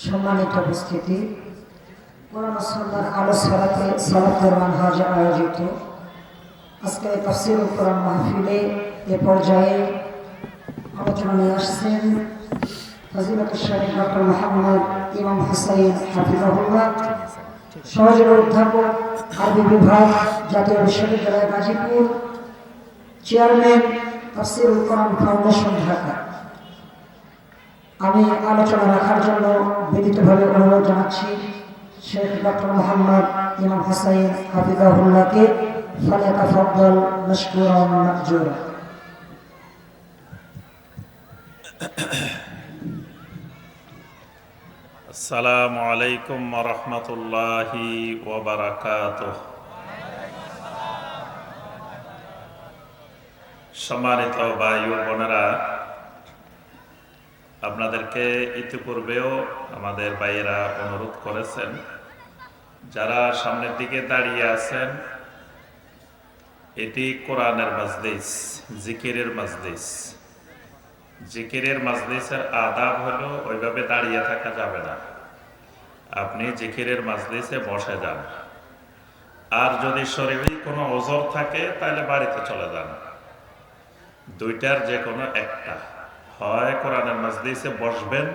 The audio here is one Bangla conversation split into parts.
সম্মানিত উপস্থিতি, কোরআন ও সুন্নাহর আলো ছড়াতে সালাফের মানহাজে আয়োজিত আজকে তাফসীরুল কোরআন মাহফিলে এ পর্যায়ে আলোচনা নিয়ে আসছেন ফজিলাতুল শাইখ ডক্টর মোহাম্মদ ইমাম হুসাইন হাফিজাহুল্লাহ, সহযোগী অধ্যাপক আরবি বিভাগ, জাতীয় বিশ্ববিদ্যালয় গাজীপুর, চেয়ারম্যান তাফসীরুল কোরআন ফাউন্ডেশন, ঢাকা। আমি আলোচনা রাখার জন্য বিনীতভাবে অনুরোধ জানাচ্ছি শেখ ডক্টর মোহাম্মদ ইমাম হুসাইন হাফিজাহুল্লাহকে। ফালিয়াতাফাদ্দাল মাশকুরান মাজুরা। আসসালামু আলাইকুম ওয়া রাহমাতুল্লাহি ওয়া বারাকাতুহু। সম্মানিত ভাই ও বোনেরা, আপনাদেরকে ইতিপূর্বেও আমাদের ভাইয়েরা অনুরোধ করেছেন, যারা সামনের দিকে দাঁড়িয়ে আছেন, এটি কোরআনের মাজলিস, জিকিরের মাজলিস। জিকিরের মাজলিসের আদাব হলো ওইভাবে দাঁড়িয়ে থাকা যাবে না, আপনি জিকিরের মাজলিসে বসে যান। আর যদি শরীরে কোনো ওজর থাকে তাহলে বাড়িতে চলে যান। দুইটার যে কোনো একটা, হয় কোরআনের মাজলিসে বসবেন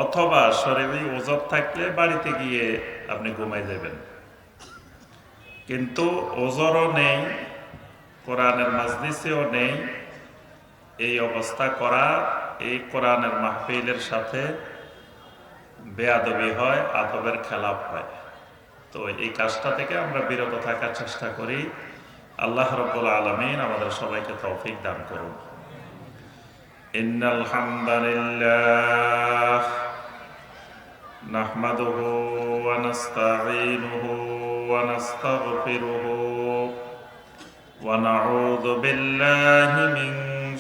অথবা শরীরে ওজর থাকলে বাড়িতে গিয়ে আপনি ঘুমাই যাবেন। কিন্তু ওজরও নেই, কোরআনের মাজলিসেও নেই, এই অবস্থা করা এই কোরআনের মাহফিলের সাথে বেয়াদবি হয়, আদবের খেলাপ হয়। তো এই কাজটা থেকে আমরা বিরত থাকার চেষ্টা করি। আল্লাহ রাব্বুল আলামিন আমাদের সবাইকে তৌফিক দান করুন। ইন্নাল হামদালিল্লাহ নাহমাদুহু ওয়া নাস্তাঈনুহু ওয়া নাস্তাগফিরুহু ওয়া নাউযু বিল্লাহি মিন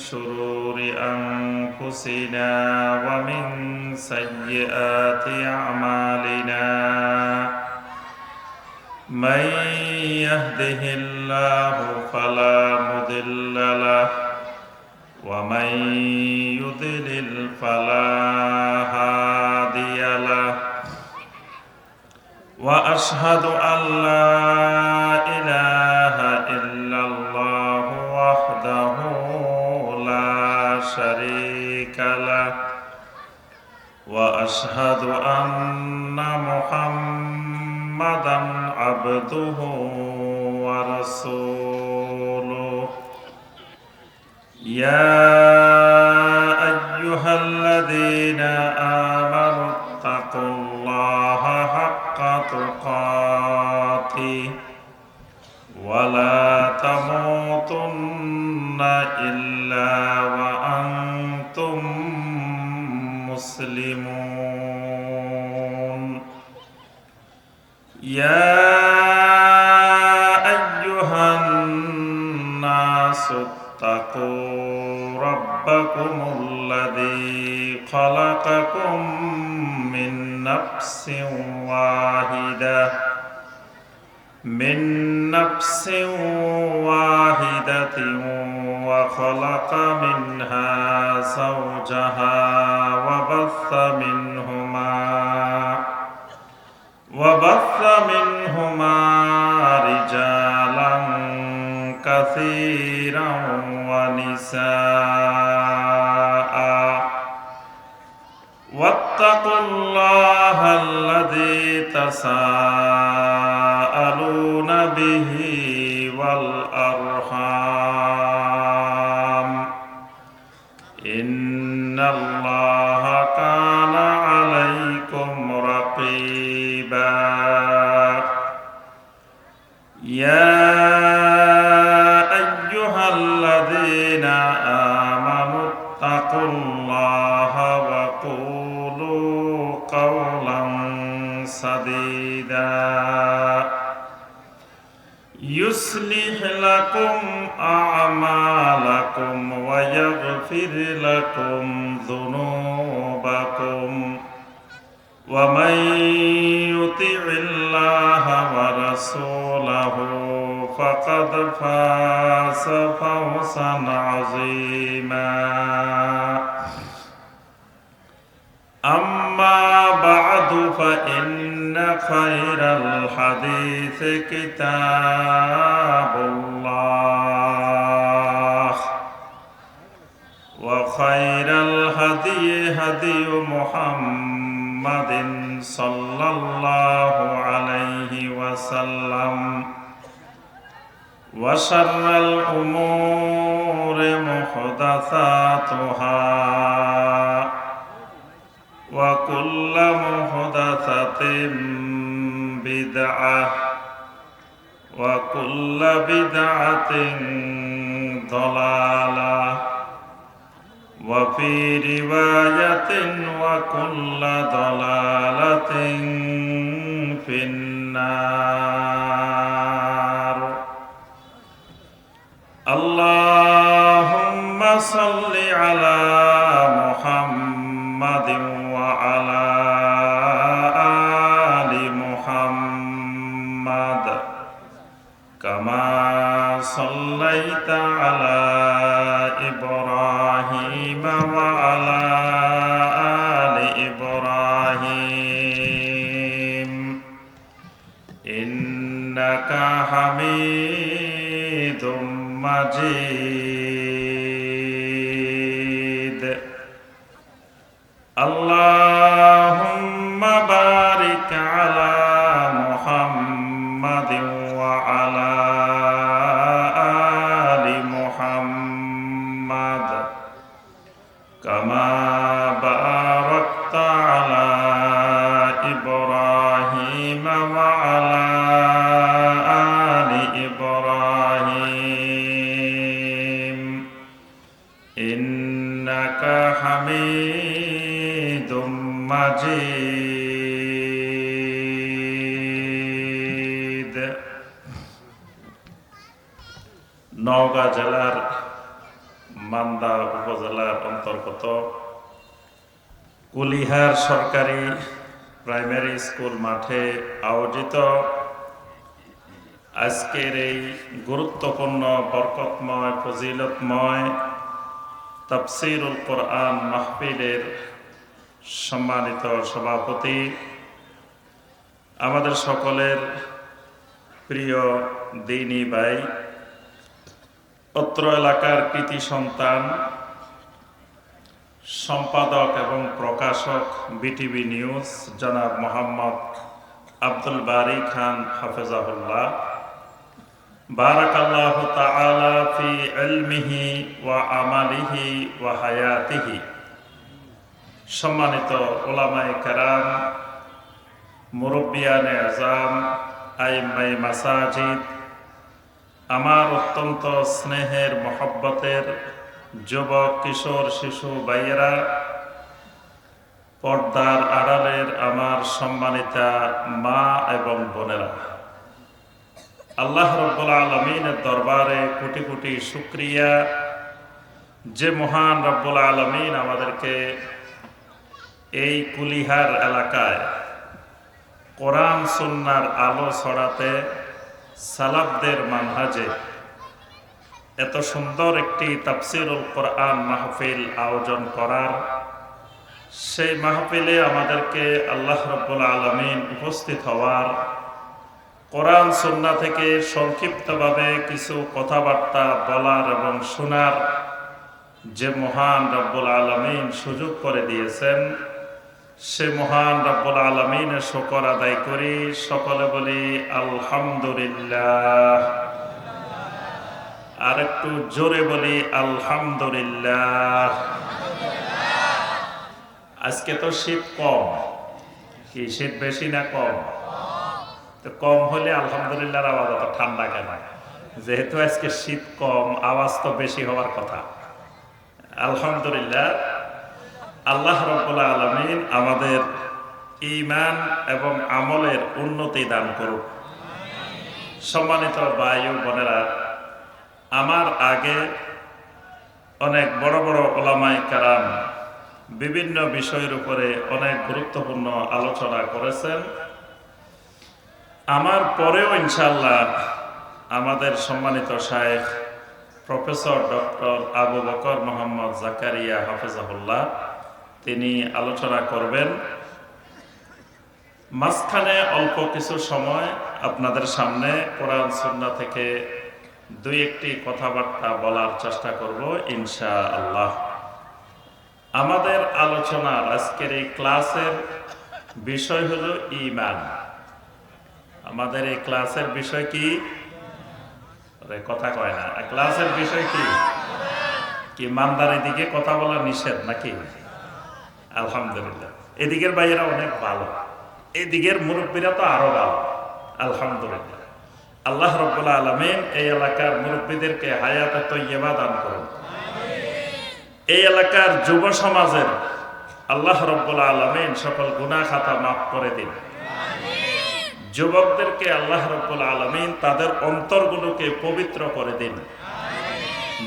শুরুরি আনফুসিনা ওয়া মিন সাইয়্যাতি আমালিনা। من يهده الله فلا مضل له ومن يضلل فلا هادي له وأشهد أن لا إله إلا الله وحده لا شريك له وأشهد أن محمدا عبده ورسوله. يا أيها الذين آمنوا اتقوا الله حق تقاته ولا تموتن إلا وأنتم مسلمون. يا أيها الناس اتقوا ربكم الذي خلقكم من نفس واحدة وخلق منها زوجها وبث منهما رجالا كثيرا ونساء. واتقوا الله الذي تساءلون به والأرحام إن الله كان عليكم رقيبا. يا أيها الذين آمنوا اتقوا الله وقولوا قولا سديدا يصلح لكم أعمالكم ويغفر لكم ذنوبكم ومن يطع الله ورسوله فقد فاز فوزا عظيما. أما أما بعد فإن خير الحديث كتاب الله وخير الهدي هدي محمد صلى الله عليه وسلم وشر الأمور محدثاتها وكل محدثة بدعة وكل بدعة ضلالة وفي رواية وكل ضلالة في النار. اللهم صل على محمد وعلى آل محمد كما صليت على إبراهيم وعلى آل إبراهيم إنك حميد مجيد. اللهم بارك على محمد وعلى آل محمد كما باركت على إبراهيم وعلى آل إبراهيم إنك حميد مجيد. নওগাঁ জেলার মান্দা উপজেলার অন্তর্গত কুলিহার সরকারি প্রাইমারি স্কুল মাঠে আয়োজিত আজকের এই গুরুত্বপূর্ণ বরকতময় ফজিলতময় তাফসীরুল কোরআন মাহফিলের সম্মানিত সভাপতি, আমাদের সকলের প্রিয় দ্বীনী ভাই, অত্র এলাকার কৃতি সন্তান, সম্পাদক এবং প্রকাশক বিটিভি নিউজ জনাব মোহাম্মদ আব্দুল বারী খান হাফেজাহুল্লাহ, বারাকাল্লাহু তাআলা ফি ইলমিহি ওয়া আমালিহি ওয়া হায়াতিহি। সম্মানিত উলামায়ে কেরাম, মুরব্বিয়ানে আযম, আইম্মায়ে মাসাজিদ, আমার অত্যন্ত স্নেহের মহব্বতের যুবক কিশোর শিশু ভাইয়েরা, পর্দার আড়ালের আমার সম্মানিতা মা এবং বোনেরা, আল্লাহ রাব্বুল আলামিনের দরবারে কোটি কোটি শুকরিয়া যে মহান রাব্বুল আলামিন আমাদেরকে এই কুলিহার এলাকায় কোরআন সুন্নাহর আলো ছড়াতে সালাফদের মানহাজে এত সুন্দর একটি তাফসীরুল কোরআন মাহফিল আয়োজন করার, সেই মাহফিলে আমাদেরকে আল্লাহ রাব্বুল আলামিন উপস্থিত হওয়ার, কোরআন সুন্নাহ থেকে সংক্ষিপ্তভাবে কিছু কথাবার্তা বলার এবং শোনার যে মহান রাব্বুল আলামিন সুযোগ করে দিয়েছেন, সে মহান রাব্বুল আলামিনের শুকর আদায় করি। সকলে বলি আলহামদুলিল্লাহ। আর একটু জোরে বলি আলহামদুলিল্লাহ। আজকে তো শীত কম, কি শীত বেশি না কম? তো কম হলে আলহামদুলিল্লাহর আওয়াজ অত ঠান্ডা কেন? যেহেতু আজকে শীত কম, আওয়াজ তো বেশি হওয়ার কথা। আলহামদুলিল্লাহ, আল্লাহ রাব্বুল আলামিন আমাদের ঈমান এবং আমলের উন্নতি দান করুক। সম্মানিত ভাই ও বোনেরা, আমার আগে অনেক বড় বড় উলামায়ে কেরাম বিভিন্ন বিষয়ের উপরে অনেক গুরুত্বপূর্ণ আলোচনা করেছেন। আমার পরেও ইনশাআল্লাহ আমাদের সম্মানিত শায়েখ প্রফেসর ডক্টর আবু বকর মোহাম্মদ জাকারিয়া হাফেজাহুল্লাহ তিনি আলোচনা করবেন। মাঝখানে অল্প কিছু সময় আপনাদের সামনে কোরআন সুন্নাহ থেকে দুই একটি কথাবার্তা বলার চেষ্টা করব ইনশাআল্লাহ। আমাদের আলোচনার আজকের এই ক্লাসের বিষয় হলো ঈমান। আমাদের এই ক্লাসের বিষয় কি? কথা কয় না। ক্লাসের বিষয় কি? মানদার দিকে কথা বলা নিষেধ নাকি? আলহামদুলিল্লাহ, এদিকের ভাইয়েরা অনেক ভালো, এদিকের মুরব্বীরা তো আরো ভালো, আলহামদুলিল্লাহ। আল্লাহ রাব্বুল আলামিন এই এলাকার মুরব্বীদেরকে হায়াতে তয়্যিবা দান করুন। এই এলাকার যুব সমাজের আল্লাহ রাব্বুল আলামিন সকল গুনাহ খাতা মাফ করে দিন। যুবকদেরকে আল্লাহ রাব্বুল আলামিন তাদের অন্তরগুলোকে পবিত্র করে দিন।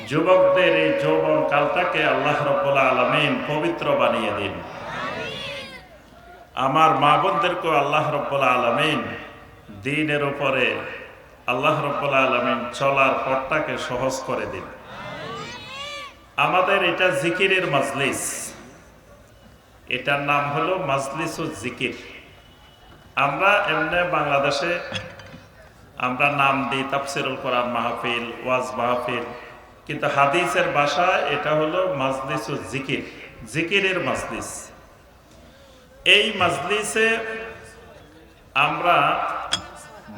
যুবকদের এই যৌবন কালটাকে আল্লাহ রাব্বুল আলামিন পবিত্র বানিয়ে দিন। আমার মা বোনদেরকে আল্লাহ রাব্বুল আলামিন দ্বীনের উপরে আল্লাহ রাব্বুল আলামিন চলার পথটাকে সহজ করে দিন। আমাদের এটা জিকিরের মাজলিস, এটার নাম হলো মাজলিসুজ জিকির। আমরা এমনি বাংলাদেশে আমরা নাম দিই তাফসিরুল কোরআন মাহফিল, ওয়াজ মাহফিল, কিন্তু হাদিসের ভাষায় এটা হলো মাজলিসুজ জিকির, জিকিরের মাজলিস। এই মাজলিসে আমরা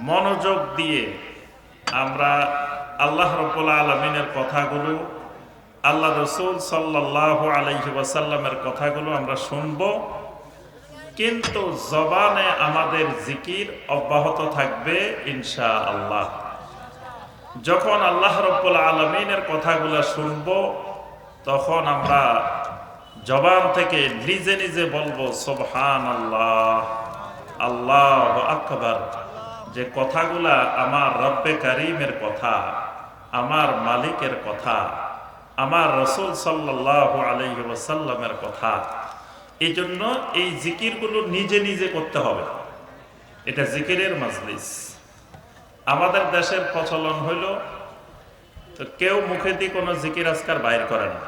মনোযোগ দিয়ে আমরা আল্লাহ রাব্বুল আলামিনের কথাগুলো, আল্লাহ রাসূল সাল্লাল্লাহু আলাইহি ওয়াসাল্লামের কথাগুলো আমরা শুনব, কিন্তু জবানে আমাদের জিকির অব্যাহত থাকবে ইনশাআল্লাহ। যখন আল্লাহ রাব্বুল আলামিনের কথাগুলো শুনব তখন আমরা জবান থেকে নিজে নিজে বলবো সুবহানাল্লাহ, আল্লাহু আকবার। যে কথাগুলা আমার রব্বে কারীমের কথা, আমার মালিকের কথা, আমার রাসূল সাল্লাল্লাহু আলাইহি ওয়াসাল্লামের কথা। এই জন্য এই জিকিরগুলো নিজে নিজে করতে হবে। এটা জিকিরের মাজলিস। আমাদের দেশের প্রচলন হইল তো কেউ মুখে দিয়ে কোনো জিকির আজকার বাইর করে না,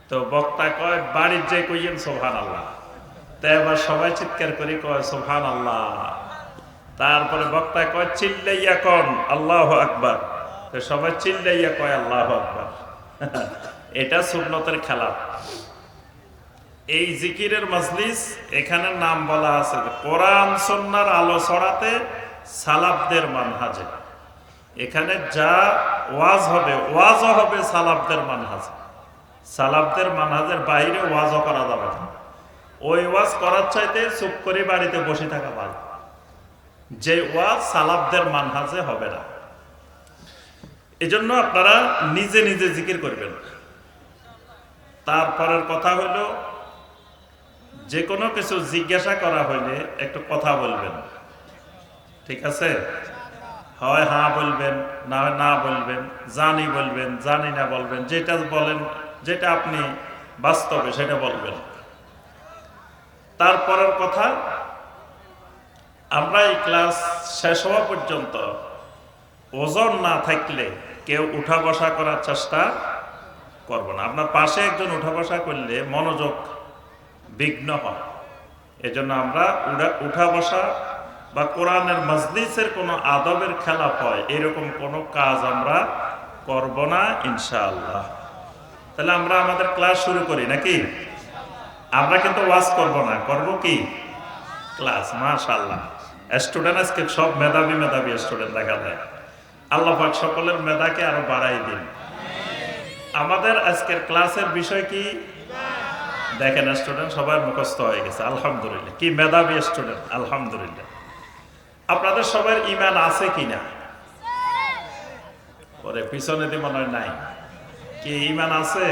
তো বক্তা কয় বাড়ির যে কইয়েন সুবহানাল্লাহ, তাই আবার সবাই চিৎকার করে কয় সুবহানাল্লাহ। তারপরে বক্তা কয় চিল্লাইয়া কন আল্লাহু আকবার, তো সবাই চিল্লাইয়া কয় আল্লাহু আকবার। এটা সুন্নতের খেলা। এই জিকিরের মাজলিস, এখানে নাম বলা আছে কোরআন সুন্নাহর আলো ছড়াতে সালাফদের মানহাজে। এখানে যা ওয়াজ হবে, ওয়াজও হবে সালাফদের মানহাজে। সালাফদের মানহাজের বাইরে ওয়াজও করা যাবে না। ওই ওয়াজ করার চাইতে চুপ করে বাড়িতে বসে থাকা ভালো, যে ওয়াজ সালাফদের মানহাজে হবে না। এজন্য আপনারা নিজে নিজে জিকির করবেন। তারপরের কথা হইল যে কোনো কিছু জিজ্ঞাসা করা হইলে একটু কথা বলবেন, ঠিক আছে? হয় হ্যাঁ বলবেন, না না বলবেন, জানি বলবেন, জানি না বলবেন, যেটা বলেন, যেটা আপনি বাস্তবে সেটা বলবেন। তারপরের কথা, আমরা এই ক্লাস শেষ হওয়া পর্যন্ত ওজন না থাকলে কেউ উঠা বসা করার চেষ্টা করব না। আপনার পাশে একজন উঠা বসা করলে মনোযোগ বিঘ্ন হয়। এজন্য আমরা উঠা বসা বা কোরআনের মাজলিসের কোনো আদবের খেলাপ হয় এরকম কোনো কাজ আমরা করব না ইনশাআল্লাহ। তাহলে আমরা আমাদের ক্লাস শুরু করি নাকি? আমরা কিন্তু ওয়াজ করব না, করব কি? ক্লাস। মাশাআল্লাহ, স্টুডেন্ট আজকে সব মেধাবী মেধাবী স্টুডেন্ট দেখা যায়। আল্লাহ পাক সকলের মেধাকে আরো বাড়াই দিন। আমাদের আজকের ক্লাসের বিষয় কি? দেখেন স্টুডেন্ট সবার মুখস্থ হয়ে গেছে, আলহামদুলিল্লাহ। কি মেধাবী স্টুডেন্ট, আলহামদুলিল্লাহ। আপনাদের সবার ঈমান আছে কিনা? ওরে পিছনে দিয়ে মনে হয় নাই। কি ঈমান আছে?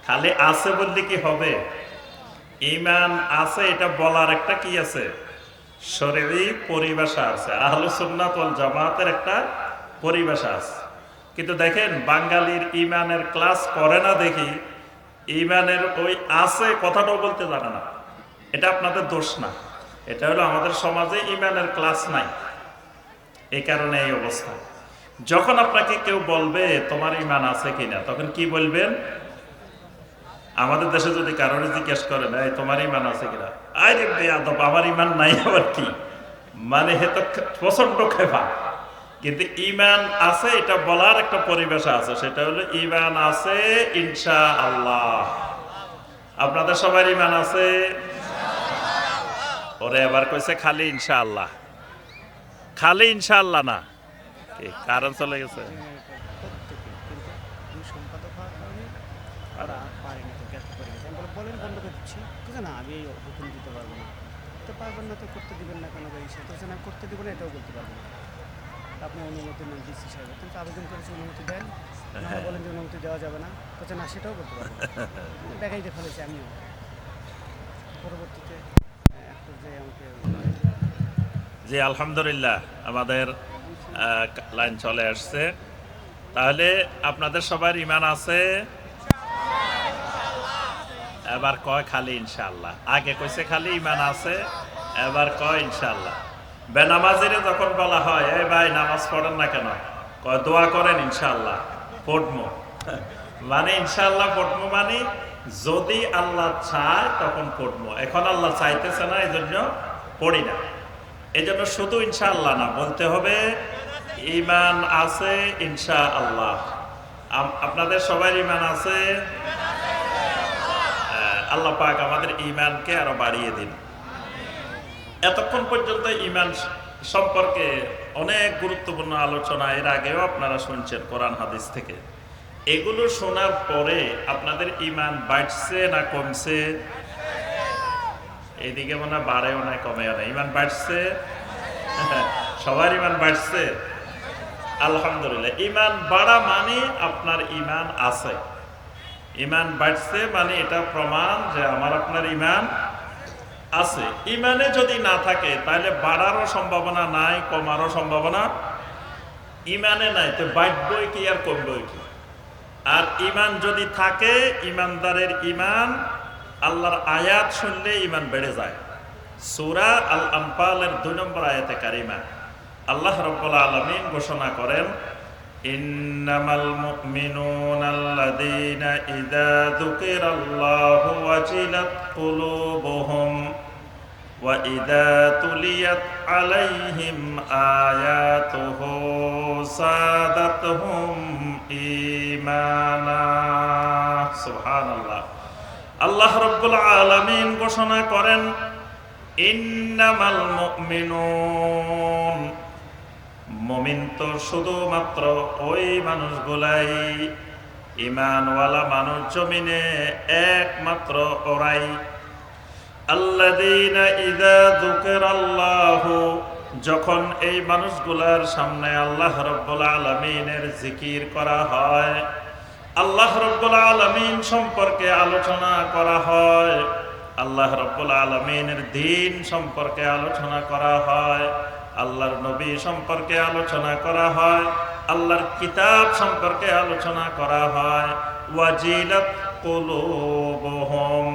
খালি আছে বললে কি হবে? ঈমান আছে এটা বলার একটা কি আছে? শরঈ পরিভাষা আছে, আহলুস সুন্নাত ওয়াল জামাতের একটা পরিভাষা আছে। কিন্তু দেখেন বাঙালির ঈমানের ক্লাস করে না দেখি, ঈমানের ওই আছে কথাটাও বলতে জানে না। এটা আপনাদের দোষ না, এটা হলো আমাদের সমাজে ঈমানের ক্লাস নাই, এই কারণে এই অবস্থা। যখন আপনাকে কেউ বলবে তোমার ঈমান আছে কিনা, তখন কি বলবেন? আমাদের দেশে যদি কারোর জিজ্ঞেস করে না তোমার ইমান আছে কিনা, আরে বেয়াদব আমার ইমান নাই আবার কি, মানে হে তো প্রচন্ড খেপা। কিন্তু ইমান আছে এটা বলার একটা পরিবেশ আছে, সেটা হলো ইমান আছে ইনশাআল্লাহ। আপনাদের সবার ইমান আছে? ওরে এবার কইছে খালি ইনশাআল্লাহ, খালি ইনশাআল্লাহ না, কারণ চলে গেছে। না আমি এই হুকুম দিতে পারবো না, তো পারবেন না তো করতে দিবেন না কেন ভাই, সে তো না করতে দেবো না এটাও বলতে পারবো না। আপনি অনুমতি নেন ডিসি সাহেব, কিন্তু আবেদন করেছি অনুমতি দেন, না বলেন যে অনুমতি দেওয়া যাবে না, তো না সেটাও বলতে পারবো না। দেখাইতে ফেলেছি আমিও পরবর্তীতে এক পর্যায়ে আমাকে। জি আলহামদুলিল্লাহ আমাদের লাইন চলে আসছে। তাহলে আপনাদের সবার ইমান আছে? এবার কয় খালি ইনশাআল্লাহ। আগে কইছে খালি ইমান আছে, এবার কয় ইনশাআল্লাহ। বেনামাজিরে যখন বলা হয় এই ভাই নামাজ পড়েন না কেন, কয় দোয়া করেন ইনশাআল্লাহ পড়বো। মানে ইনশাআল্লাহ পড়বো মানে যদি আল্লাহ চায় তখন পড়বো, এখন আল্লাহ চাইতেছে না এই জন্য পড়ি না। এই জন্য শুধু ইনশাআল্লাহ না, বলতে হবে ইমান আছে ইনশাআল্লাহ। আপনাদের সবার ইমান আছে? আল্লাহ পাক আমাদের ইমানকে আরো বাড়িয়ে দিন। এতক্ষণ পর্যন্ত ইমান সম্পর্কে অনেক গুরুত্বপূর্ণ আলোচনা এর আগেও আপনারা শুনছেন কোরআন হাদিস থেকে। এগুলো শোনার পরে আপনাদের ইমান বাড়ছে না কমছে? এইদিকে মনে হয় বাড়েও না কমেও না, ইমান বাড়ছে। সবার ইমান বাড়ছে আলহামদুলিল্লাহ। ইমান বাড়া মানে আপনার ইমান আছে, ইমান বাড়ছে মানে এটা প্রমাণ যে আমার আপনার ইমান আছে। ইমানে যদি না থাকে তাহলে বাড়ারও সম্ভাবনা নাই, কমারও সম্ভাবনা। ইমানে নাই তো বাড়বই কি আর কমবই কি। আর ইমান যদি থাকে, ইমানদারের ইমান আল্লাহর আয়াত শুনলে ইমান বেড়ে যায়। সূরা আল আনফালের 2 নম্বর আয়াতে কারিমা আল্লাহ রাব্বুল আলামিন ঘোষণা করেন, ইন্নামাল মুমিনুনাল্লাযীনা ইযা যুকিরাল্লাহু ওয়াজিলাত কুলুবুহুম ওয়া ইযা তুলিয়াত আলাইহিম আয়াতুহু সাদাতহুম ঈমানা। সুবহানাল্লাহ। আল্লাহ রাব্বুল আলামিন ঘোষণা করেন, ইন্নামাল মুমিনুন, মুমিন তো শুধুমাত্র ওই মানুষগুলাই, ঈমানওয়ালা মানুষ জমিনে একমাত্র ওরাই, আল্লাযীনা ইযা যুকিরাল্লাহু, যখন এই মানুষগুলার সামনে আল্লাহ রাব্বুল আলামিনের জিকির করা হয়, আল্লাহ রাব্বুল আলামিন সম্পর্কে আলোচনা করা হয়, আল্লাহ রাব্বুল আলামিনের দ্বীন সম্পর্কে আলোচনা করা হয়, আল্লাহর নবী সম্পর্কে আলোচনা করা হয়, আল্লাহর কিতাব সম্পর্কে আলোচনা করা হয়, ওয়াজিলাত কুলুবুহুম,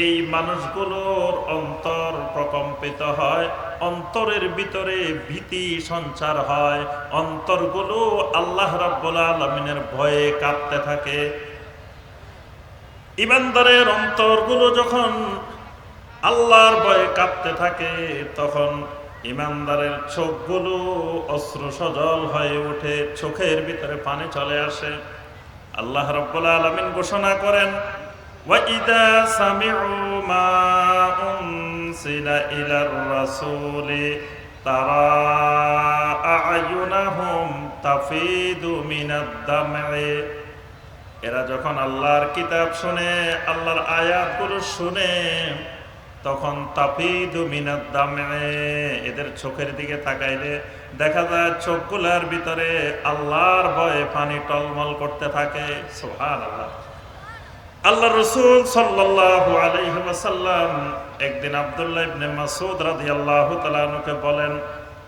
এই মানুষগুলোর অন্তর প্রকম্পিত হয়, অন্তরের ভিতরে ভীতি সঞ্চার হয়, অন্তরগুলো আল্লাহ রাব্বুল আলামিনের ভয়ে কাঁপতে থাকে। ঈমানদারের অন্তরগুলো যখন আল্লাহর ভয়ে কাঁপতে থাকে, তখন ঈমানদারের চোখগুলো অশ্রু সজল হয়ে ওঠে, চোখের ভিতরে পানি চলে আসে। আল্লাহ রাব্বুল আলামিন ঘোষণা করেন, وَإِذَا سَمِعُوا مَا أُنزِلَ إِلَى الرَّسُولِ تَرَى أَعْيُنَهُمْ تَفِيضُ مِنَ الدَّمْعِ, এরা যখন আল্লাহর কিতাব শুনে, আল্লাহর আয়াতগুলো শুনে, তখন তাফিদু মিনাদ দামে, এদের চোখের দিকে তাকাইলে দেখা যায় চোখগুলার ভিতরে আল্লাহর ভয়ে পানি টলমল করতে থাকে। সুবহানাল্লাহ। আল্লাহ রাসূল সাল্লাল্লাহু আলাইহি ওয়াসাল্লাম একদিন আব্দুল্লাহ ইবনে মাসউদ রাদিয়াল্লাহু তাআলা আনহুকে বলেন,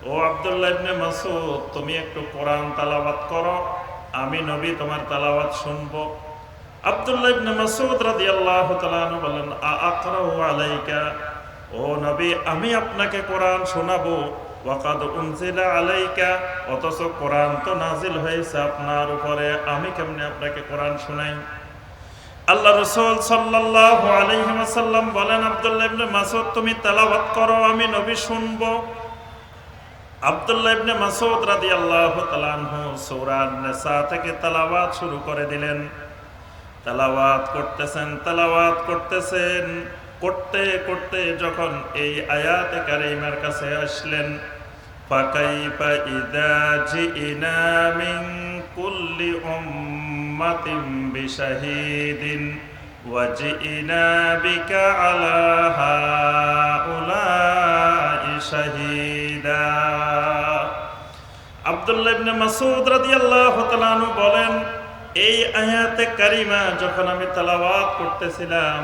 ও আব্দুল্লাহ ইবনে মাসউদ, তুমি একটু কোরআন তেলাওয়াত করো, আমি নবী তোমার তেলাওয়াত শুনবো। আব্দুল্লাহ ইবনে মাসউদ রাদিয়াল্লাহু তাআলা আনহু বলেন, আ'আকরাউ আলাইকা, ও নবী আমি আপনাকে কোরআন শোনাবো, ওয়াকাদ উনজিলা আলাইকা, অথচ কোরআন তো নাজিল হয়েছে আপনার উপরে, আমি কেমনে আপনাকে কোরআন শোনাই। আল্লাহ রাসূল সাল্লাল্লাহু আলাইহি ওয়াসাল্লাম বলেন, আব্দুল্লাহ ইবনে মাসউদ তুমি তেলাওয়াত করো, আমি নবী শুনবো। আব্দুল্লাহ ইবনে মাসউদ রাদিয়াল্লাহু তাআলা আনহু সূরা আন-নিসা থেকে তেলাওয়াত শুরু করে দিলেন। তেলাওয়াত করতেছেন, করতে করতে যখন এই আয়াতে কারিমার কাছে আসলেন, ফাকাইফা ইযা জিনা মিন কুল্লি উম্মাতিন বিশাহিদিন ওয়া জিনা বিকা আলা হাউলাই শাহীদা। আব্দুল্লাহ ইবনে মাসউদ রাদিয়াল্লাহু তাআলা আনহু বলেন, এই আয়াতে কারিমা যখন আমি তেলাওয়াত করতেছিলাম,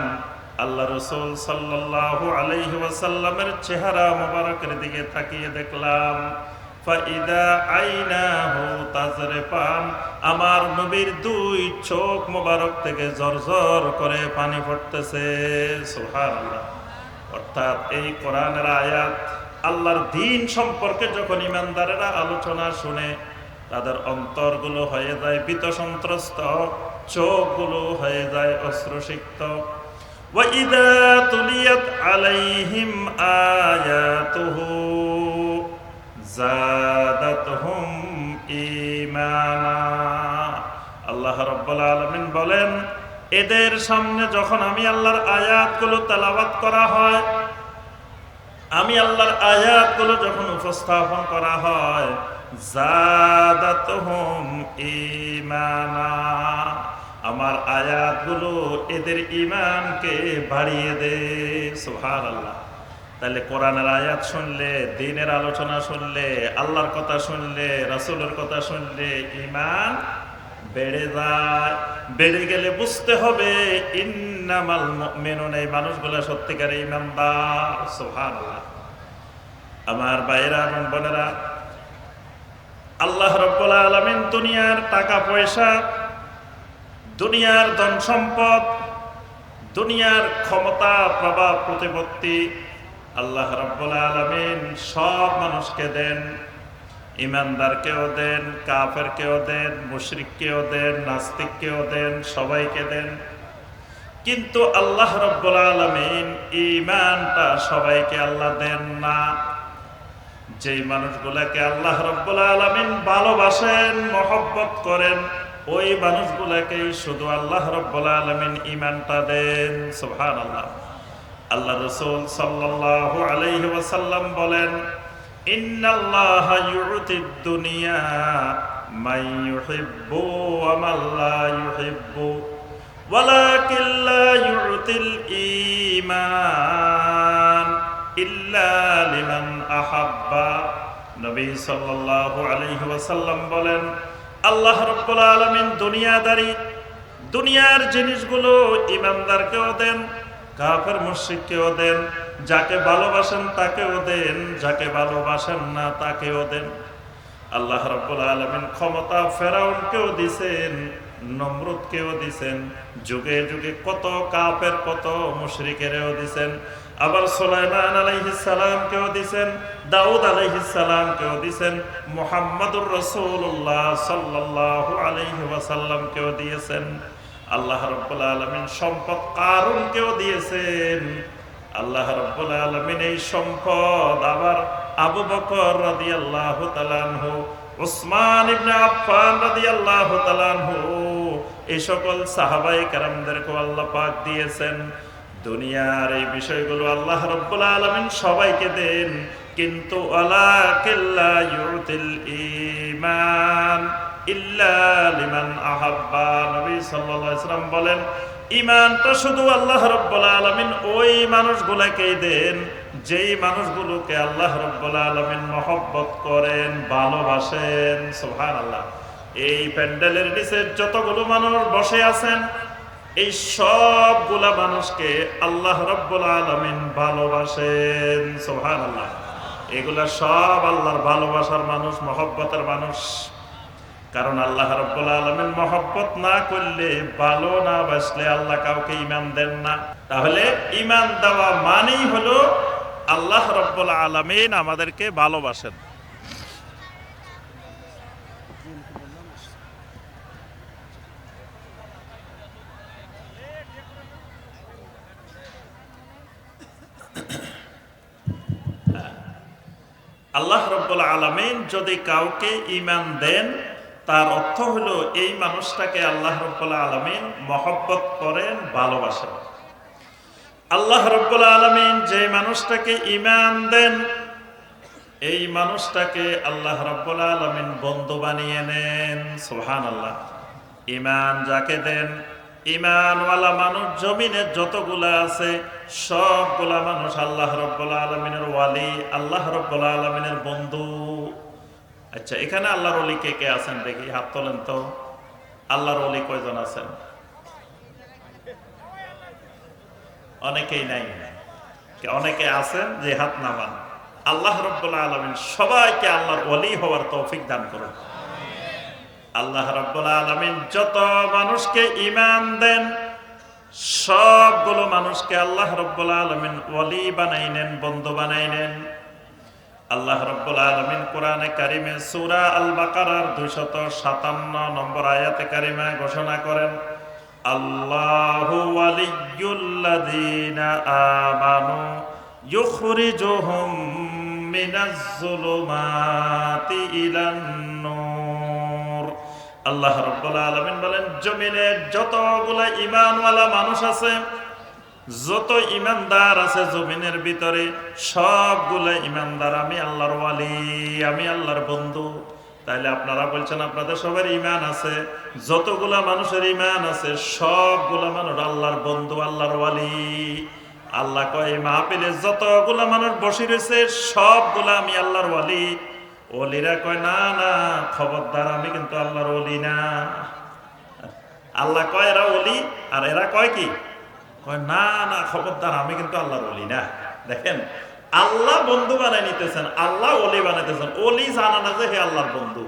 আল্লাহ রাসূল সাল্লাল্লাহু আলাইহি ওয়াসাল্লামের চেহারা মোবারকের দিকে তাকিয়ে দেখলাম, ফাইদা আইনাহু তাজরিফান, আমার নবীর দুই চোখ মোবারক থেকে ঝরঝর করে পানি পড়তেছে। সুবহানাল্লাহ। অর্থাৎ এই কোরআনের আয়াত, আল্লাহর দ্বীন সম্পর্কে যখন ঈমানদারেরা আলোচনা শুনে, তাদের অন্তরগুলো হয়ে যায় ভীতসন্ত্রস্ত, চোখগুলো হয়ে যায় অশ্রুসিক্ত। ওয়া ইযা তুলিয়াত আলাইহিম আয়াতুহু যাদাতহুম ঈমানা। আল্লাহ রাব্বুল আলামিন বলেন, এদের সামনে যখন আমি আল্লাহর আয়াতগুলো তেলাওয়াত করা হয়, আমি আল্লাহর আয়াতগুলো যখন উপস্থাপন করা হয়, যাদাতহুম ঈমানা, আমার আয়াতগুলো এদের ঈমানকে বাড়িয়ে দেয়। সুবহানাল্লাহ। তাহলে কোরআনের আয়াত শুনলে, দ্বীনের আলোচনা শুনলে, আল্লাহর কথা শুনলে, রাসূলের কথা শুনলে ঈমান বেড়ে যায়। বেড়ে গেলে বুঝতে হবে ইন্নামাল মুমিনুন, এই মানুষগুলো সত্যিকার ঈমানদার। সুবহানাল্লাহ। আমার ভাইয়েরা এবং বোনেরা, আল্লাহ রাব্বুল আলামিন দুনিয়ার টাকা পয়সা, দুনিয়ার ধন সম্পদ, দুনিয়ার ক্ষমতা, প্রভাব, প্রতিপত্তি আল্লাহ রাব্বুল আলামিন সব মানুষকে দেন। ঈমানদারকেও দেন, কাফেরকেও দেন, মুশরিককেও দেন, নাস্তিককেও দেন, সবাইকে দেন। কিন্তু আল্লাহ রাব্বুল আলামিন ঈমানটা সবাইকে আল্লাহ দেন না। যেই মানুষগুলাকে আল্লাহ রাব্বুল আলামিন ভালোবাসেন, মহব্বত করেন, ওই মানুষগুলাকেই শুধু আল্লাহ রাব্বুল আলামিন ঈমানটা দেন। সুবহানাল্লাহ। আল্লাহ রাসূল সাল্লাল্লাহু আলাইহি ওয়াসাল্লাম বলেন, ইন্নাল্লাহা ইউতিদ দুনিয়া মান ইউহিব্বু ওয়া মান লা ইউহিব্বু ওয়ালাকিন লা ইউতিল ঈমান ইল্লা লিমান আহাব্বা। নবী সাল্লাল্লাহু আলাইহি ওয়াসাল্লাম বলেন, আল্লাহ রাব্বুল আলামিন দুনিয়ার জিনিসগুলো ঈমানদারকেও দেন, কাফের মুশরিককেও দেন, যাকে ভালোবাসেন তাকেও দেন, যাকে ভালোবাসেন না তাকেও দেন। আল্লাহ রাব্বুল আলামিন ক্ষমতা ফেরাউনকেও দিয়েছেন, নমরুদকেও দিয়েছেন, যুগে যুগে কত কাফের, কত মুশরিকেরও দিয়েছেন। আবার সুলাইমান আলাইহিস সালামকেও দিয়েছেন, দাউদ আলাইহিস সালামকেও দিয়েছেন, মুহাম্মাদুর রাসূলুল্লাহ সাল্লাল্লাহু আলাইহি ওয়াসাল্লামকেও দিয়েছেন। আল্লাহ রাব্বুল আলামিন সম্পদ কারুনকেও দিয়েছেন। আল্লাহ রাব্বুল আলামিন এই সম্পদ আবার আবু বকর রাদিয়াল্লাহু তাআলা আনহু, উসমান ইবনে আফফান রাদিয়াল্লাহু তাআলা আনহু, এই সকল সাহাবায়ে কেরামদেরকে আল্লাহ পাক দিয়েছেন। দুনিয়ার এই বিষয়গুলো আল্লাহ রাব্বুল আলামিন সবাইকে দেন, কিন্তু ওয়ালাকিন লা ইউতিল ঈমান ইল্লা লিমান আহাব্বা। নবী সাল্লাল্লাহু আলাইহি ওয়াসাল্লাম বলেন, ঈমানটা শুধু আল্লাহ রাব্বুল আলামিন ওই মানুষগুলোকেই দেন, যেই মানুষগুলোকে আল্লাহ রাব্বুল আলামিন মহব্বত করেন, ভালোবাসেন। সুবহানাল্লাহ। এই প্যান্ডেলের নিচে যতগুলো মানুষ বসে আছেন, এই সবগুলা মানুষকে আল্লাহ রাব্বুল আলামিন ভালোবাসেন। সুবহানাল্লাহ। এগুলা সব আল্লাহর ভালোবাসার মানুষ, মহব্বতের মানুষ। কারণ আল্লাহ রাব্বুল আলামিন মহব্বত না করলে, ভালো না বাসলে আল্লাহ কাউকে ঈমান দেন না। তাহলে ঈমান দেওয়া মানেই হলো আল্লাহ রাব্বুল আলামিন আমাদেরকে ভালোবাসেন। আল্লাহ রাব্বুল আলামিন যদি কাউকে ঈমান দেন, তার অর্থ হলো এই মানুষটাকে আল্লাহ রাব্বুল আলামিন মহব্বত করেন, ভালোবাসেন। আল্লাহ রাব্বুল আলামিন যে মানুষটাকে ঈমান দেন, এই মানুষটাকে আল্লাহ রাব্বুল আলামিন বন্ধু বানিয়ে নেন। সুবহানাল্লাহ। ঈমান যাকে দেন, ঈমানওয়ালা মানুষ জমিনে যতগুলা আছে সবগুলা মানুষ আল্লাহ রাব্বুল আলামিনের ওয়ালি, আল্লাহ রাব্বুল আলামিনের বন্ধু। আচ্ছা, এখানে আল্লাহর ওলি কে কে আছেন দেখি, হাত তোলেন তো। আল্লাহর ওলি কয়জন আছেন? অনেকেই নাই, অনেকে আছেন যে হাত নামান। আল্লাহ রাব্বুল আলামিন সবাইকে আল্লাহর ওলি হওয়ার তৌফিক দান করুন। আল্লাহ রাব্বুল আলামিন যত মানুষকে ঈমান দেন, সবগুলো মানুষকে আল্লাহ রাব্বুল আলামিন ওলি বানাই নেন, বন্ধু বানাই নেন। আল্লাহ রাব্বুল আলামিন কোরআনে কারিমে সূরা আল বাকারার 257 নম্বর আয়াতে কারিমা ঘোষণা করেন, আল্লাহু ওয়ালিয়্যুল্লাযীনা আমানু ইউখরিজুহুম মিনাজ যুলুমাতি ইলান নূর। আল্লাহ রাব্বুল আলামিন বলেন, জমিনে যতগুলা ঈমানওয়ালা মানুষ আছে, যত ঈমানদার আছে জমিনের ভিতরে, সবগুলা ঈমানদার আমি আল্লাহর ওয়ালি, আমি আল্লাহর বন্ধু। তাইলে আপনারা বলছেন আপনাদের সবার ঈমান আছে, যতগুলা মানুষের ঈমান আছে সবগুলা মানুষ আল্লাহর বন্ধু, আল্লাহর ওয়ালি। আল্লাহ কয়, মাহফিলে যতগুলা মানুষ বসে রয়েছে সবগুলা আমি আল্লাহর ওয়ালি। ওলিরা কয়, না না, খবরদার, আমি কিন্তু আল্লাহর ওলি না। আল্লাহ কয় এরা ওলি, আর এরা কয় কি? কয় না না, খবরদার, আমি কিন্তু আল্লাহর ওলি না। দেখেন, আল্লাহ বন্ধু বানাই নিতেছেন, আল্লাহ ওলি বানাইতেছেন। ওলি জানা না যে হে আল্লাহর বন্ধু।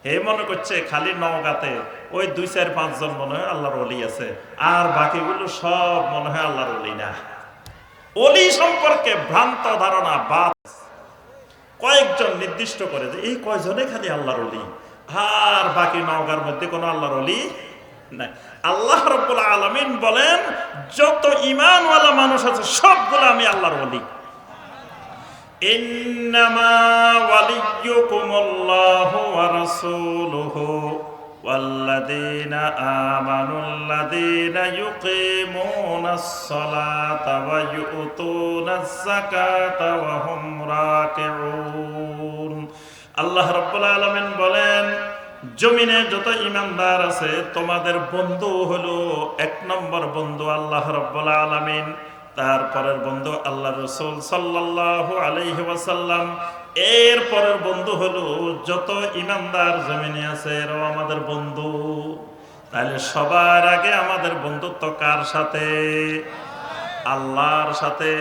হে মনে করছে খালি নওগাঁতে ওই 2-4-5 জন মনে হয় আল্লাহর ওলি আছে, আর বাকিগুলো সব মনে হয় আল্লাহর ওলি না। ওলি সম্পর্কে ভ্রান্ত ধারণা বাদ। কয়েকজন নির্দিষ্ট করে যে এই কয়জনে খালি আল্লাহর ওলি, আর বাকি নওগাঁর মধ্যে কোনো আল্লাহর ওলি নাই। আল্লাহ রাব্বুল আলামিন বলেন, যত ঈমানওয়ালা মানুষ আছে সবগুলো আমি আল্লাহর ওলি। ইন্নামা ওয়ালিয়্যুকুমুল্লাহু ওয়া রাসূলুহু ওয়াল্লাযীনা আমানুল্লাযীনা ইউকিমুনাস সালাতা ওয়া ইউতুনাজ যাকাতা ওয়া হুম রাকিউন। আল্লাহ রাব্বুল আলামিন বলেন, জমিনে যত ঈমানদার আছে তোমাদের বন্ধু হলো 1 নম্বর বন্ধু আল্লাহ রাব্বুল আলামিন, তারপরের বন্ধু আল্লাহ রাসূল সাল্লাল্লাহু আলাইহি ওয়াসাল্লাম, এর পরের বন্ধু হলো যত ঈমানদার জমিনে আছে এরাও আমাদের বন্ধু। তাহলে সবার আগে আমাদের বন্ধুত্ব কার সাথে? আল্লাহর সাথে।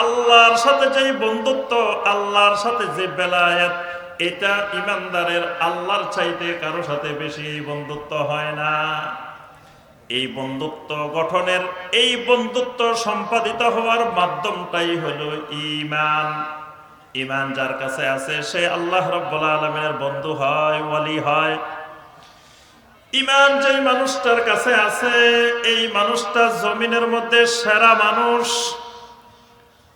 আল্লাহর সাথে যে বন্ধুত্ব, আল্লাহর সাথে যে বেলায়েত, এটা ঈমানদারের আল্লাহর চাইতে কারো সাথে বেশি বন্ধুত্ব হয় না। এই বন্ধুত্ব গঠনের, এই বন্ধুত্ব সম্পাদিত হওয়ার মাধ্যমটাই হলো ঈমান। ঈমান যার কাছে আছে সে আল্লাহ রাব্বুল আলামিনের বন্ধু হয়, ওয়ালি হয়। ঈমান যেই মানুষটার কাছে আছে, এই মানুষটা জমিনের মধ্যে সেরা মানুষ,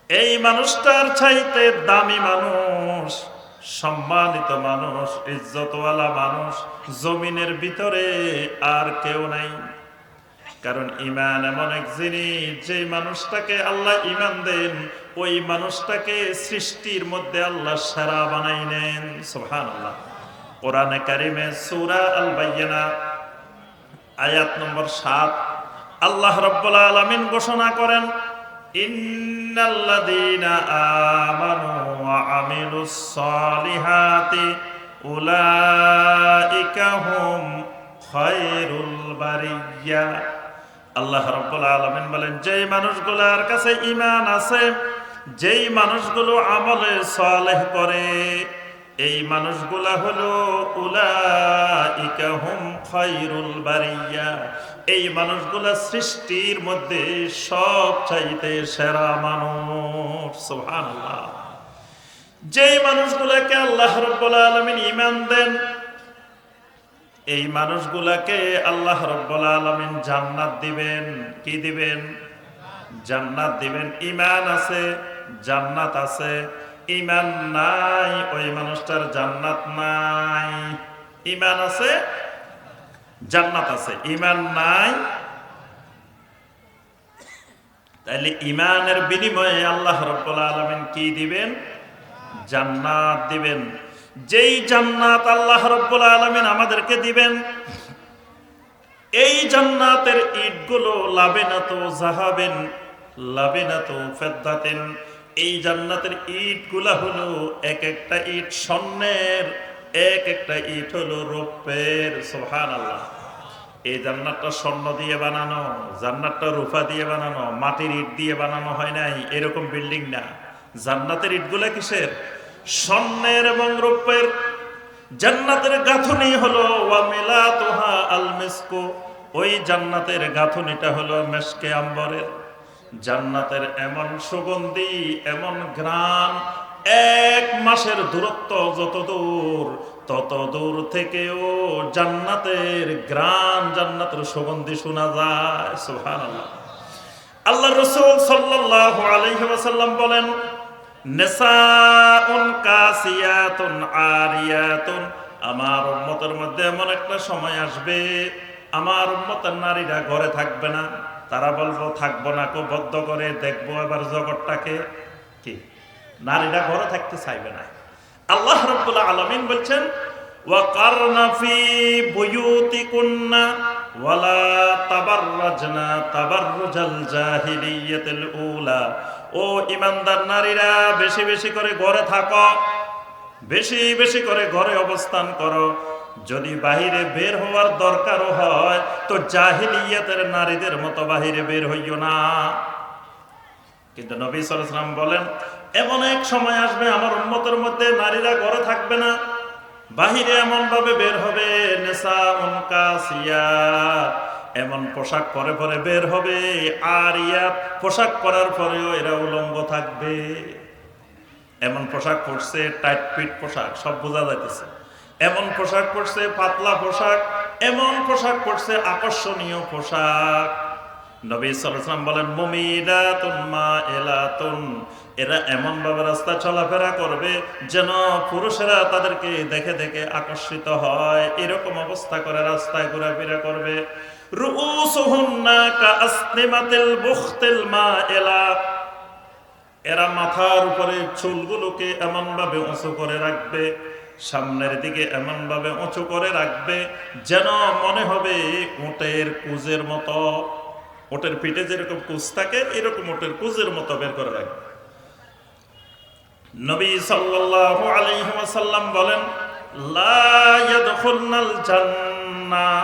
এই মানুষটার চাইতে দামি মানুষ, সম্মানিত মানুষ, ইজ্জতওয়ালা মানুষ জমিনের ভিতরে আর কেউ নাই। কারণ ঈমান এমন এক জিনিস, যে মানুষটাকে আল্লাহ ঈমান দেন ওই মানুষটাকে সৃষ্টির মধ্যে আল্লাহ সেরা বানাই নেন। সুবহানাল্লাহ। কোরআনে কারিমে সূরা আল বাইয়িনা আয়াত নম্বর 7 আল্লাহ রাব্বুল আলামিন ঘোষণা করেন, ইন্নাল্লাযীনা আমানু ওয়া আমিলুস সালিহাতি উলাইকা হুম খায়রুল বারিয়া। আল্লাহ রাব্বুল আলামিন বলেন, যেই মানুষগুলোর কাছে ঈমান আছে, যেই মানুষগুলো আমলে সালেহ করে, এই মানুষগুলা হলো উলাইকা হুম খায়রুল বারিয়া, এই মানুষগুলা সৃষ্টির মধ্যে সব চাইতে সেরা মানুষ। সুবহানাল্লাহ। যেই মানুষগুলাকে আল্লাহ রাব্বুল আলামিন ঈমান দেন, এই মানুষগুলাকে আল্লাহ রাব্বুল আলামিন জান্নাত দিবেন। কি দিবেন? জান্নাত দিবেন। ঈমান আছে, জান্নাত আছে। ঈমান নাই ওই মানুষটার জান্নাত নাই। ঈমান আছে, জান্নাত আছে, ঈমান নাই। তাইলে ঈমানের বিনিময়ে আল্লাহ রাব্বুল আলামিন কি দিবেন? জান্নাত দিবেন। যেই জান্নাত আল্লাহ রাব্বুল আলামিন আমাদেরকে দিবেন, এই জান্নাতের ইটগুলো লাবিনাতু যাহাবিন লাবিনাতু ফিদ্দাতিন। এই জান্নাতের ইটগুলা হলো এক একটা ইট স্বর্ণের, এক একটা ইট হলো রৌপ্যের। সুবহানাল্লাহ। এই জান্নাতটা স্বর্ণ দিয়ে বানানো, জান্নাতটা রূপা দিয়ে বানানো, মাটির ইট দিয়ে বানানো হয় নাই, এরকম বিল্ডিং না। জান্নাতের ইটগুলা কিসের? স্বর্ণের এবং রৌপ্যের। জান্নাতের গাঁথুনি হলো ওয়া মিলাতুহা আল মিসকু। ওই জান্নাতের গাঁথুনিটা হলো মেশকে আম্বরের। জান্নাতের এমন সুগন্ধি, এমন ঘ্রাণ, 1 মাসের দূরত্ব যত দূর, তত দূর থেকেও জান্নাতের ঘ্রাণ, জান্নাতের সুগন্ধি শোনা যায়। সুবহানাল্লাহ। আল্লাহর রাসূল সাল্লাল্লাহু আলাইহি ওয়াসাল্লাম বলেন, নিসাউন কাসিয়াতুন আরিয়াতুন। আমার উম্মতের মধ্যে এমন একটা সময় আসবে, আমার উম্মতের নারীরা ঘরে থাকবে না। তারা বলবো থাকবো না, কো বদ্ধ করে দেখবো এবার জগৎটাকে। কি নারীরা ঘরে থাকতে চাইবে না। আল্লাহ রাব্বুল আলামিন বলছেন, ওয়াকারনা ফি বুয়ুতিকুন্না ওয়ালা তাবাররাজনা তাবাররুজাল জাহিলিয়াতিল উলা। ও ঈমানদার নারীরা, বেশি বেশি করে ঘরে থাকো, বেশি বেশি করে ঘরে অবস্থান করো। যদি বাহিরে বের হওয়ার দরকারও হয় তো জাহিলিয়াতের নারীদের মতো বাহিরে বের হইও না। কিন্তু নবী সাল্লাল্লাহু আলাইহি ওয়াসাল্লাম বলেন, এমন এক সময় আসবে আমার উম্মতের মধ্যে নারীরা ঘরে থাকবে না, বাহিরে এমন ভাবে বের হবে, নিসাউন কাসিয়াত, এমন পোশাক পরে পরে বের হবে, আরিয়াত, পোশাক পরার পরেও এরা উলঙ্গ থাকবে। এমন পোশাক পরছে, টাইট ফিট পোশাক, সব বোঝা যাইতেছে। এমন পোশাক পরছে, পাতলা পোশাক, এমন পোশাক পরছে, আকর্ষণীয় পোশাক। নবী সাল্লাল্লাহু আলাইহি ওয়াসাল্লাম বলেন, মুমিলাতুন মাইলাতুন, এরা এমন ভাবে রাস্তা চলাফেরা করবে যেন পুরুষেরা তাদেরকে দেখে দেখে আকর্ষিত হয়, এরকম অবস্থা করে রাস্তায় ঘোরাফেরা করবে। রুউসুহুন্না কাআসনিমাতিল বুখতিল মাইলা, এরা মাথার উপরে চুলগুলোকে এমন ভাবে উঁচু করে রাখবে, সামনের দিকে এমন ভাবে উঁচু করে রাখবে যেন মনে হবে উটের কুজের মতো। উটের পিঠে যেরকম কুজ থাকে, এরকম উটের কুজের মতো বের করে রাখবে। নবী সাল্লাল্লাহু আলাইহি ওয়াসাল্লাম বলেন, লা ইয়াদখুলনাল জান্নাহ,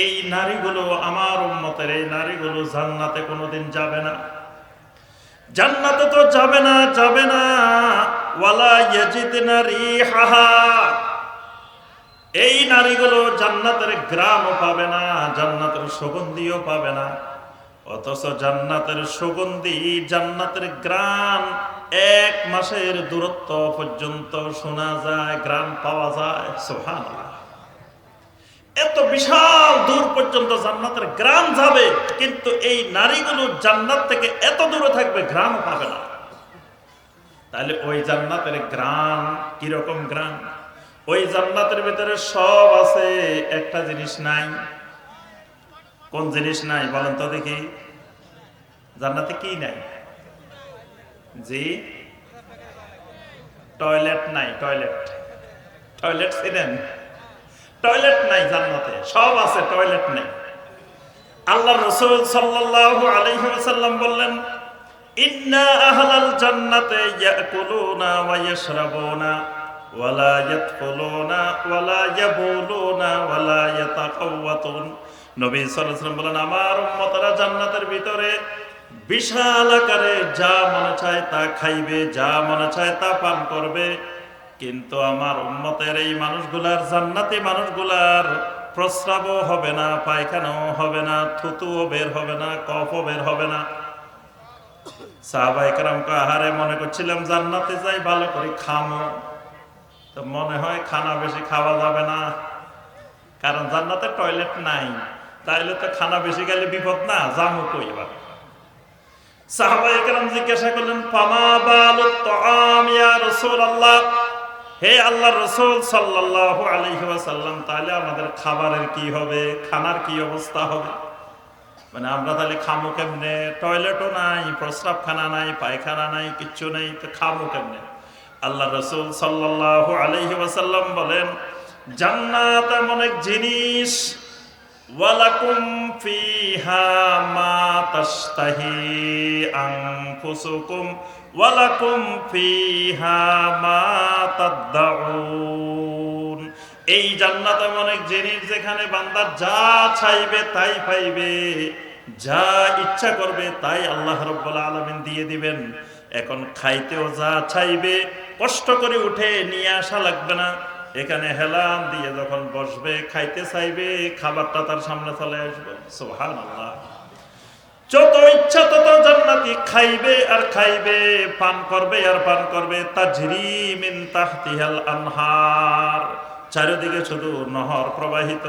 এই নারীগুলো, আমার উম্মতের এই নারীগুলো জান্নাতে কোনোদিন যাবে না। জান্নাতে তো যাবে না, যাবে না। ওয়ালা ইয়াজিদনা রিহাহা, এই নারীগুলো জান্নাতের ঘ্রাণও পাবে না, জান্নাতের সুগন্ধিও পাবে না। অথচ জান্নাতের সুগন্ধি, জান্নাতের ঘ্রাণ 1 মাসের দূরত্ব পর্যন্ত শোনা যায়, ঘ্রাণ পাওয়া যায়। সুবহানাল্লাহ। এত বিশাল দূর পর্যন্ত জান্নাতের ঘ্রাণ যাবে, কিন্তু এই নারীগুলো জান্নাত থেকে এত দূরে থাকবে, ঘ্রাণও পাবে না। তাহলে ওই জান্নাতের ঘ্রাণ কিরকম ঘ্রাণ? ওই জান্নাতের ভিতরে সব আছে, একটা জিনিস নাই। কোন জিনিস নাই বলেন তো দেখি? জান্নাতে কি নাই? জি, টয়লেট নাই। টয়লেট, টয়লেট ছিলেন? টয়লেট নাই জান্নাতে, সব আছে, টয়লেট নেই। আল্লাহ রাসূল সাল্লাল্লাহু আলাইহি ওয়াসাল্লাম বললেন, ইন্না আহলাল জান্নাতে ইয়াকুলুনা ওয়া ইয়াশরাবুনা ওয়া লা ইয়াদখুলুনা ওয়া লা ইয়াবুলুনা ওয়া লা ইয়াতাকাওয়াতুন। নবী সাল্লাল্লাহু আলাইহি ওয়াসাল্লাম বলেন, আমার উম্মতরা জান্নাতের ভিতরে বিশাল আকারে যা মনে চায় তা খাইবে, যা মনে চায় তা পান করবে। কিন্তু আমার উম্মতের এই মানুষগুলার, জান্নাতি মানুষগুলার প্রস্রাবও হবে না, পায়খানাও হবে না, থুতুও বের হবে না, কফও বের হবে না। সাহাবায়ে কেরাম আহারে মনে করছিলাম জান্নাতে যাই ভালো করে খামো, তো মনে হয় খানা বেশি খাওয়া যাবে না, কারণ জান্নাতে টয়লেট নাই। তাইলে তো খানা বেশি গেলে বিপদ না, জামু কই এবার। সাহাবায়ে কেরাম জিজ্ঞাসা করলেন, ফামা বালুত তাআম ইয়া রাসূলুল্লাহ, হে আল্লাহর রাসূল সাল্লাল্লাহু আলাইহি ওয়াসাল্লাম, তাহলে আমাদের খাবারের কি হবে, খানার কি অবস্থা হবে? মানে আমরা তাহলে খামো কেমনে? টয়লেটও নাই, প্রস্রাবখানা নাই, পায়খানা নাই, কিচ্ছু নেই, তো খাবো কেমনে? আল্লাহ রাসূল সাল্লাল্লাহু আলাইহি ওয়াসাল্লাম বলেন, জান্নাত এমন এক জিনিস, ওয়ালাকুম ফিহা মা তাশতাহি আনফুসুকুম ওয়ালাকুম ফিহা মা তাদউন। এই জান্নাত এমন এক জিনিস যেখানে বান্দা যা চাইবে তাই পাইবে, যা ইচ্ছা করবে তাই আল্লাহ রাব্বুল আলামিন দিয়ে দিবেন। এখন খাইতেও যা চাইবে কষ্ট করে উঠে নিয়ে আসা লাগবে না, এখানে হেলান দিয়ে যখন বসবে খাইতে চাইবে খাবারটা তার সামনে চলে আসবে। সুবহানাল্লাহ। যত ইচ্ছা তত জান্নাতি খাইবে আর খাইবে, পান করবে আর পান করবে। তাজরি মিন তাহতিহাল আনহার, চারিদিকে শুধু নহর প্রবাহিত,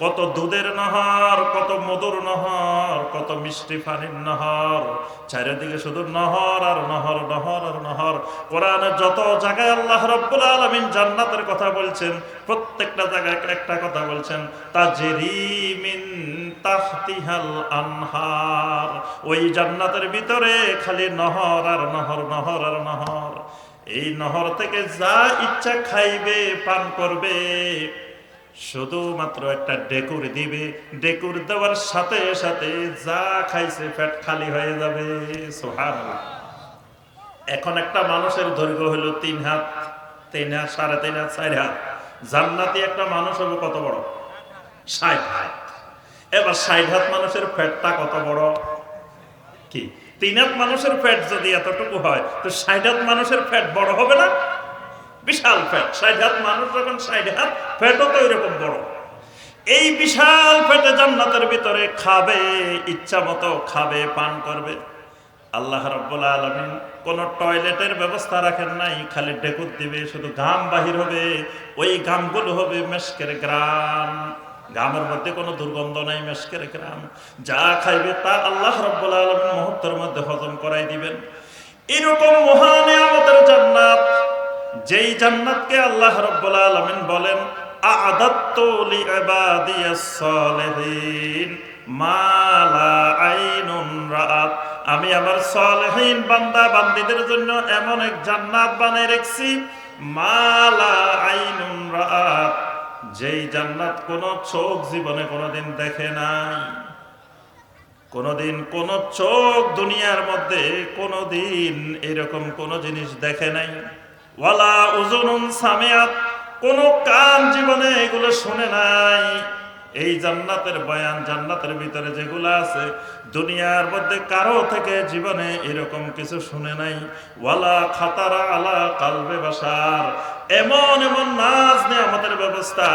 কত দুধের নহর, কত মধুর নহর, কত মিষ্টি পানির নহর, চারিদিকে শুধু নহর আর নহর, নহর আর নহর। কোরআনে যত জায়গায় আল্লাহ রাব্বুল আলামিন জান্নাতের কথা বলছেন, প্রত্যেকটা জায়গায় একটা কথা বলছেন, তাজরি মিন তাহতিহাল আনহার। ওই জান্নাতের ভিতরে খালি নহর আর নহর, নহর আর নহর। এই নহর থেকে যা ইচ্ছা খাইবে, পান করবে। শুধুমাত্র একটা ডেকুর দিবে, ডেকুর দেওয়ার সাথে সাথে যা খাইছে পেট খালি হয়ে যাবে। সুবহানাল্লাহ। এখন একটা মানুষের দৈর্ঘ্য হলো 3 হাত, 3 হাত, 3.5 হাত, 4 হাত। জান্নাতি একটা মানুষ হবে কত বড়? 60 হাত। এবার 60 হাত মানুষের পেটটা কত বড়? কি 3 হাত মানুষের পেট যদি এতটুকু হয়, তো 60 হাত মানুষের পেট বড় হবে না? বিশাল পেট। 60 হাত মানুষ যখন 60 হাত, পেটও তো এরকম বড়। এই বিশাল পেটে জান্নাতের ভিতরে খাবে, ইচ্ছা মতো খাবে, পান করবে। আল্লাহ রাব্বুল আলামিন কোন টয়লেটের ব্যবস্থা রাখেন নাই, খালি ডেকুর দিবে, শুধু ঘাম বাহির হবে। ওই ঘামগুলো হবে মেশকের গ্রাম, ঘামের মধ্যে কোনো দুর্গন্ধ নাই, মেশকের গ্রাম। যা খাইবে তা আল্লাহ রাব্বুল আলামিন মুহূর্তের মধ্যে হজম করাই দিবেন। এরকম মহা নিয়ামতের জান্নাত, যেই জান্নাতকে আল্লাহ রাব্বুল আলামিন বলেন, আ'দাততু লিইবাদিয়াস সালিহিন মা লা আইনুন রাআত, আমি আমার সালেহীন বান্দা বান্দীদের জন্য এমন এক জান্নাত বানিয়ে রেখেছি, মা লা আইনুন রাআত, যেই জান্নাত কোন চোখ জীবনে কোনোদিন দেখে নাই। কোনোদিন কোন চোখ দুনিয়ার মধ্যে কোনোদিন এরকম কোন জিনিস দেখে নাই। ওয়ালা উযুনুন সামিআত, কোন কান জীবনে এগুলো শুনে নাই। এই জান্নাতের বয়ান, জান্নাতের ভিতরে যেগুলো আছে, দুনিয়ার মধ্যে কারো থেকে জীবনে এরকম কিছু শুনে নাই। ওয়ালা খাতারা আলা কালবে বাশার, এমন এমন নাজ নিয়ামতের ব্যবস্থা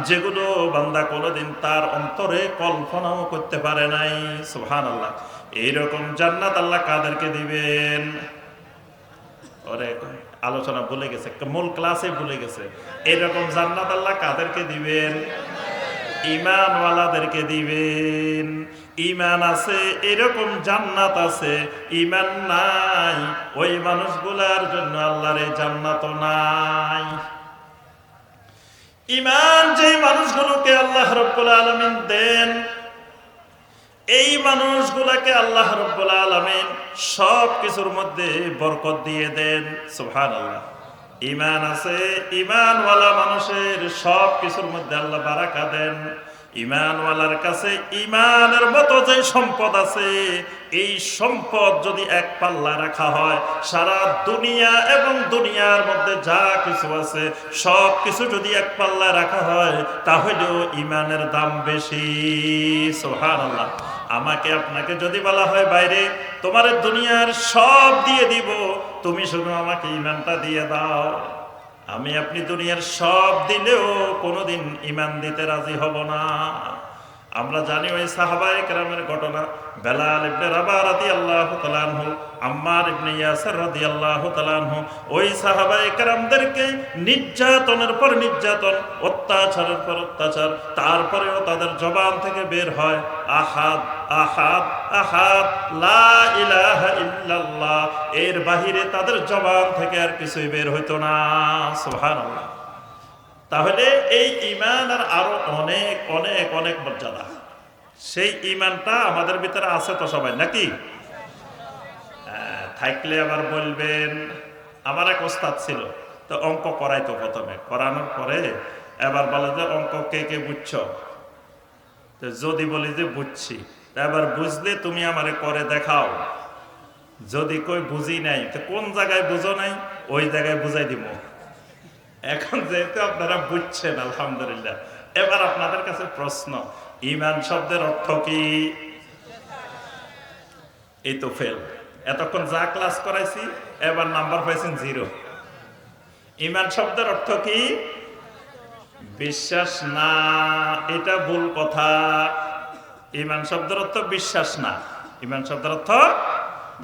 যেগুলো বান্দা কোনোদিন তার অন্তরে কল্পনাও করতে পারে নাই। সুবহানাল্লাহ। এইরকম জান্নাত আল্লাহ কাদেরকে দিবেন? ওরে আলোচনা ভুলে গেছে, মূল ক্লাসে ভুলে গেছে। এরকম জান্নাত আল্লাহ কাদেরকে দিবেন? ঈমানওয়ালাদেরকে দিবেন। ঈমান আছে এরকম জান্নাত আছে, ঈমান নাই ওই মানুষগুলার জন্য আল্লাহর এই জান্নাত নাই। ঈমান যে মানুষগুলোকে আল্লাহ রাব্বুল আলামিন দেন, এই মানুষগুলাকে আল্লাহ রাব্বুল আলামিন সব কিছুর মধ্যে বরকত দিয়ে দেন। সুবহানাল্লাহ। ঈমান আছে, ঈমানওয়ালা মানুষের সব কিছুর মধ্যে আল্লাহ বারাকা দেন। ঈমানওয়ালার কাছে ঈমানের মতো যে সম্পদ আছে, এই সম্পদ যদি এক পাল্লা রাখা হয়, সারা দুনিয়া এবং দুনিয়ার মধ্যে যা কিছু আছে সব কিছু যদি এক পাল্লা রাখা হয়, তাহলেও ঈমানের দাম বেশি। সুবহানাল্লাহ। আমাকে আপনাকে যদি বলা হয়, বাইরে তোমার দুনিয়ার সব দিয়ে দিব, তুমি শুধু আমাকে ঈমানটা দিয়ে দাও, আমি আপনি দুনিয়ার সব দিলেও কোনোদিন ঈমান দিতে রাজি হব না। আমরা জানি ওই সাহাবায়ে কেরামের ঘটনা। বেলাল ইবনে রাবাহ রাদিয়াল্লাহু তাআলা আনহু, আম্মার ইবনে ইয়াসির রাদিয়াল্লাহু তাআলা আনহু, ওই সাহাবায়ে কেরামদেরকে নির্যাতনের পর নির্যাতন, অত্যাচারের পর অত্যাচার, তারপরেও তাদের জবান থেকে বের হয় আহাদ আহাদ আহাদ, লা ইলাহা বাহিরে তাদের জবান থেকে আর কিছুই বের হইতো না। সুবহানাল্লাহ। তাহলে এই ঈমানের আরো অনেক অনেক অনেক মর্যাদা। সেই ঈমানটা আমাদের ভিতরে আছে তো সবাই নাকি? থাকলে আবার বলবেন, আমার এক ওস্তাদ ছিল, তো অঙ্ক করাইতো প্রথমে, করানোর পরে এবার বলে যে অঙ্ক কে কে বুঝছো? তো যদি বলি যে বুঝছি, এবার বুঝলে তুমি আমারে করে দেখাও। যদি কই বুঝি নাই, তো কোন জায়গায় বুঝো নাই ওই জায়গায় বুঝাই দিব। এখন যেহেতু আপনারা বুঝছেন আলহামদুলিল্লাহ, এবার আপনাদের কাছে প্রশ্ন, ঈমান শব্দের অর্থ কি? এই তো ফেল। এতক্ষণ যা ক্লাস করাইছি এবার নাম্বার পাইছেন 0। ঈমান শব্দের অর্থ কি? বিশ্বাস না, এটা ভুল কথা। ঈমান শব্দের অর্থ বিশ্বাস না। ঈমান শব্দের অর্থ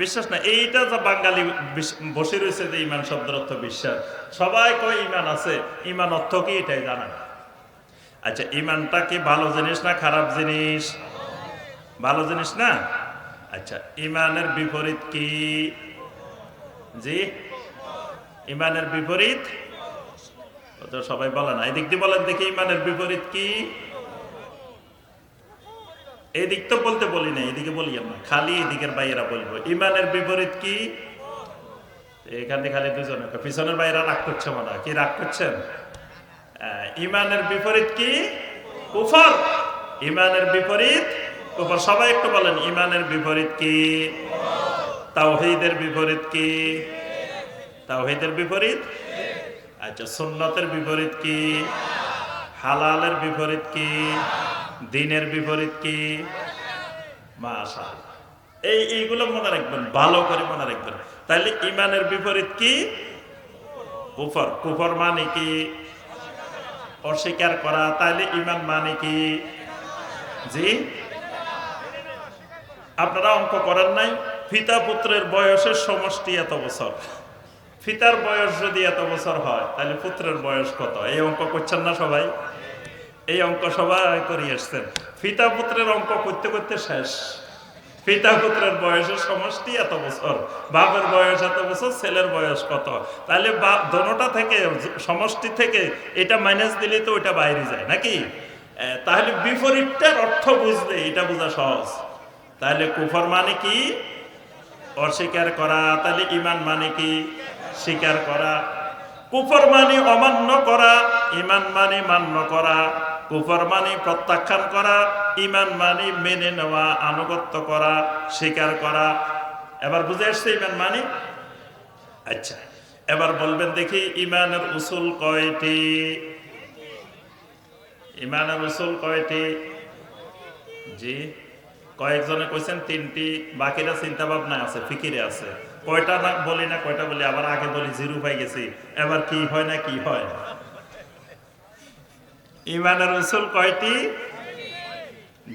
বিশ্বাস না। এইটা যা বাঙালি বসে রয়েছে যে ঈমান শব্দের অর্থ বিশ্বাস, সবাই কয় ঈমান আছে, ঈমান অর্থ কি এটাই জানা না। আচ্ছা, ঈমানটা কি ভালো জিনিস না খারাপ জিনিস? ভালো জিনিস না? আচ্ছা, ঈমানের বিপরীত কি? জি, ঈমানের বিপরীত তো সবাই বলে না। এদিক দিয়ে বলেন দেখি, ঈমানের বিপরীত কি? এদিক তো বলতে বলি না, এদিকে বলি না, খালি এদিকের বাইরা বলবো। ঈমানের বিপরীত কি? এখানে খালি দুজনে, পিছনের বাইরা রাগ করছে মনে হয়। কি রাগ করছেন? ঈমানের বিপরীত কি? কুফর। ঈমানের বিপরীত কুফর। সবাই একটু বলেন, ঈমানের বিপরীত কি? তাওহীদের বিপরীত কি? তাওহীদের বিপরীত। আচ্ছা, সুন্নতের বিপরীত কি? হালালের বিপরীত কি? দ্বীনের বিপরীত কি? মাশাআল্লাহ। এইগুলো মনে রাখবেন, ভালো করে মনে রাখবেন। তাহলে ঈমানের বিপরীত কি? কুফর। কুফর মানে কি? অস্বীকার করা। তাহলে ঈমান মানে কি? জি, আপনারা অঙ্ক করেন নাই? পিতা পুত্রের বয়সের সমষ্টি এত বছর। পিতার বয়স যদি এত বছর হয়, তাহলে পুত্রের বয়স কত? এই অঙ্ক করছেন না সবাই? এই অঙ্ক সবাই করে আসছেন। পিতা পুত্রের অঙ্ক করতে করতে শেষ। পিতা পুত্রের বয়সের সমষ্টি এত বছর, বাপের বয়স এত বছর, ছেলের বয়স কত? তাহলে দোনোটা থেকে, সমষ্টি থেকে এটা মাইনাস দিলে তো ওইটা বাইরে যায় নাকি? তাহলে বিপরীতটার অর্থ বুঝলে এটা বোঝা সহজ। তাহলে কুফর মানে কি? অস্বীকার করা। তাহলে ঈমান মানে কি? স্বীকার করা। কুফর মানে অমান্য করা, ঈমান মানে মান্য করা। কুফর মানে প্রত্যাখ্যান করা, ঈমান মানে মেনে নেওয়া, আনুগত্য করা, স্বীকার করা। এবার বুঝে আসছে ঈমান মানে? আচ্ছা, এবার বলবেন দেখি ঈমানের উসুল কয়টি? ঈমানের উসুল কয়টি? জি, কয়েকজনে কইছেন 3টি, বাকিরা চিন্তা ভাবনা আছে, ফিকিরে আছে। কয়টা না বলি না, কয়টা বলি, আবার আগে বলি 0 পাই গেছি। এবার কি হয় না কি হয়? ঈমানের উসুল কয়টি?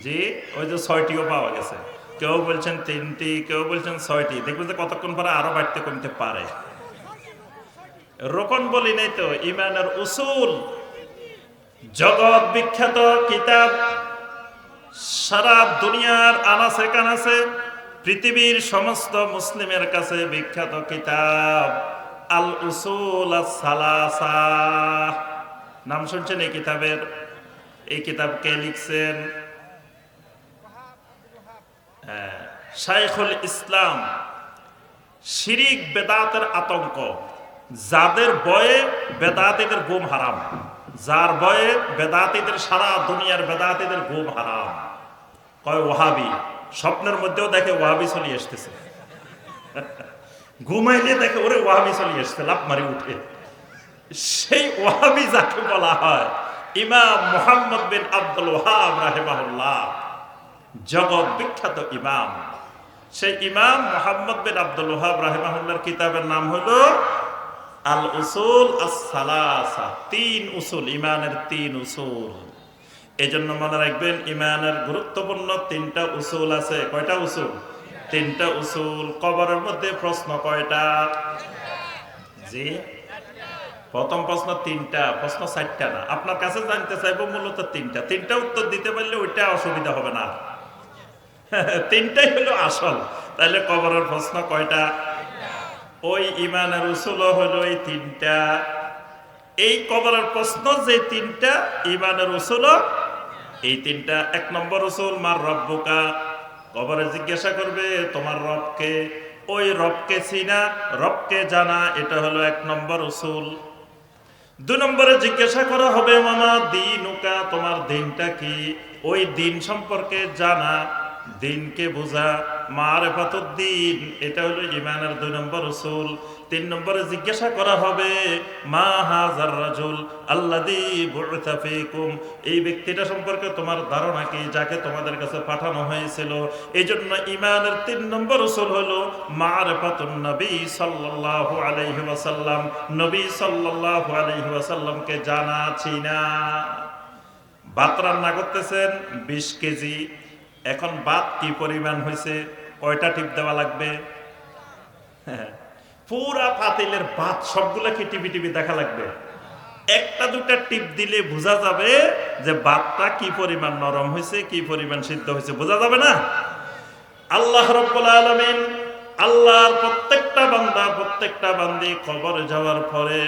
জি, ওই যে 6টিও পাওয়া গেছে। কেউ বলছেন 3টি, কেউ বলছেন 6টি। দেখবেন যে কতক্ষণ পরে আরো বাড়তে কমতে পারে। রোকন বলি নাই তো, ঈমানের উসুল জগৎ বিখ্যাত কিতাব, সারা দুনিয়ার আনাচে কানাচে, পৃথিবীর সমস্ত মুসলিমের কাছে বিখ্যাত কিতাব আল উসুল আস-সালাসা। নাম শুনছেন এই কিতাবের? এই কিতাব কে লিখছেন? শাইখুল ইসলাম। শিরিক বেদাতের আতঙ্ক, যাদের বয়ে বেদাতীদের ঘুম হারাম, যার বয়ে বেদাতীদের, সারা দুনিয়ার বেদাতীদের ঘুম হারাম। কয় ওয়াহাবি, স্বপ্নের মধ্যেও দেখে ওয়াহাবি চলে আসতেছে। ঘুমাইলে দেখে ওরে ওয়াহাবি চলে আসছে, লাফ মারি উঠে। সেই ওয়াহাবি যাকে বলা হয়, ইমাম মুহাম্মদ বিন আব্দুল ওয়াহাব রাহিমাহুল্লাহ, জগৎ বিখ্যাত ইমাম। সেই ইমাম মুহাম্মদ বিন আব্দুল ওয়াহাব রাহিমাহুল্লাহর কিতাবের নাম হলো আল উসুল আস-সালাসা। 3 উসুল, ইমানের 3 উসুল। এজন্য মনে রাখবেন, ইমানের গুরুত্বপূর্ণ 3টা উসুল আছে। কয়টা উসুল? 3টা উসুল। কবরের মধ্যে প্রশ্ন কয়টা? জি, প্রথম প্রশ্ন 3টা, প্রশ্ন 4টা না। আপনার কাছে জানতে চাইবো মূলত 3টা। 3টা উত্তর দিতে পারলে ওইটা অসুবিধা হবে না। 3টাই হলো আসল। তাহলে কবরের প্রশ্ন কয়টা? ওই ইমানের উসুল হলো এই তিনটা। এই কবরের প্রশ্ন যে তিনটা ইমানের উসুল এই তিনটা। 1 নম্বর উসুল মার রব্বুকা, কবরে জিজ্ঞাসা করবে তোমার রবকে। ওই রবকে চিনা, রবকে জানা, এটা হলো 1 নম্বর উসুল। 2 নম্বরে জিজ্ঞাসা করা হবে মামা দিনুকা, তোমার দিনটা কি, ওই দিন সম্পর্কে জানা, দিনকে বোঝা, মারিফাতুদ্দিন, এটা হলো ঈমানের 2 নম্বর উসুল। 3 নম্বরে জিজ্ঞাসা করা হবে মা হাযার রাজুল আল্লাযী বু'থা ফীকুম, এই ব্যক্তিটা সম্পর্কে তোমার ধারণা কি, যাকে তোমাদের কাছে পাঠানো হয়েছিল। এইজন্য ঈমানের 3 নম্বর উসুল হলো মারিফাতুন নবী সাল্লাল্লাহু আলাইহি ওয়াসাল্লাম, নবী সাল্লাল্লাহু আলাইহি ওয়াসাল্লামকে জানা চিনা। ভাত রান্না করতেছেন 20 কেজি, এখন ভাত কি পরিমাণ হয়েছে, কয়টা টিপ দেওয়া লাগবে, পুরা পাতিলের ভাত সবগুলা কি টিপি টিপি দেখা লাগবে? 1টা 2টা টিপ দিলে বোঝা যাবে যে ভাতটা কি পরিমাণ নরম হয়েছে, কি পরিমাণ সিদ্ধ হয়েছে, বোঝা যাবে না? আল্লাহ রাব্বুল আলামিন, আল্লাহর প্রত্যেকটা বান্দা প্রত্যেকটা বান্দি কবরে যাওয়ার পরে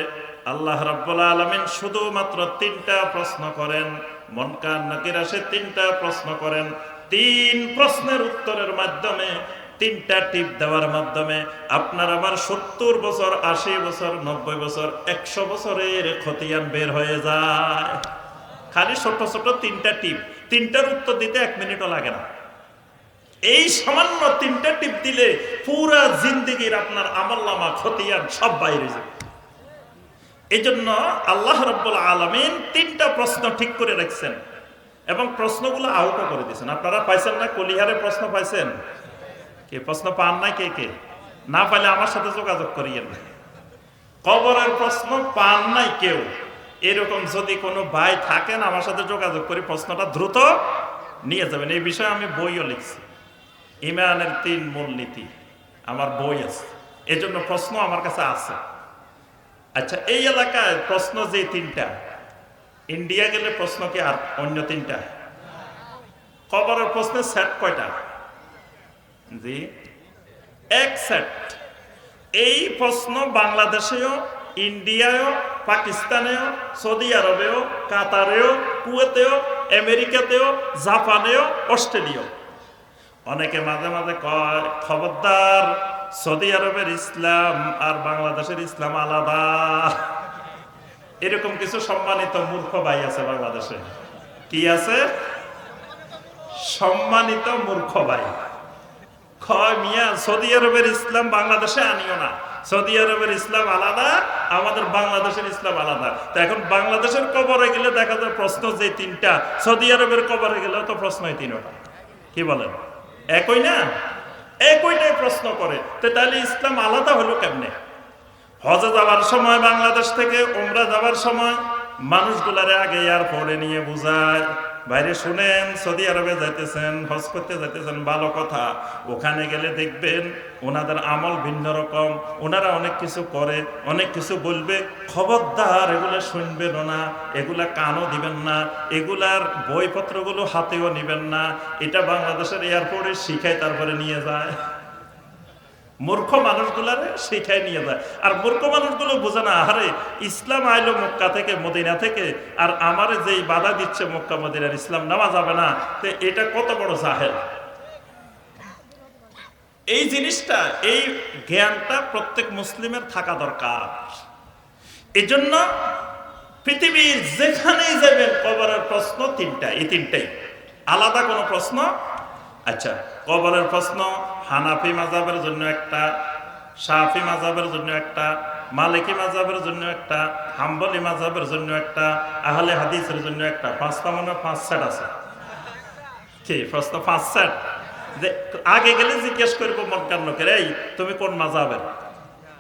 আল্লাহ রাব্বুল আলামিন শুধুমাত্র 3টা প্রশ্ন করেন। মুনকার নাকির আসে 3টা প্রশ্ন করেন। 3 প্রশ্নের উত্তরের মাধ্যমে, 3টা টিপ দেওয়ার মাধ্যমে আপনার আমার 70 বছর, 80 বছর, 90 বছর, 100 বছরের খতিয়ান বের হয়ে যায়। খালি ছোট ছোট 3টা টিপ, 3টার উত্তর দিতে 1 মিনিটও লাগে না। এই সামান্য 3টা টিপ দিলে পুরা জিন্দেগির আপনার আমলনামা, খতিয়ান সব বাইরে যাবে। এই জন্য আল্লাহ রাব্বুল আলামিন 3টা প্রশ্ন ঠিক করে রাখছেন এবং প্রশ্নগুলো আউটও করে দিয়েছেন। আপনারা পাইছেন না? কলিহারে প্রশ্ন পাইছেন? কে প্রশ্ন পান নাই? কে কে না পাইলে আমার সাথে যোগাযোগ করিয়েন। কবরের প্রশ্ন পান নাই কেউ, এরকম যদি কোনো ভাই থাকেন আমার সাথে যোগাযোগ করে প্রশ্নটা দ্রুত নিয়ে যাবেন। এই বিষয়ে আমি বইও লিখছি, ঈমানের 3 মূলনীতি, আমার বই আছে, এজন্য প্রশ্ন আমার কাছে আছে। আচ্ছা, এই এলাকায় প্রশ্ন যে 3টা, ইন্ডিয়া গেলে প্রশ্ন কি আর অন্য 3টা? কবরের প্রশ্নের সেট কয়টা? জি, 1 সেট। এই প্রশ্ন বাংলাদেশেও, ইন্ডিয়ায়ও, পাকিস্তানেও, সৌদি আরবেও, কাতারেও, কুয়েতেও, আমেরিকাতেও, জাপানেও, অস্ট্রেলিয়াও। অনেকে মাঝে মাঝে কয় খবরদার, সৌদি আরবের ইসলাম আর বাংলাদেশের ইসলাম আলাদা। এরকম কিছু সম্মানিত মূর্খ ভাই আছে বাংলাদেশে। কি আছে? সম্মানিত মূর্খ ভাই। কয় মিয়া সৌদি আরবের ইসলাম বাংলাদেশে আনিও না, সৌদি আরবের ইসলাম আলাদা, আমাদের বাংলাদেশের ইসলাম আলাদা। তো এখন বাংলাদেশের কবরে গেলে দেখা যায় প্রশ্ন যে 3টা, সৌদি আরবের কবরে গেলেও তো প্রশ্নই 3টা। কি বলেন? একই না? একইটাই প্রশ্ন করে। তো তাহলে ইসলাম আলাদা হলো কেমনে? হজে যাওয়ার সময় বাংলাদেশ থেকে উমরা যাওয়ার সময় মানুষগুলারে আগে এয়ারপোর্টে নিয়ে বুঝায়, বাইরে শুনেন সৌদি আরবে যাইতেছেন, হজ করতে যাইতেছেন, ভালো কথা। ওখানে গেলে দেখবেন ওনাদের আমল ভিন্ন রকম, ওনারা অনেক কিছু করে, অনেক কিছু বলবে, খবরদার এগুলো শুনবেন না, এগুলা কানও দিবেন না, এগুলার বইপত্রগুলো হাতেও নিবেন না। এটা বাংলাদেশের এয়ারপোর্টে শিখায়, তারপরে নিয়ে যায়। মূর্খ মানুষগুলারে শিখায় নিয়ে যায়। আর মূর্খ মানুষগুলো বোঝে না, আরে ইসলাম আইলো মক্কা থেকে, মদিনা থেকে, আর আমারে যেই বাধা দিচ্ছে মক্কা মদিনার ইসলাম নেওয়া যাবে না, তো এটা কত বড় জাহেল। এই জিনিসটা, এই জ্ঞানটা প্রত্যেক মুসলিমের থাকা দরকার। এই জন্য পৃথিবীর যেখানেই যাবেন কবরের প্রশ্ন 3টা, এই 3টাই, আলাদা কোনো প্রশ্ন। আচ্ছা, কবরের প্রশ্ন হানাফি মাযহাবের জন্য একটা, শাফি মাযহাবের জন্য একটা, মালিকি মাযহাবের জন্য একটা, হাম্বলি মাযহাবের জন্য একটা, আহলে হাদিসের জন্য একটা। 5টা মানে 5 সেট আছে। কি প্রশ্ন? 5 সেট। যে আগে গেলে জিজ্ঞেস করবো মনকার লোকের, এই তুমি কোন মাযহাবের?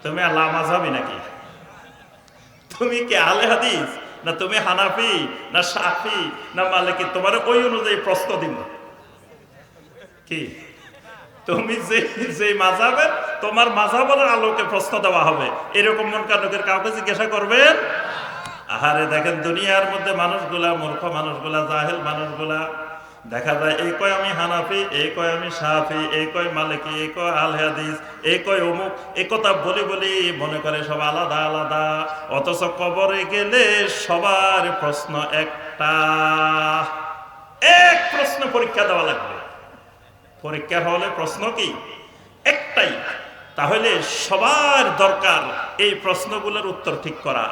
তুমি আল্লাহ মাযহাবি নাকি? তুমি কি আহলে হাদিস, না তুমি হানাফি, না শাফি, না মালিকি? তোমার ওই অনুযায়ী প্রশ্ন দিব। কি তুমি যে মাযহাবের, তোমার মাযহাবের আলোকে প্রশ্ন দেওয়া হবে, এরকম মনকার লোকের কাউকে জিজ্ঞাসা করবেন? আহারে দেখেন দুনিয়ার মধ্যে মানুষগুলা, মূর্খ মানুষগুলা, জাহেল মানুষগুলা দেখা যায় এই কয় আমি হানাফি, এই কয় আমি শাফি, এই কয় মালিকি, এই কয় আল হাদিস, এই কয় অমুক। এই কথা বলি বলি মনে করে সব আলাদা আলাদা, অথচ কবরে গেলে সবার প্রশ্ন একটা। এক প্রশ্ন পরীক্ষা দেওয়া লাগবে। পরীক্ষার হলে প্রশ্ন কি? একটাই। তাহলে সবার দরকার এই প্রশ্নগুলোর উত্তর ঠিক করা।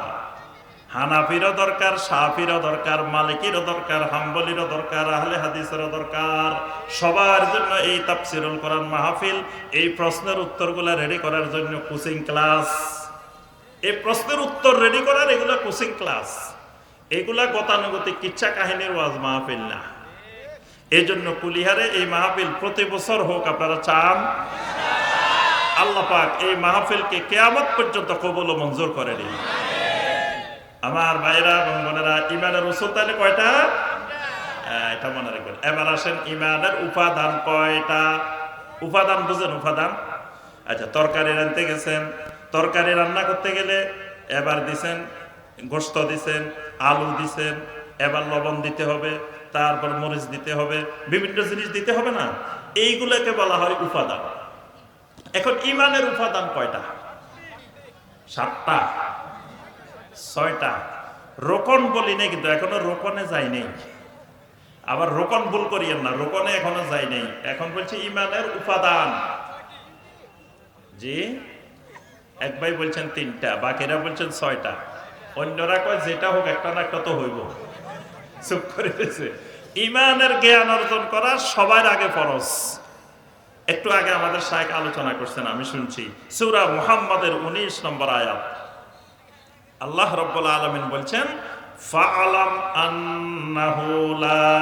হানাফিরও দরকার, শাফিরও দরকার, মালিকিরও দরকার, হাম্বলিরও দরকার, আহলে হাদিসেরও দরকার। সবার জন্য এই তাফসীরুল কোরআন মাহফিল, এই প্রশ্নের উত্তরগুলো রেডি করার জন্য কোচিং ক্লাস। এই প্রশ্নের উত্তর রেডি করার এগুলো কোচিং ক্লাস। এগুলা গতানুগতিক কিচ্ছা কাহিনীর ওয়াজ মাহফিল না। এই জন্য কুলিহারে এই মাহফিল প্রতি বছর হোক, আপনারা চান? আল্লাহ পাক এই মাহফিলকে কিয়ামত পর্যন্ত কবুল ও মঞ্জুর করে দিন। আমার ভাইরা এবং বোনেরা, ইমানের উসুল তাহলে কয়টা? এটা মনে রাখবেন। এবার আসেন, ইমানের উপাদান কয়টা? উপাদান বুঝেন? উপাদান, আচ্ছা, তরকারি রাঁধতে গেছেন, তরকারি রান্না করতে গেলে এবার দিছেন গোশত, দিছেন আলু, দিছেন এবার লবণ দিতে হবে, তারপর মরিচ দিতে হবে, বিভিন্ন জিনিস দিতে হবে না? এইগুলোকে বলা হয় উপাদান। এখন ইমানের উপাদান কয়টা? 7টা, 6টা। রোকন বলি নাই, কিন্তু এখনো রোকনে যাই নেই। আবার রোকন ভুল করিয়েন না, রোকনে এখনো যাই নেই। এখন বলছি ইমানের উপাদান। জি, এক ভাই বলছেন 3টা, বাকিরা বলছেন 6টা। অন্যরা কয় যেটা হোক একটা না একটা তো হইব। চুপ করে দিয়েছে। ইমানের জ্ঞান অর্জন করা সবার আগে ফরজ। একটু আগে আমাদের শায়েখ আলোচনা করছেন, আমি শুনছি, সূরা মুহাম্মাদের 19 নম্বর আয়াত। আল্লাহ রাব্বুল আলামিন বলছেন, ফাআলাম আন্নাহু লা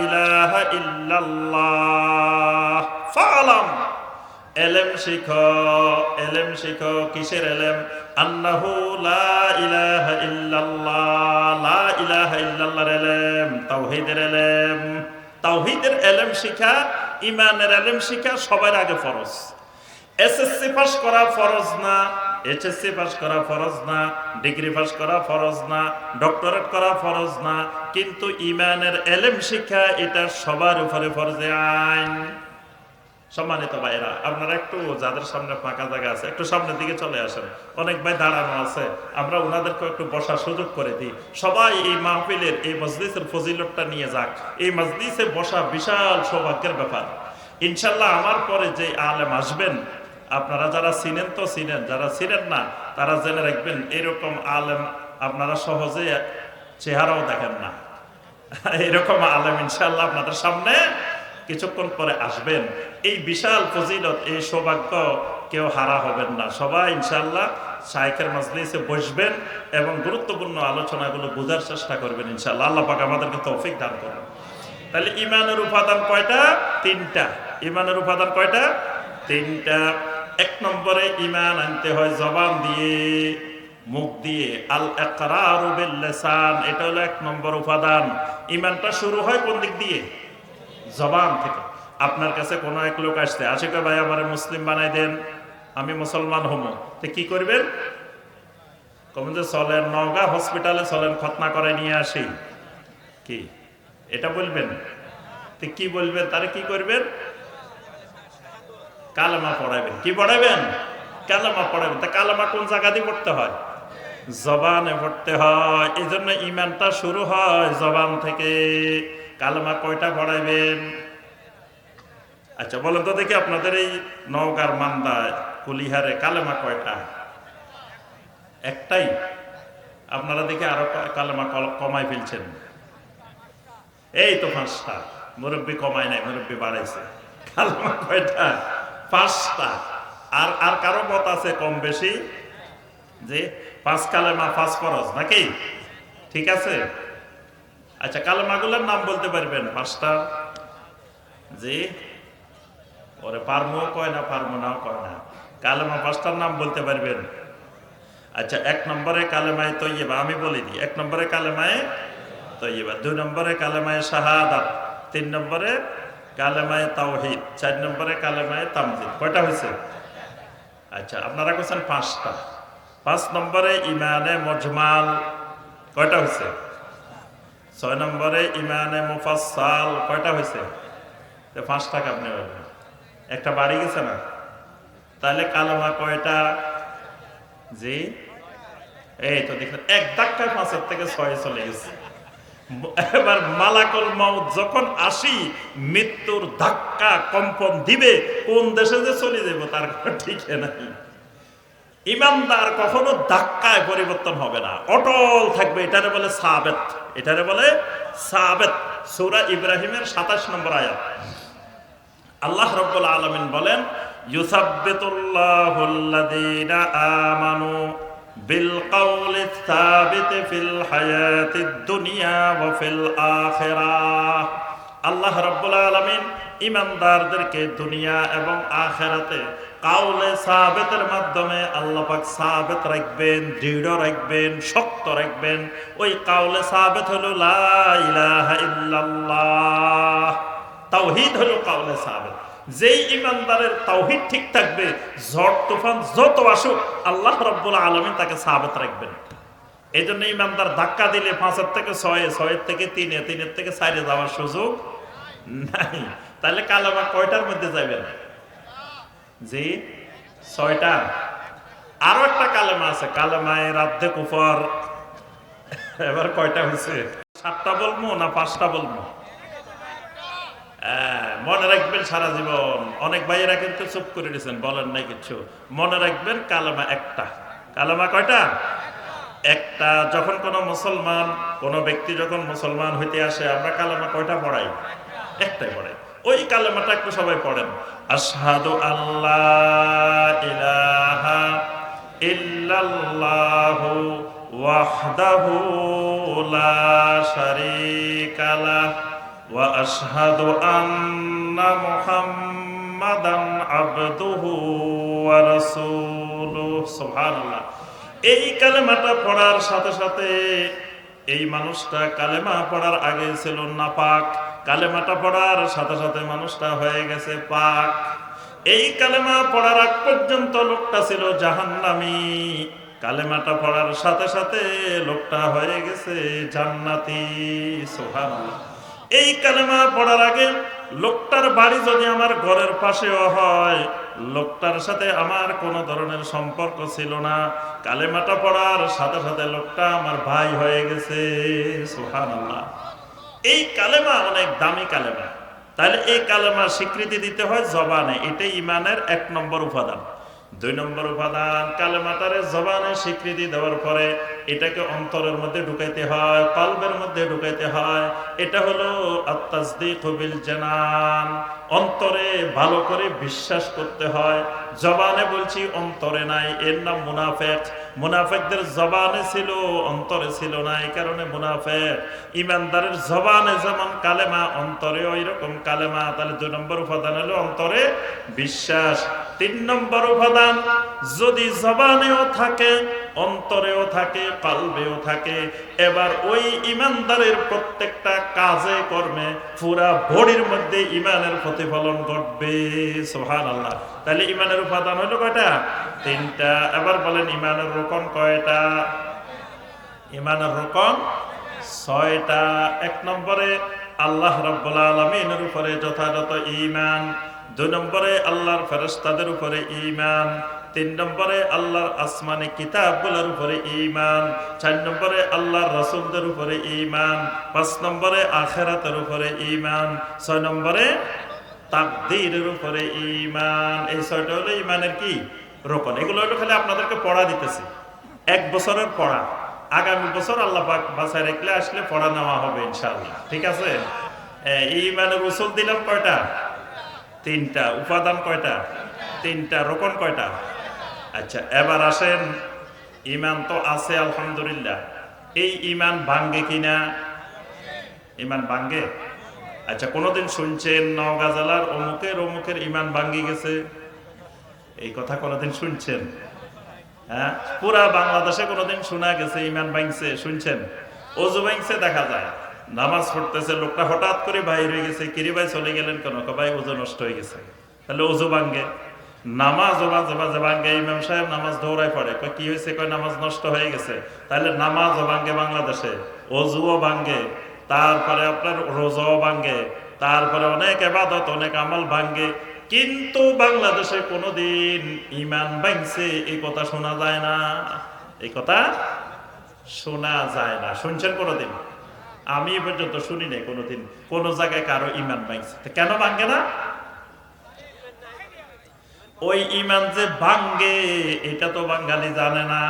ইলাহা ইল্লাল্লাহ। ফাআলাম, এলেম শিখো, এলেম শিখো। কিসের এলেম? আন্নাহু লা ইলাহা ইল্লাল্লাহ, লা ইলাহা ইল্লাল্লাহর এলেম, তাওহীদের এলেম। তাওহীদের এলেম শিখা, ইমানের এলেম শিখা সবার আগে ফরজ। এসএসসি পাস করা ফরজ না, এইচএসসি পাস করা ফরজ না, ডিগ্রি পাস করা ফরজ না, ডক্টরেট করা ফরজ না, কিন্তু ইমানের এলেম শিক্ষা এটা সবার উপরে ফরজে আইন। সম্মানিত ভাইরা, আপনারা একটু যাদের সামনে ফাঁকা জায়গা আছে একটু সামনের দিকে চলে আসেন। অনেক ভাই দাঁড়ানো আছে, আমরা ওনাদেরকে একটু বসার সুযোগ করে দিই। সবাই এই মাহফিলের, এই মজলিসের ফজিলতটা নিয়ে যাক। এই মজলিসে বসা বিশাল সৌভাগ্যের ব্যাপার। ইনশাল্লাহ আমার পরে যে আলেম আসবেন, আপনারা যারা চিনেন তো চিনেন, যারা চিনেন না তারা জেনে রাখবেন, এরকম আলেম আপনারা সহজে চেহারাও দেখেন না। এরকম আলেম ইনশাল্লাহ আপনাদের সামনে কিছুক্ষণ পরে আসবেন। এই বিশাল ফজিলত, এই সৌভাগ্য কেউ হারা হবেন না। সবাই ইনশাল্লাহ শায়েখের মজলিসে বসবেন এবং গুরুত্বপূর্ণ আলোচনাগুলো বোঝার চেষ্টা করবেন ইনশাল্লাহ। আল্লাহ পাক আমাদেরকে তৌফিক দান করুন। তাহলে ইমানের উপাদান কয়টা? 3টা। ইমানের উপাদান কয়টা? 3টা। 1 নম্বরে ইমান আনতে হয় জবান দিয়ে, মুখ দিয়ে। আল ইকরারু বিল লিসান, এটা হলো 1 নম্বর উপাদান। ইমানটা শুরু হয় কোন দিক দিয়ে? জবান থেকে। আপনার কাছে কোনো এক লোক আসছে, আসে কয় ভাই আমারে মুসলিম বানাই দেন, আমি মুসলমান হবো। তো কি করবেন? কবেন যে চলেন নওগাঁ হসপিটালে চলেন, খতনা করে নিয়ে আসি। কি এটা বলবেন? তো কি বলবেন? তারে কি করবেন? কালেমা পড়াবেন। কি পড়াবেন? কালেমা পড়াবেন। তা কালেমা কোন জায়গা দিয়ে পড়তে হয়? জবানে পড়তে হয়। এই জন্য ইমানটা শুরু হয় জবান থেকে। কালেমা কয়টা পড়াবেন? আচ্ছা বলেন তো দেখি, আপনাদের এই নওগাঁর মান্দায় কুলিহারে কালেমা কয়টা? একটাই? আপনারা দেখি আরো কালেমা কমাই ফেলছেন। এই তো 5টা। মুরব্বী কমায় নাই, মুরব্বী বাড়াইছে। কালেমা কয়টা? 5টা। আর আর কারো মত আছে কম বেশি যে 5 কালেমা 5 ফরজ নাকি? ঠিক আছে। আচ্ছা কালেমাগুলোর নাম বলতে পারবেন 5টা? জি, ওরে পারমো কয় না, পারমো নাও কয় না। কালেমা 5টার নাম বলতে পারবেন? আচ্ছা 1 নম্বরে কালেমায়ে তয়্যিবা, আমি বলে দিই। 1 নম্বরে কালেমায়ে তয়্যিবা, 2 নম্বরে কালেমায়ে শাহাদাত, 3 নম্বরে কালেমায়ে তাওহীদ, 4 নম্বরে কালেমায়ে তামজিদ। কয়টা হয়েছে? আচ্ছা আপনারা বলছেন 5টা। 5 নম্বরে ইমানে মজমাল, কয়টা হয়েছে? 6 নম্বরে ইমানে মুফাসসাল। কয়টা হয়েছে? 5টা আপনি বলবেন, একটা বাড়ি গেছে না? তাহলে কালেমা কয়টা? জি, এই তো দেখলেন, এক ধাক্কায় 5 থেকে 6 চলে গেছে। এবার মালাকুল মাউত যখন আসি, মৃত্যুর ধাক্কা কম্পন দিবে, কোন দেশে যে চলে যাব তার কোনো ঠিক নাই। ইমানদার কখনো ধাক্কায় পরিবর্তন হবে না, অটল থাকবে। এটারে বলে সাবেত, এটারে বলে সাবেত। সূরা ইব্রাহিমের 27 নম্বর আয়াত আল্লাহ রাব্বুল আলামিন বলেন, ইউসাব্বিতুল্লাহুল্লাযীনা আমানু বিল কাউলি সাবিত ফিল হায়াতিদ দুনিয়া ওয়া ফিল আখিরাহ। আল্লাহ রাব্বুল আলামিন ঈমানদারদেরকে দুনিয়া এবং আখিরাতে কাউলে সাবিতের মাধ্যমে আল্লাহ পাক সাবিত রাখবেন, দৃঢ় রাখবেন, শক্ত রাখবেন। ওই কাউলে সাবিত হলো লা ইলাহা ইল্লাল্লাহ। তাওহীদ হলো কাউলে সাবিত। যেই ইমানদারের তাওহীদ ঠিক থাকবে, ঝড় তুফান যত আসুক আল্লাহ রাব্বুল আলামিন তাকে সাবিত রাখবেন। এই জন্য ইমানদার ধাক্কা দিলে 5 থেকে 6, 6 থেকে 3, 3 থেকে 4 যাওয়ার সুযোগ নাই। তাহলে কালেমা কয়টার মধ্যে যাবেন? জি, 6টা। আরো একটা কালেমা আছে, কালেমায়ে রাদ্দে কুফর। এবার কয়টা হয়েছে? 7টা বলবো না 5টা বলবো? মনে রাখবেন সারা জীবন। অনেক ভাইয়েরা কিন্তু চুপ করে দিয়েছেন, বলেন নাই কিছু। মনে রাখবেন কালেমা একটা। কালেমা কয়টা? একটা। যখন কোনো মুসলমান, কোনো ব্যক্তি যখন মুসলমান হইতে আসে, আমরা কালেমা কয়টা পড়াই? একটাই পড়াই। ওই কালেমাটা একটু সবাই পড়েন। আশহাদু আল্লাহ ইলাহা ইল্লাল্লাহু ওয়াহদাহু লা শারীকা লাহু ওয়া আশহাদু আন্না মুহাম্মাদান আবদুহু ওয়া রাসূলুহু। সুবহানাল্লাহ। এই কালেমাটা পড়ার সাথে সাথে এই মানুষটা কালেমা পড়ার আগে ছিল নাপাক, কালেমাটা পড়ার সাথে সাথে মানুষটা হয়ে গেছে পাক। এই কালেমা পড়ার আগ পর্যন্ত লোকটা ছিল জাহান্নামী, কালেমাটা পড়ার সাথে সাথে লোকটা হয়ে গেছে জান্নাতি। সুবহানাল্লাহ। এই কালেমা পড়ার আগে লোকটার বাড়ি যদি আমার ঘরের পাশেও হয়, লোকটার সাথে আমার কোনো ধরনের সম্পর্ক ছিল না, কালেমাটা পড়ার সাথে সাথে লোকটা আমার ভাই হয়ে গেছে। সুবহানাল্লাহ। এই কালেমা অনেক দামি কালেমা। তাহলে এই কালেমা স্বীকৃতি দিতে হয় জবানে, এটাই ইমানের 1 নম্বর উপাদান। 2 নম্বর উপাদান, কালেমাটারে জবানে স্বীকৃতি দেওয়ার পরে এটাকে অন্তরের মধ্যে ঢুকাইতে হয়, কলবের মধ্যে ঢুকাইতে হয়। এটা হলো আত-তাসদীকু বিল জানান। অন্তরে ভালো করে বিশ্বাস করতে হয়। জবানে বলছি, অন্তরে নাই, এর নাম মুনাফিক। মুনাফিকদের জবানে ছিল, অন্তরে ছিল না, এই কারণে মুনাফিক। ইমানদারের জবানে যেমন কালেমা, অন্তরে ওই রকম কালেমা। তাহলে 2 নম্বর উপাদান হলো অন্তরে বিশ্বাস। 3 নম্বর উপাদান, যদি জবানেও থাকে, অন্তরেও থাকে, কলবেও থাকে, এবার ওই ইমানদারের প্রত্যেকটা কাজে কর্মে পুরা বডির মধ্যে ইমানের প্রতিফলন ঘটবে। সুবহানাল্লাহ। তাহলে ইমানের উপাদান হলো কয়টা? 3টা। এবার বলেন ইমানের রকম কয়টা? ইমানের রকম 6টা। 1 নম্বরে আল্লাহ রাব্বুল আলামিনের উপরে যথাযথ ঈমান। 2 নম্বরে আল্লাহর ফেরেশতাদের উপরে ঈমান। 3 নম্বরে আল্লাহর আসমানি কিতাবগুলোর উপরে ঈমান। 4 নম্বরে আল্লাহর রাসূলদের উপরে ঈমান। 5 নম্বরে আখিরাতের উপরে ঈমান। 6 নম্বরে তাকদীরের উপরে ঈমান। এই 6টা হলো ঈমানের কি? রকম। এগুলো হলো খালি আপনাদেরকে পড়া দিতেছি, 1 বছরের পড়া। আগামী বছর আল্লাহ পাক বাঁচায় রাখলে আসলে পড়া নেওয়া হবে ইনশাআল্লাহ। ঠিক আছে? ঈমানের উসুল দিলাম কয়টা? 3টা। উপাদান কয়টা? 3টা। রকম কয়টা? আচ্ছা, এবার আসেন, ঈমান তো আছে আলহামদুলিল্লাহ, এই ঈমান ভাঙ্গে কিনা? ঈমান ভাঙ্গে? আচ্ছা, কোনোদিন শুনছেন নওগাঁ জেলার অমুকের ঈমান ভাঙ্গি গেছে? এই কথা কোনোদিন শুনছেন? হ্যাঁ, পুরা বাংলাদেশে কোনোদিন শোনা গেছে ঈমান ভাঙছে? শুনছেন? ওযু ভাঙছে দেখা যায়, নামাজ পড়তেছে, লোকটা হঠাৎ করে বাইরে হয়ে গেছে, কিরে ভাই চলে গেলেন কেন? ভাই ওযু নষ্ট হয়ে গেছে। তাহলে ওযু ভাঙ্গে। নামাজ ভাঙ্গে। ইমাম সাহেব নামাজ দৌড়ায় পড়ে, কি হয়েছে? নামাজ নষ্ট হয়ে গেছে। তাহলে নামাজও ভাঙ্গে বাংলাদেশে, ওযুও ভাঙ্গে, তারপরে আপনার রোজাও ভাঙ্গে, তারপরে অনেক ইবাদত অনেক আমল ভাঙ্গে, কিন্তু বাংলাদেশে কোনোদিন ঈমান ভাঙছে এই কথা শোনা যায় না। এই কথা শোনা যায় না। শুনছেন কোনোদিন? আমি এ পর্যন্ত শুনি নাই কোনোদিন কোন জায়গায় কারো ঈমান ভাঙছে। কেন ভাঙ্গে না? ওই ঈমান যে ভাঙ্গে এটা তো বাঙালি জানে না।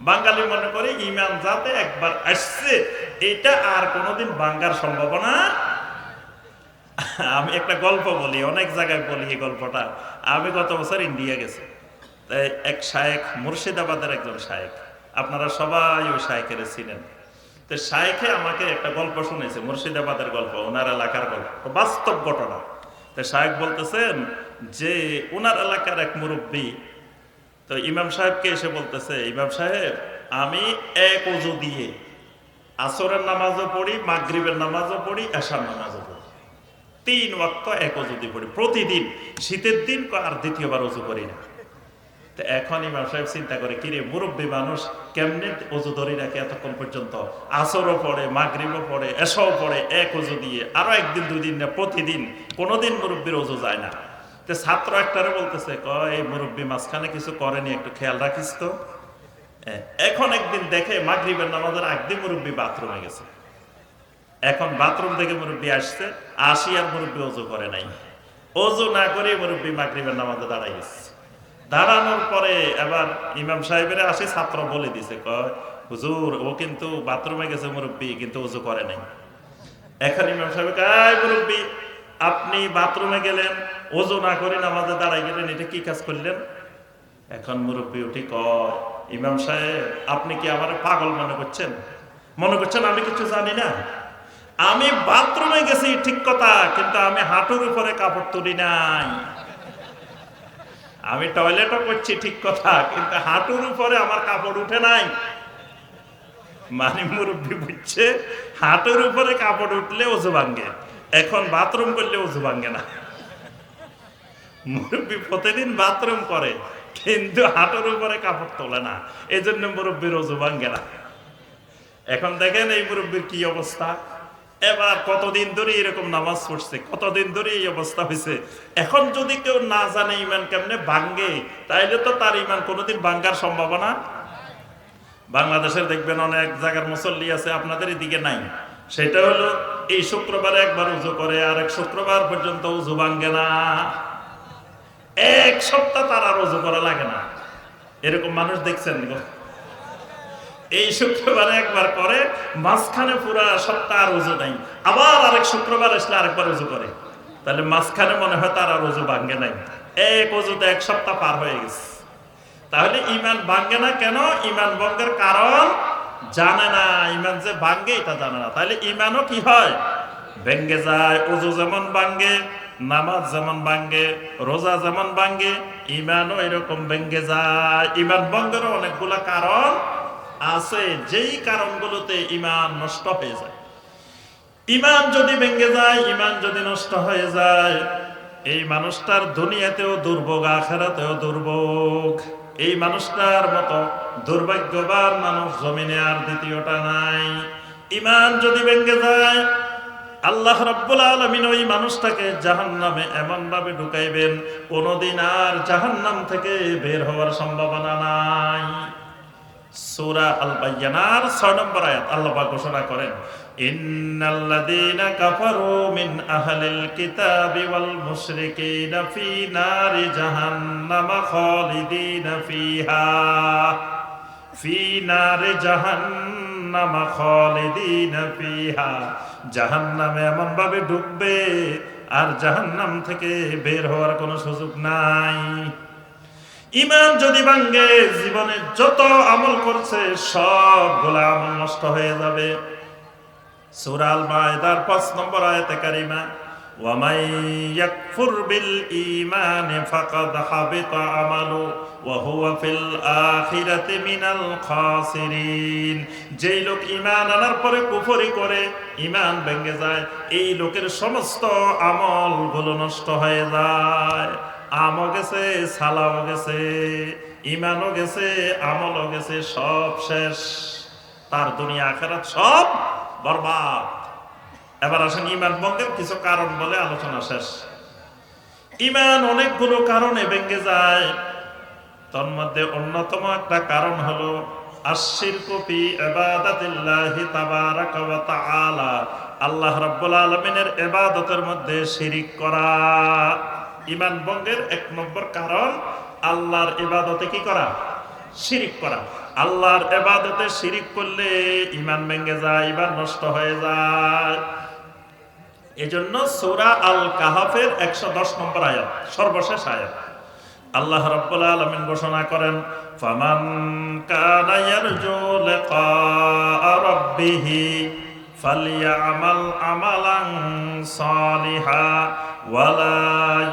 বাঙালি মনে করে ঈমান যাতে একবার আসছে এটা আর কোনোদিন ভাঙ্গার সম্ভাবনা। আমি একটা গল্প বলি, অনেক জায়গায় বলি এই গল্পটা। আমি গত বছর ইন্ডিয়া গেছি। তাই এক শায়েখ, মুর্শিদাবাদের একজন শায়েখ, আপনারা সবাই ওই শায়েখের ছিলেন। তো শায়েখে আমাকে একটা গল্প শুনেছে, মুর্শিদাবাদের গল্প, ওনার এলাকার গল্প, বাস্তব ঘটনা। তো শায়েখ বলতেছেন যে ওনার এলাকার এক মুরব্বী তো ইমাম সাহেবকে এসে বলতেছে, ইমাম সাহেব আমি এক ওযু দিয়ে আসরের নামাজও পড়ি, মাগরিবের নামাজও পড়ি, এশার নামাজও পড়ি, 3 ওয়াক্ত এক ওযু দিয়ে পড়ি প্রতিদিন, শীতের দিন আর দ্বিতীয়বার ওযু করি না। তো এখন ইমাম সাহেব চিন্তা করে, কিরে মুরব্বী মানুষ কেমনে ওযু ধরে রাখে এতক্ষণ পর্যন্ত, আসরও পড়ে, মাগরিবও পড়ে, এশাও পড়ে এক ওযু দিয়ে, আরো একদিন 2 দিন না, প্রতিদিন, কোনোদিন মুরব্বীর ওযু যায় না। তো ছাত্র একটারে বলতেছে, এই মুরব্বী মাঝখানে কিছু করেনি, একটু খেয়াল রাখিস তো। এখন একদিন দেখে মাগরিবের নামাজের একদিন মুরব্বী বাথরুমে গেছে। এখন বাথরুম থেকে মুরব্বী আসছে, আসি আর মুরব্বী ওযু করে নাই। ওযু না করে মুরব্বী মাগরিবের নামাজে দাঁড়াই গেছে। দাঁড়ানোর পরে এবার ইমাম সাহেবের আসে, ছাত্র বলে দিছে, হুজুর ও কিন্তু বাথরুমে গেছে মুরব্বী, কিন্তু ওযু করে নাই। এখন ইমাম সাহেব, মুরব্বী আপনি বাথরুমে গেলেন, ওযু না করে নামাজে দাঁড়াই গেলেন, এটা কি কাজ করলেন? এখন মুরব্বী উঠি কয়, ইমাম সাহেব আপনি কি আমার পাগল মনে করছেন? মনে করছেন আমি কিছু জানি না? আমি বাথরুমে গেছি ঠিক কথা, কিন্তু আমি হাঁটুর উপরে কাপড় তুলি নাই। আমি টয়লেটও করছি ঠিক কথা, কিন্তু হাঁটুর উপরে আমার কাপড় উঠে নাই। মানে মুরব্বী বুঝছে হাঁটুর উপরে কাপড় উঠলে ওযু ভাঙ্গে, এখন বাথরুম করলে ওযু ভাঙ্গে না। মুরব্বী প্রতিদিন বাথরুম করে, কিন্তু হাঁটুর উপরে কাপড় তোলে না, এই জন্য মুরব্বীর ওযু ভাঙ্গে না। এখন দেখেন এই মুরব্বীর কি অবস্থা। এবার কতদিন ধরে এরকম নামাজ পড়ছে, কতদিন ধরে এই অবস্থা হয়েছে। এখন যদি কেউ না জানে ঈমান কেমনে ভাঙ্গে, তাইলে তো তার ঈমান কোনোদিন ভাঙ্গার সম্ভাবনা। বাংলাদেশের দেখবেন অনেক জায়গার মুসল্লি আছে, আপনাদের এদিকে নাই। সেটা হলো এই শুক্রবারে একবার ওযু করে, আর এক শুক্রবার পর্যন্ত ওযু ভাঙ্গে না। 1 সপ্তাহ তার আর ওযু করা লাগে না। এরকম মানুষ দেখছেন? এই শুক্রবারে একবার করে, মাঝখানে পুরা সপ্তাহ আর ওযু নাই, আবার আরেক শুক্রবার আসলে আরেকবার ওযু করে, তাহলে মাঝখানে মনে হয় তার আর ওযু ভাঙ্গে নাই। এক ওযুতে 1 সপ্তাহ পার হয়ে গেছে। তাহলে ঈমান ভাঙ্গে না কেন? ঈমান ভঙ্গের কারণ জানে না, ঈমান যে ভাঙ্গে এটা জানে না। তাহলে ঈমানও কি হয়? ভেঙ্গে যায়। ওযু যেমন ভাঙ্গে, নামাজ যেমন ভাঙ্গে, রোজা যেমন ভাঙ্গে, ঈমানও এরকম ভেঙ্গে যায়। ঈমান ভঙ্গেরও অনেকগুলা কারণ আছে, যেই কারণগুলোতে ঈমান নষ্ট হয়ে যায়। ঈমান যদি ভেঙ্গে যায়, ঈমান যদি নষ্ট হয়ে যায়, এই মানুষটার দুনিয়াতেও দুর্ভোগ, আখিরাতেও দুর্ভোগ। এই মানুষটার মতো দুর্ভাগ্যবান মানুষ জমিনে আর দ্বিতীয়টা নাই। ঈমান যদি ভেঙ্গে যায়, আল্লাহ রাব্বুল আলামিন ওই মানুষটাকে জাহান্নামে এমন ভাবে ঢুকাইবেন, কোনদিন আর জাহান্নাম থেকে বের হওয়ার সম্ভাবনা নাই। সূরা আল বায়্যানার 6 নম্বর আয়াত আল্লাহ পাক ঘোষণা করেন, ইন্নাল্লাযীনা কাফারু মিন আহলিল কিতাবি ওয়াল মুশরিকিনা ফী নারি জাহান্নাম খালিদিনা ফীহা, ফী নারি জাহান্নাম খালিদিনা ফীহা। জাহান্নামে এমন ভাবে ঢুকবে আর জাহান্নাম থেকে বের হওয়ার কোনো সুযোগ নাই। ঈমান যদি ভাঙ্গে, জীবনে যত আমল করছে সবগুলা আমল নষ্ট হয়ে যাবে। সূরা আল মায়েদার 5 নম্বর আয়াতে কারিমা, ওয়া মান ইয়াকফুর বিল ঈমানি ফাকাদ হাবিতা আমালু ওয়া হুয়া ফিল আখিরাতি মিনাল খাসিরিন। যেই লোক ঈমান আনার পরে কুফরি করে, ঈমান ভেঙে যায়, এই লোকের সমস্ত আমলগুলো নষ্ট হয়ে যায়। আমও গেছে, সালাও গেছে, ঈমানও গেছে, আমলও গেছে, সব শেষ। তার দুনিয়া আখিরাত সব বরবাদ। এবার আসেন ঈমান ভঙ্গের কিছু কারণ বলে আলোচনা শেষ। ঈমান অনেকগুলো কারণে ভেঙে যায়, তন্মধ্যে অন্যতম একটা কারণ হলো আশশিরকু ফি ইবাদাতিল্লাহি তাবারাকা ওয়া তাআলা, আল্লাহ রাব্বুল আলামিনের ইবাদতের মধ্যে শিরিক করা। ঈমান ভঙ্গের এক নম্বর কারণ আল্লাহর ইবাদতে কি করা? শিরিক করা। আল্লাহর ইবাদতে শিরিক করলে ঈমান ভেঙে যায়, ঈমান নষ্ট হয়ে যায়। এজন্য সূরা আল কাহফের 110 নম্বর আয়াত, সর্বশেষ আয়াত, আল্লাহ রাব্বুল আলামিন ঘোষণা করেন, ফামান কানা ইয়ারজু লিকা রাব্বিহি ফালইয়ামাল আমালান সালিহা ওয়ালা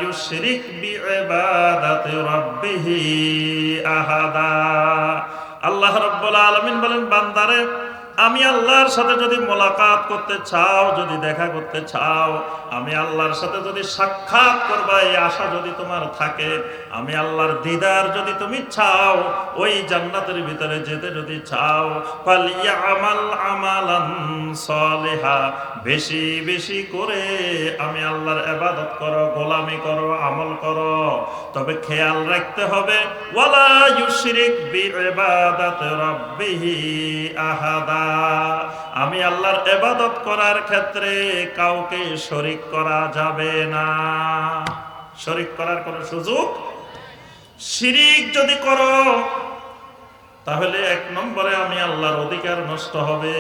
ইউশরিক বিইবাদাতি রাব্বিহি আহাদা। আল্লাহ রাব্বুল আলামিন বলেন, বান্দারে, আমি আল্লাহর সাথে যদি মোলাকাত করতে চাও, যদি দেখা করতে চাও, আমি আল্লাহর সাথে যদি সাক্ষাৎ করবা এই আশা যদি তোমার থাকে, আমি আল্লাহর দিদার যদি তুমি চাও, ওই জান্নাতের ভিতরে যেতে যদি চাও, ফালিয়ামাল আমালান সালিহা, বেশি বেশি করে আমি আল্লাহর ইবাদত করো, গোলামি করো, আমল করো। তবে খেয়াল রাখতে হবে, ওয়ালা ইউশরিক বিইবাদাতি রাব্বিহি আহাদা, আমি আল্লাহর ইবাদত করার ক্ষেত্রে কাউকে শরীক করা যাবে না। শরীক করার কোনো সুযোগ, শিরিক যদি করো তাহলে এক নম্বরে আমি আল্লাহর অধিকার নষ্ট হবে।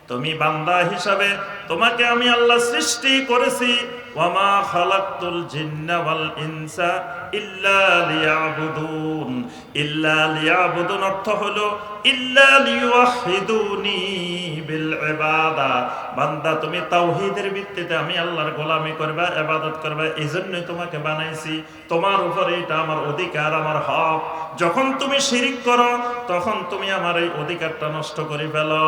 তুমি বান্দা হিসাবে তোমাকে আমি আল্লাহ সৃষ্টি করেছি, ওয়ামা খালাকতুল জিন্না ওয়াল ইনসা ইল্লা লিয়াবুদুন। ইল্লা লিয়াবুদুন অর্থ হলো ইল্লা লিওয়াহিদুনি বিল ইবাদা। বান্দা, তুমি তাওহীদের ভিত্তিতে আমি আল্লাহর গোলামি করবা, ইবাদত করবা, এজন্যই তোমাকে বানাইছি। তোমার উপরে এটা আমার অধিকার, আমার হক। যখন তুমি শিরিক করো তখন তুমি আমার এই অধিকারটা নষ্ট করে ফেলো।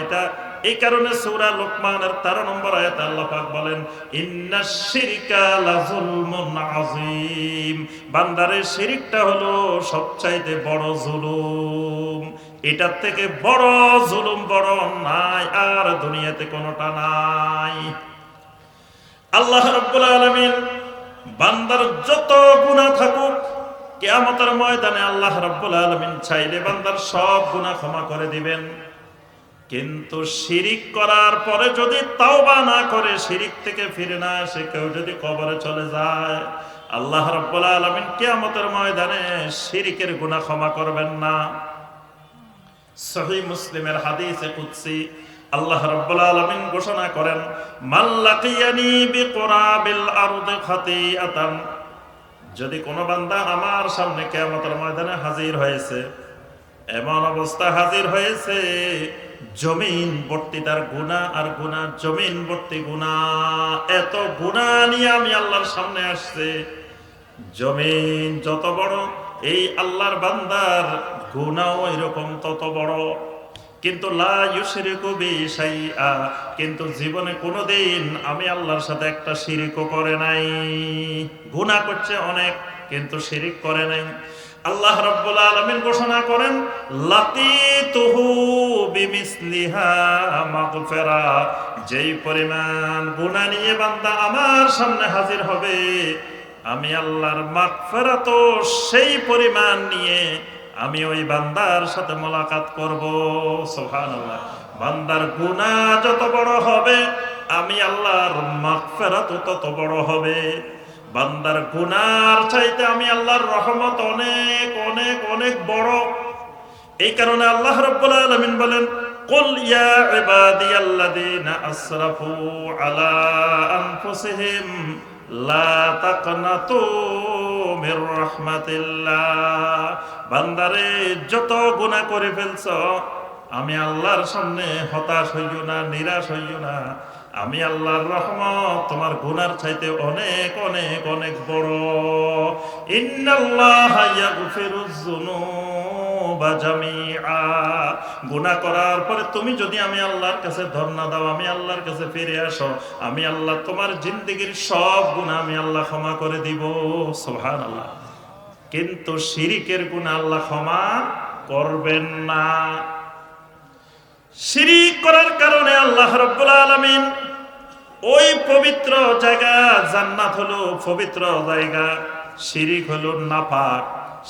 এটা এই কারণে সূরা লোকমানের 13 নম্বর আয়াতে আল্লাহ পাক বলেন, ইন্নাশ শিরকা লাযুলমুন আযীম। বান্দারে, শিরিকটা হলো সবচাইতে বড় জুলুম। এটার থেকে বড় জুলুম, বড় অন্যায় আর দুনিয়াতে কোনোটা নাই। আল্লাহ রাব্বুল আলামিন বান্দার যত গুনাহ থাকুক, কিয়ামতের ময়দানে আল্লাহ রাব্বুল আলামিন চাইলে বান্দার সব গুনাহ ক্ষমা করে দিবেন। কিন্তু শিরিক করার পরে যদি তাওবা না করে, শিরিক থেকে ফিরে না আসে, কেউ যদি কবরে চলে যায়, আল্লাহ রাব্বুল আলামিন কিয়ামতের ময়দানে শিরিকের গুনাহ ক্ষমা করবেন না। সহিহ মুসলিমের হাদিসে কুদসি আল্লাহ রাব্বুল আলামিন ঘোষণা করেন, মান লাকিয়ানি বিকুরাবিল আরদি খাতিআতান, যদি কোনো বান্দা আমার সামনে কিয়ামতের ময়দানে হাজির হয়েছে, এমন অবস্থা হাজির হয়েছে জমিন ভর্তি তার গুনাহ আর গুনাহ, জমিন ভর্তি গুনাহ, এত গুনাহ নিয়ে আমি আল্লাহর সামনে আসছে। জমিন যত বড়, এই আল্লাহর বান্দার গুনাহ এরকম তত বড়। কিন্তু লা ইউশরিকু বি শাইআ, কিন্তু জীবনে কোনোদিন আমি আল্লাহর সাথে একটা শিরিকও করে নাই। গুনাহ করছে অনেক, কিন্তু শিরিক করে নাই। আল্লাহ রাব্বুল আলামিন ঘোষণা করেন, লাকিতুহু বিমিসলিহা মাগফিরা, যেই পরিমাণ গুনাহ নিয়ে বান্দা আমার সামনে হাজির হবে, আমি আল্লাহর মাগফিরাত সেই পরিমাণ নিয়ে আমি ওই বান্দার সাথে মোলাকাত করব। সুবহানাল্লাহ। বান্দার গুনাহ যত বড় হবে, আমি আল্লাহর মাগফিরাত তত বড় হবে। বান্দার গুনার চাইতে আমি আল্লাহর রহমত অনেক অনেক অনেক বড়। এই কারণে আল্লাহ রাব্বুল আলামিন বলেন, কুল ইয়া ইবাদিয়াল্লাযীনা আসরাফু আলা আনফুসিহিম লা তাকনাতু মির রাহমাতিল্লাহ। বান্দারে, যত গুনাহ করে ফেলছো, আমি আল্লাহর সামনে হতাশ হইও না, নিরাশ হইও না। আমি আল্লাহর রহমত তোমার গুনার চাইতে অনেক অনেক অনেক বড়। ইন্নাল্লাহা ইয়াগফিরুয যুনুবা জামিআ। গুনাহ করার পরে তুমি যদি আমি আল্লাহর কাছে ধর্ণা দাও, আমি আল্লাহর কাছে ফিরে আসো, আমি আল্লাহ তোমার জিন্দেগীর সব গুনাহ আমি আল্লাহ ক্ষমা করে দিব। সুবহানাল্লাহ। কিন্তু শিরিকের গুনাহ আল্লাহ ক্ষমা করবেন না। শিরিক করার কারণে আল্লাহ রাব্বুল আলামিন ওই পবিত্র জায়গা, জান্নাত হলো পবিত্র জায়গা, শিরিক হলো নাপাক।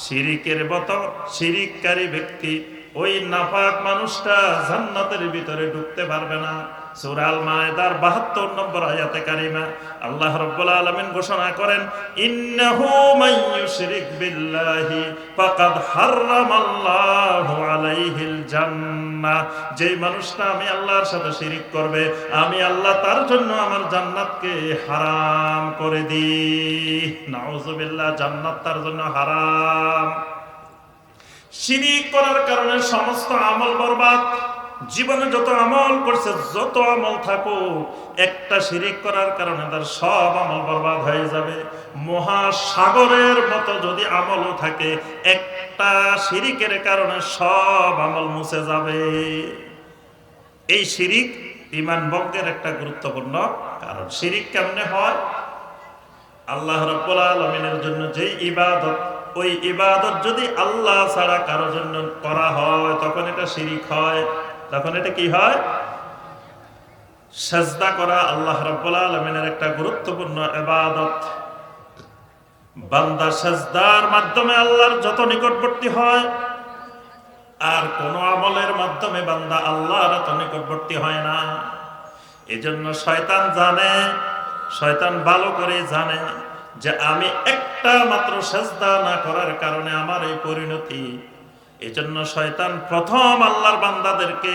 শিরিকের মতো শিরিককারী ব্যক্তি, ওই নাপাক মানুষটা জান্নাতের ভিতরে ঢুকতে পারবে না। সূরা আল মায়েদার ৭২ নম্বর আয়াতে কারিমা আল্লাহ রাব্বুল আলামিন ঘোষণা করেন, ইন্নাহু মান ইউশরিক বিল্লাহি ফাকাদ হারামাল্লাহু আলাইহিল জান্নাহ। যেই মানুষটা আমি আল্লাহর সাথে শিরিক করবে, আমি আল্লাহ তার জন্য আমার জান্নাতকে হারাম করে দিই। নাউযুবিল্লাহ, জান্নাত তার জন্য হারাম। শিরিক করার কারণে সমস্ত আমল বরবাদ। জীবনে যত আমল করছে, যত আমল থাকুক, একটা শিরিক করার কারণে তার সব আমল বরবাদ হয়ে যাবে। মহাসাগরের মতো যদি আমলও থাকে, একটা শিরিকের কারণে সব আমল মুছে যাবে। এই শিরিক ঈমান ভঙ্গের একটা গুরুত্বপূর্ণ কারণ। শিরিক কেমনে হয়? আল্লাহ রাব্বুল আলামিনের জন্য যে ইবাদত, ওই ইবাদত যদি আল্লাহ ছাড়া কারোর জন্য করা হয়, তখন এটা শিরিক হয়। তখন এটা কি হয়? সাজদা করা আল্লাহ রাব্বুল আলামিনের একটা গুরুত্বপূর্ণ ইবাদত। বান্দা সাজদার মাধ্যমে আল্লাহর যত নিকটবর্তী হয়, আর কোন আমলের মাধ্যমে বান্দা আল্লাহর এত নিকটবর্তী হয় না। এজন্য শয়তান জানে, শয়তান ভালো করে জানে যে আমি একটা মাত্র সাজদা না করার কারণে আমার এই পরিণতি। এজন্য শয়তান প্রথম আল্লাহর বান্দাদেরকে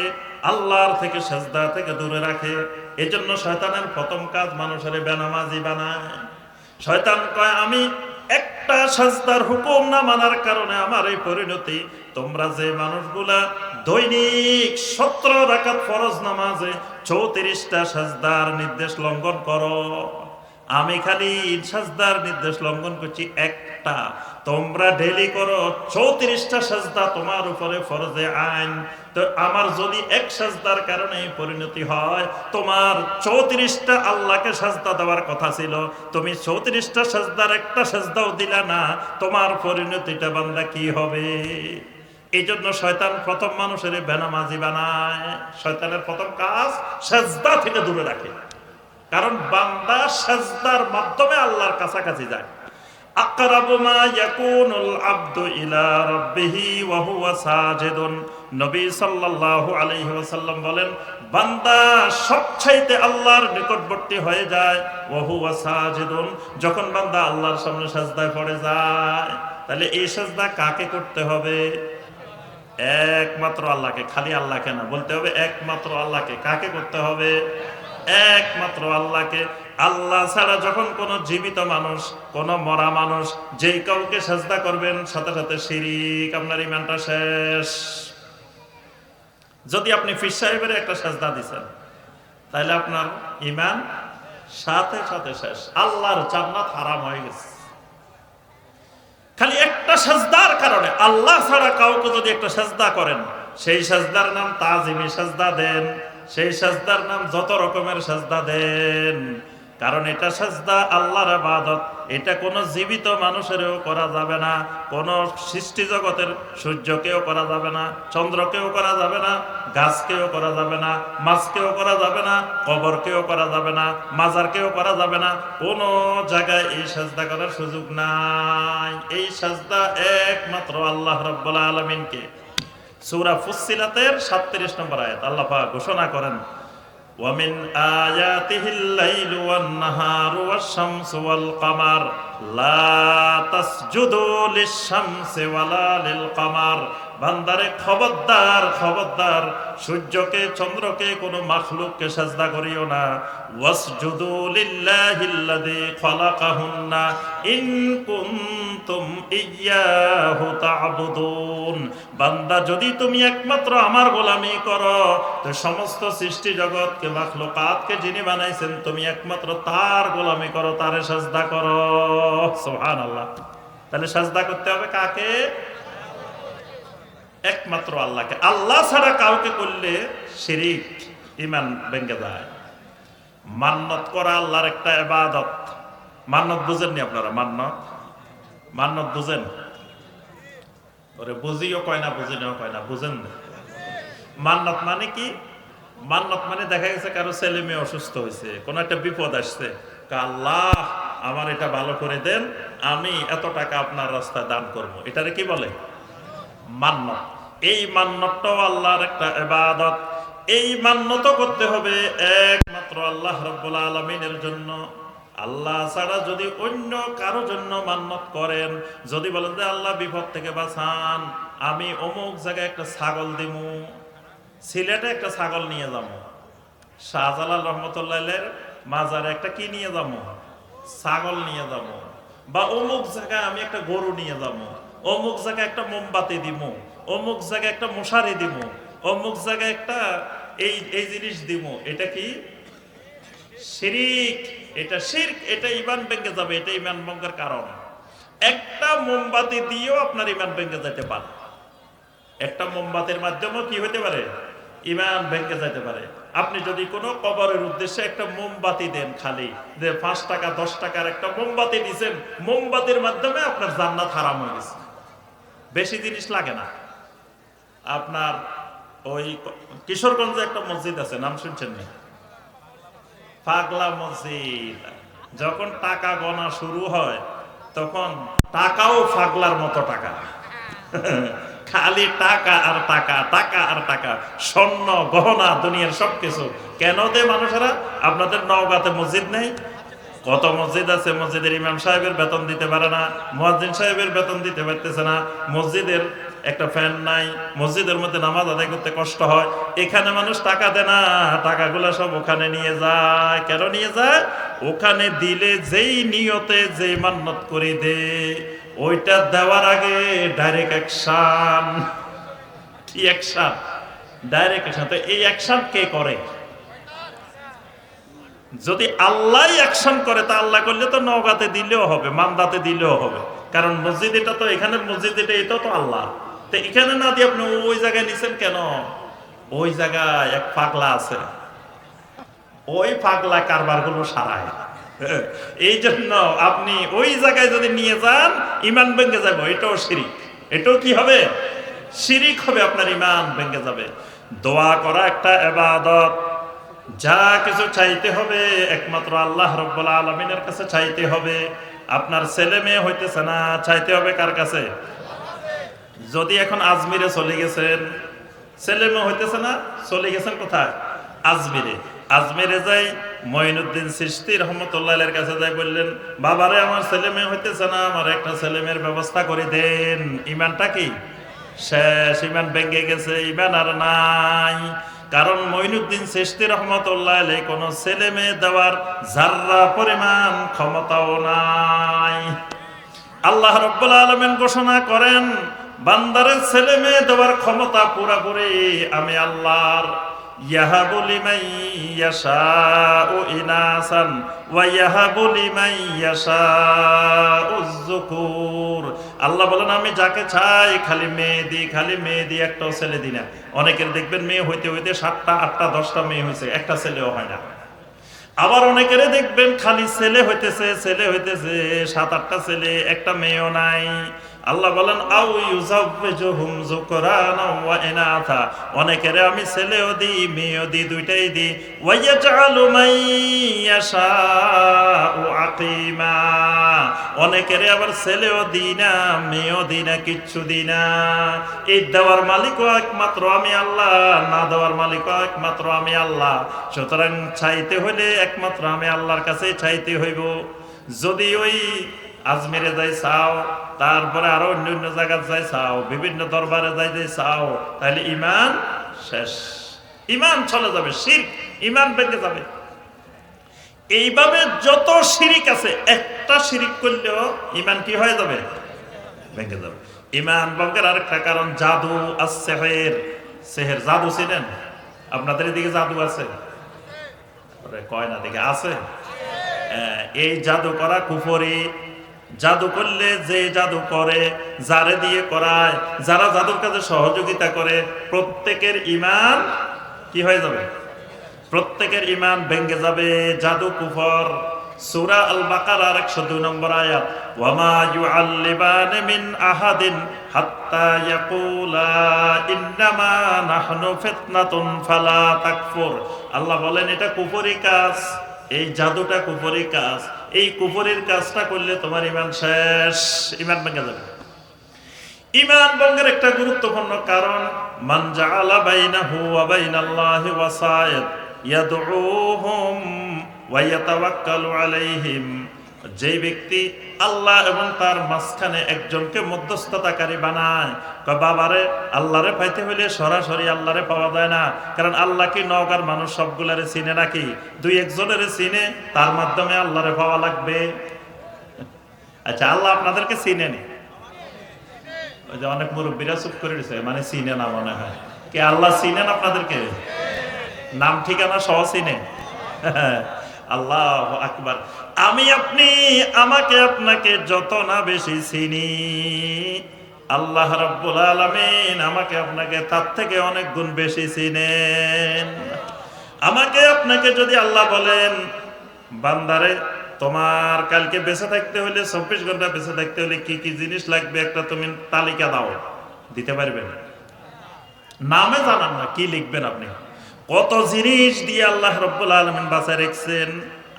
আল্লাহর থেকে সাজদা থেকে দূরে রাখে। এজন্য শয়তানের প্রথম কাজ মানুষের বেনামাজি বানায়। শয়তান কয়, আমি একটা সাজদার হুকুম না মানার কারণে আমার এই পরিণতি। তোমরা যে মানুষগুলা দৈনিক 17 রাকাত ফরজ নামাজে 34টা সাজদার নির্দেশ লঙ্ঘন করো, আমি খালি সাজদার নির্দেশ লঙ্ঘন করছি একটা। তোমরা ডেলি করো 34টা সাজদা তোমার উপরে ফরজে আইন। তো আমার যদি এক সাজদার কারণে পরিণতি হয়, তোমার 34টা আল্লাহকে সাজদা দেওয়ার কথা ছিল, তুমি 34টা সাজদার একটা সাজদাও দিলা না, তোমার পরিণতিটা বান্দা কি হবে? এই জন্য শয়তান প্রথম মানুষের বেনামাজি বানায়। শয়তানের প্রথম কাজ সাজদা থেকে দূরে রাখে, কারণ বান্দা সাজদার মাধ্যমে আল্লাহর কাছাকাছি যায়। আকরাবু মা ইয়াকুনুল আবদু ইলা রাব্বিহি ওয়া হুয়া সাজিদুন। নবী সাল্লাল্লাহু আলাইহি ওয়াসাল্লাম বলেন, বান্দা সবচাইতে আল্লাহর নিকটবর্তী হয়ে যায় ওয়া হুয়া সাজিদুন, যখন বান্দা আল্লাহর সামনে সাজদায় পড়ে যায়। তাহলে এই সাজদা কাকে করতে হবে? একমাত্র আল্লাহকে। খালি আল্লাহকে না, বলতে হবে একমাত্র আল্লাহকে। কাকে করতে হবে? একমাত্র আল্লাহকে। আল্লাহ ছাড়া যখন কোন জীবিত মানুষ, কোন মরা মানুষ, যেই কাউকে সাজদা করবেন, সাথে সাথে শিরিক, আপনার ঈমানটা শেষ। যদি আপনি পীর সাহেবের একটা সাজদা দিচ্ছেন, তাহলে আপনার ঈমান সাথে সাথে শেষ। আল্লাহর জান্নাত হারাম হয়ে গেছে খালি একটা সাজদার কারণে। আল্লাহ ছাড়া কাউকে যদি একটা সাজদা করেন, সেই সাজদার নাম তাজিমি সাজদা দেন, সেই সাজদার নাম যত রকমের সাজদা দেন, কারণ এটা সাজদা আল্লাহর ইবাদত। এটা কোনো জীবিত মানুষেরও করা যাবে না, কোনো সৃষ্টি জগতের সূর্যকেও করা যাবে না, চন্দ্রকেও করা যাবে না, গাছকেও করা যাবে না, মাছকেও করা যাবে না, কবরকেও করা যাবে না, মাজারকেও করা যাবে না। কোনো জায়গায় এই সাজদা করার সুযোগ নাই। এই সাজদা একমাত্র আল্লাহ রাব্বুল আলামিনকে। সূরা ফুসসিলাতের 37 নম্বর আয়াত আল্লাহ পাক ঘোষণা করেন, ওয়া মিন আয়াতিহিল লাইলু ওয়ান নাহারু ওয়াশ-শামসু ওয়াল কামার লা তাসজুদু লিশ-শামসি ওয়ালা লিল কামার। বান্দারে খবরদার, খবরদার, সূর্যকে চন্দ্রকে কোনো মাখলুককে সাজদা করিও না। ওয়াসজুদু লিল্লাহিল্লাযী খালাকাহুন্না ইন কুনতুম ইয়্যাহু তা'বুদুন। বান্দা, যদি তুমি একমাত্র আমার গোলামি করো, তো সমস্ত সৃষ্টি জগৎকে, মাখলুকাতকে যিনি বানাইছেন, তুমি একমাত্র তার গোলামি করো, তারে সাজদা করো। সুবহানাল্লাহ। তাহলে সাজদা করতে হবে কাকে? একমাত্র আল্লাহকে। আল্লাহ ছাড়া কাউকে করলে শিরিক, ঈমান ভেঙে যায়। মান্নত করা আল্লাহর একটা ইবাদত। মান্নত বুঝেননি আপনারা? মান্নত, মান্নত বুঝেন? ওরে বুঝিও কয় না, বুঝিনাও কয় না, বুঝেন না? মান্নাত মানে কি? মান্নাত মানে দেখা গেছে কারো ছেলে মেয়ে অসুস্থ হয়েছে, কোন একটা বিপদ আসছে, আল্লাহ আমার এটা ভালো করে দেন, আমি এত টাকা আপনার রাস্তায় দান করব, এটারে কি বলে? মান্নত। এই মান্নতটাও আল্লাহর একটা ইবাদত। এই মান্নত করতে হবে একমাত্র আল্লাহ রাব্বুল আলামিনের জন্য। আল্লাহ ছাড়া যদি অন্য কারো জন্য মান্নত করেন, যদি বলেন যে আল্লাহ বিপদ থেকে বাঁচান, আমি অমুক জায়গায় একটা ছাগল দিমু, সিলেটে একটা ছাগল নিয়ে যাবো, শাহজালাল রহমতুল্লাহের মাজারে একটা কি নিয়ে যাবো, ছাগল নিয়ে যাবো, বা অমুক জায়গায় আমি একটা গরু নিয়ে যাবো, অমুক জায়গায় একটা মোমবাতি দিব, অমুক জায়গায় একটা মশারি দিব, অমুক জায়গায় একটা এই এই জিনিস দিব, এটা কি? শিরিক। এটা শিরক, এটা ঈমান ভেঙে যাবে, এটা ঈমান ভঙ্গের কারণ। একটা মোমবাতি দিয়েও আপনার ঈমান ভেঙে যেতে পারে, একটা মোমবাতির মাধ্যমেও কি হতে পারে? ঈমান ভেঙে যেতে পারে। আপনি যদি কোনো কবরের উদ্দেশ্যে একটা মোমবাতি দেন, খালি যে 5 টাকা 10 টাকার একটা মোমবাতি দিয়েছেন, মোমবাতির মাধ্যমে আপনার জান্নাত হারাম হয়ে গেছে। বেশি জিনিস লাগে না। আপনার ওই কিশোরগঞ্জে একটা মসজিদ আছে, নাম শুনছেন না? পাগলা মসজিদ। যখন টাকা গোনা শুরু হয় তখন টাকাও পাগলার মতো টাকা, খালি টাকা আর টাকা, টাকা আর টাকা, স্বর্ণ গহনা দুনিয়ার সবকিছু। কেন দে মানুষেরা? আপনাদের নওগাঁতে মসজিদ নেই? কত মসজিদ আছে, মসজিদের ইমাম সাহেবের বেতন দিতে পারে না, মুয়াজ্জিন সাহেবের বেতন দিতে পারতেছে না, মসজিদের একটা ফ্যান নাই, মসজিদের মধ্যে নামাজ আদায় করতে কষ্ট হয়। এখানে মানুষ টাকা দেয় না, টাকাগুলো সব ওখানে নিয়ে যায়। কেন নিয়ে যায়? ওখানে দিলে যেই নিয়তে যে মান্নত করে দে, ওইটা দেওয়ার আগে ডাইরেক্ট অ্যাকশন। কি অ্যাকশন? Direct action. তো এই অ্যাকশন কে করে? যদি আল্লাহ অ্যাকশন করে, তা আল্লাহ করলে তো নওগাঁতে দিলেও হবে, মান্দাতে দিলেও হবে, কারণ মসজিদ এটা তো, এখানের মসজিদ এটা তো আল্লাহ। তো এখানে না দিয়ে আপনি ওই জায়গায় নিছেন কেন? ওই জায়গায় এক পাগলা আছে, ওই পাগলা কারবার গুলো সারায়। এই জন্য আপনি ওই জায়গায় যদি নিয়ে যান, ঈমান ভেঙে যাবে। এটাও শিরিক, এটাও কি হবে? শিরিক হবে, আপনার ঈমান ভেঙে যাবে। দোয়া করা একটা ইবাদত। যা কিছু চাইতে হবে একমাত্র আল্লাহ রাব্বুল আলামিনের কাছে চাইতে হবে। আপনার ছেলে মেয়ে হইতেছে না, চাইতে হবে কার কাছে? যদি এখন আজমিরে চলে গেছেন, ছেলে মেয়ে হইতেছে না, চলে গেছেন কোথায়? আজমিরে। আজমিরে যাই মঈনুদ্দিন চিশতি রহমতুল্লাহের কাছে যাই, বললেন বাবারে আমার ছেলে মেয়ে হইতেছে না, আমার একটা ছেলে মেয়ের ব্যবস্থা করে দেন। ইমানটা কি শেষ? ইমান ভেঙে গেছে, ইমান আর নাই। কারণ মঈনুদ্দিন চিশতি রহমতুল্লাহ আলাইহি কোন ছেলে মেয়ে দেওয়ার যাররা পরিমাণ ক্ষমতাও নাই। আল্লাহ রাব্বুল আলামিন ঘোষণা করেন, বান্দারের ছেলে মেয়ে দেওয়ার ক্ষমতা পুরোপুরি আমি আল্লাহর। ইয়াহাবু লিমান ইয়াশাউ ইনাসান ওয়া ইয়াহাবু লিমান ইয়াশাউ যুকুর। আল্লাহ বলেন আমি যাকে চাই খালি মেয়ে দিই, খালি মেয়ে দিই, একটাও ছেলে দিই না। অনেকের দেখবেন মেয়ে হইতে হইতে 7টা 8টা 10টা মেয়ে হয়েছে, একটা ছেলেও হয় না। আবার অনেকের দেখবেন খালি ছেলে হইতেছে 7-8টা ছেলে, একটা মেয়েও নাই। আল্লাহ বলেন আউ ইউযাওয়িজুহুম যুকরানা ওয়া ইনাথা, অনেকের আমি ছেলেও দিই মেয়েও দিই, দুইটাই দিই। ওয়া ইয়াজআলু মান ইয়াশাউ আকিমা, অনেকের আবার ছেলেও দিই না মেয়েও দিই না, কিচ্ছু দিই না। এই দেওয়ার মালিকও একমাত্র আমি আল্লাহ, না দেওয়ার মালিকও একমাত্র আমি আল্লাহ। সুতরাং চাইতে হলে একমাত্র আমি আল্লাহর কাছে চাইতে হইব। যদি ওই আজমিরে যাই চাও, তারপরে আরো অন্য জায়গায় যাই চাও, বিভিন্ন দরবারে যাই চাও, তাহলে ঈমান শেষ, ঈমান চলে যাবে, শিরক, ঈমান ভেঙে যাবে। এইভাবে যত শিরিক আছে, একটা শিরিক করলেও ঈমান কি হয়ে যাবে? ভেঙে যাবে। ঈমান ভঙ্গের আরেকটা কারণ জাদু আর-সিহর। সিহর, জাদু ছিলেন? আপনাদের এদিকে জাদু আছে? কয় না, দিকে আছে। এই জাদু করা কুফরি। জাদু করলে যে জাদু করে, যারে দিয়ে করায়, যারা জাদুর কাজে সহযোগিতা করে, প্রত্যেকের ঈমান কি হয়ে যাবে? প্রত্যেকের ঈমান ভেঙে যাবে। জাদু কুফর। সূরা আল বাকারার 102 নম্বর আয়াত, ওয়া মা ইউআল্লিমানি মিন আহাদিন হাত্তা ইয়াকুলা ইন্নামা নাহনু ফিতনাতুন ফালা তাকফুর। আল্লাহ বলেন এটা কুফরি কাজ, এই জাদুটা কুফরি কাজ, এই কুফরির কাজটা করলে তোমার ঈমান শেষ, ঈমান ভেঙে যাবে। ঈমান ভঙ্গের একটা গুরুত্বপূর্ণ কারণ, মান জাআলা বাইনাহু ওয়া বাইনাল্লাহি ওয়াসায়েত ইয়াদউহুম ওয়া ইয়াতাওয়াক্কালু আলাইহিম, যে ব্যক্তি আল্লাহ এবং তার মাঝখানে একজনকে মধ্যস্থতাকারী বানায়, কয় বাবারে আল্লাহরে পাইতে হইলে সরাসরি আল্লাহরে পাওয়া যায় না, কারণ আল্লাহ কি নওগাঁর মানুষ সবগুলারে চিনে নাকি? দুই একজনের চিনে, তার মাধ্যমে আল্লাহরে পাওয়া লাগবে। আচ্ছা, আল্লাহ আপনাদেরকে চিনেনি? ওই যে অনেক মুরব্বীরা চুপ করে দিছে, মানে চিনে না মনে হয়। কে আল্লাহ চিনেন আপনাদেরকে? নাম ঠিকানা সহ চিনে? আল্লাহু আকবার। আমি আপনি আমাকে আপনাকে যত না বেশি চিনি, আল্লাহ রাব্বুল আলামিন আমাকে আপনাকে তার থেকে অনেক গুণ বেশি চিনেন। আমাকে আপনাকে যদি আল্লাহ বলেন, বান্দারে তোমার কালকে বেঁচে থাকতে হলে 24 ঘন্টা বেঁচে থাকতে হলে কি কি জিনিস লাগবে একটা তুমি তালিকা দাও, দিতে পারবেন? নামে জানান না, কি লিখবেন আপনি? কত জিনিস দিয়ে আল্লাহ রাব্বুল আলামিন বাঁচায় রেখেছেন,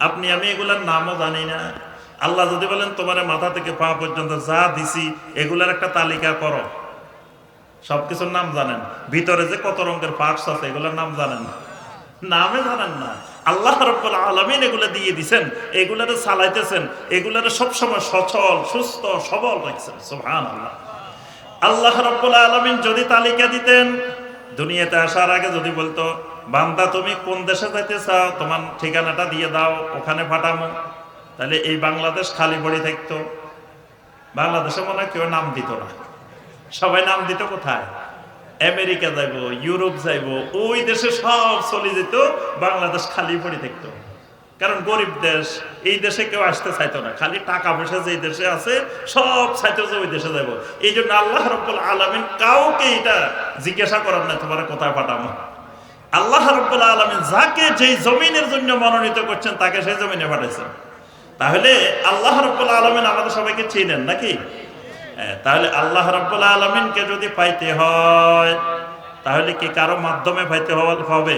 আপনি আমি এগুলার নামও জানি না। আল্লাহ যদি বলেন তোমার মাথা থেকে পা পর্যন্ত যা দিছি এগুলার একটা তালিকা করো, সবকিছুর নাম জানেন, ভিতরে যে কত রঙের পার্টস আছে এগুলোর নাম জানেন না, নামে জানেন না। আল্লাহ রাব্বুল আলামিন এগুলো দিয়ে দিবেন, এগুলারে চালাইতেছেন, এগুলারে সবসময় সচল সুস্থ সবল রাখছেন। সুবহানাল্লাহ। আল্লাহ রাব্বুল আলামিন যদি তালিকা দিতেন, দুনিয়াতে আসার আগে যদি বলতো, বান্দা তুমি কোন দেশে যাইতে চাও, তোমার ঠিকানাটা দিয়ে দাও, ওখানে পাঠামো, তাহলে এই বাংলাদেশ খালি পড়ে থাকতো। বাংলাদেশে মনে হয় কেউ নাম দিত না, সবাই নাম দিত কোথায়? আমেরিকা যাইব, ইউরোপ যাইব, ওই দেশে সব চলে যেত, বাংলাদেশ খালি পড়ে থাকতো। কারণ গরিব দেশ, এই দেশে কেউ আসতে চাইতো না, খালি টাকা পয়সা যে দেশে আছে সব চাইতো যে ওই দেশে যাবো। এই জন্য আল্লাহ রাব্বুল আলামিন কাউকে এটা জিজ্ঞাসা করেন না তোমার কোথায় পাঠাবো। আল্লাহ রাব্বুল আলামিন যাকে যেই জমিনের জন্য মনোনীত করছেন তাকে সেই জমিনে পাঠাইছেন। তাহলে আল্লাহ রাব্বুল আলামিন আমাদের সবাইকে চিনেন নাকি? তাহলে আল্লাহ রাব্বুল আলামিনকে যদি পাইতে হয় তাহলে কি কারো মাধ্যমে পাইতে হবে?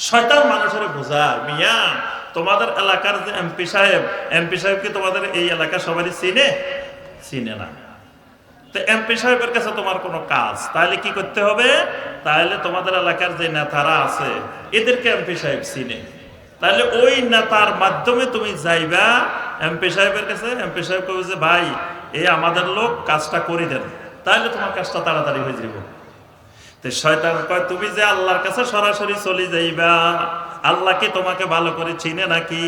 শয়তান মানুষের বোঝায়, মিয়া তোমাদের এলাকার যে এমপি সাহেব কি তোমাদের এই এলাকা সবারই চিনে না, তো এমপি সাহেবের কাছে তোমার কোনো কাজ, তাহলে কি করতে হবে? তাহলে তোমাদের এলাকার যে নেতারা আছে এদেরকে এমপি সাহেব চিনে, তাহলে ওই নেতার মাধ্যমে তুমি যাইবা এমপি সাহেবের কাছে। এমপি সাহেব কবে যে ভাই এই আমাদের লোক, কাজটা করে দেন, তাহলে তোমার কাজটা তাড়াতাড়ি হয়ে যাবে। তো শয়তান কয় তুমি যে আল্লাহর কাছে সরাসরি চলে যাইবা, আল্লাহ কি তোমাকে ভালো করে চিনে নাকি?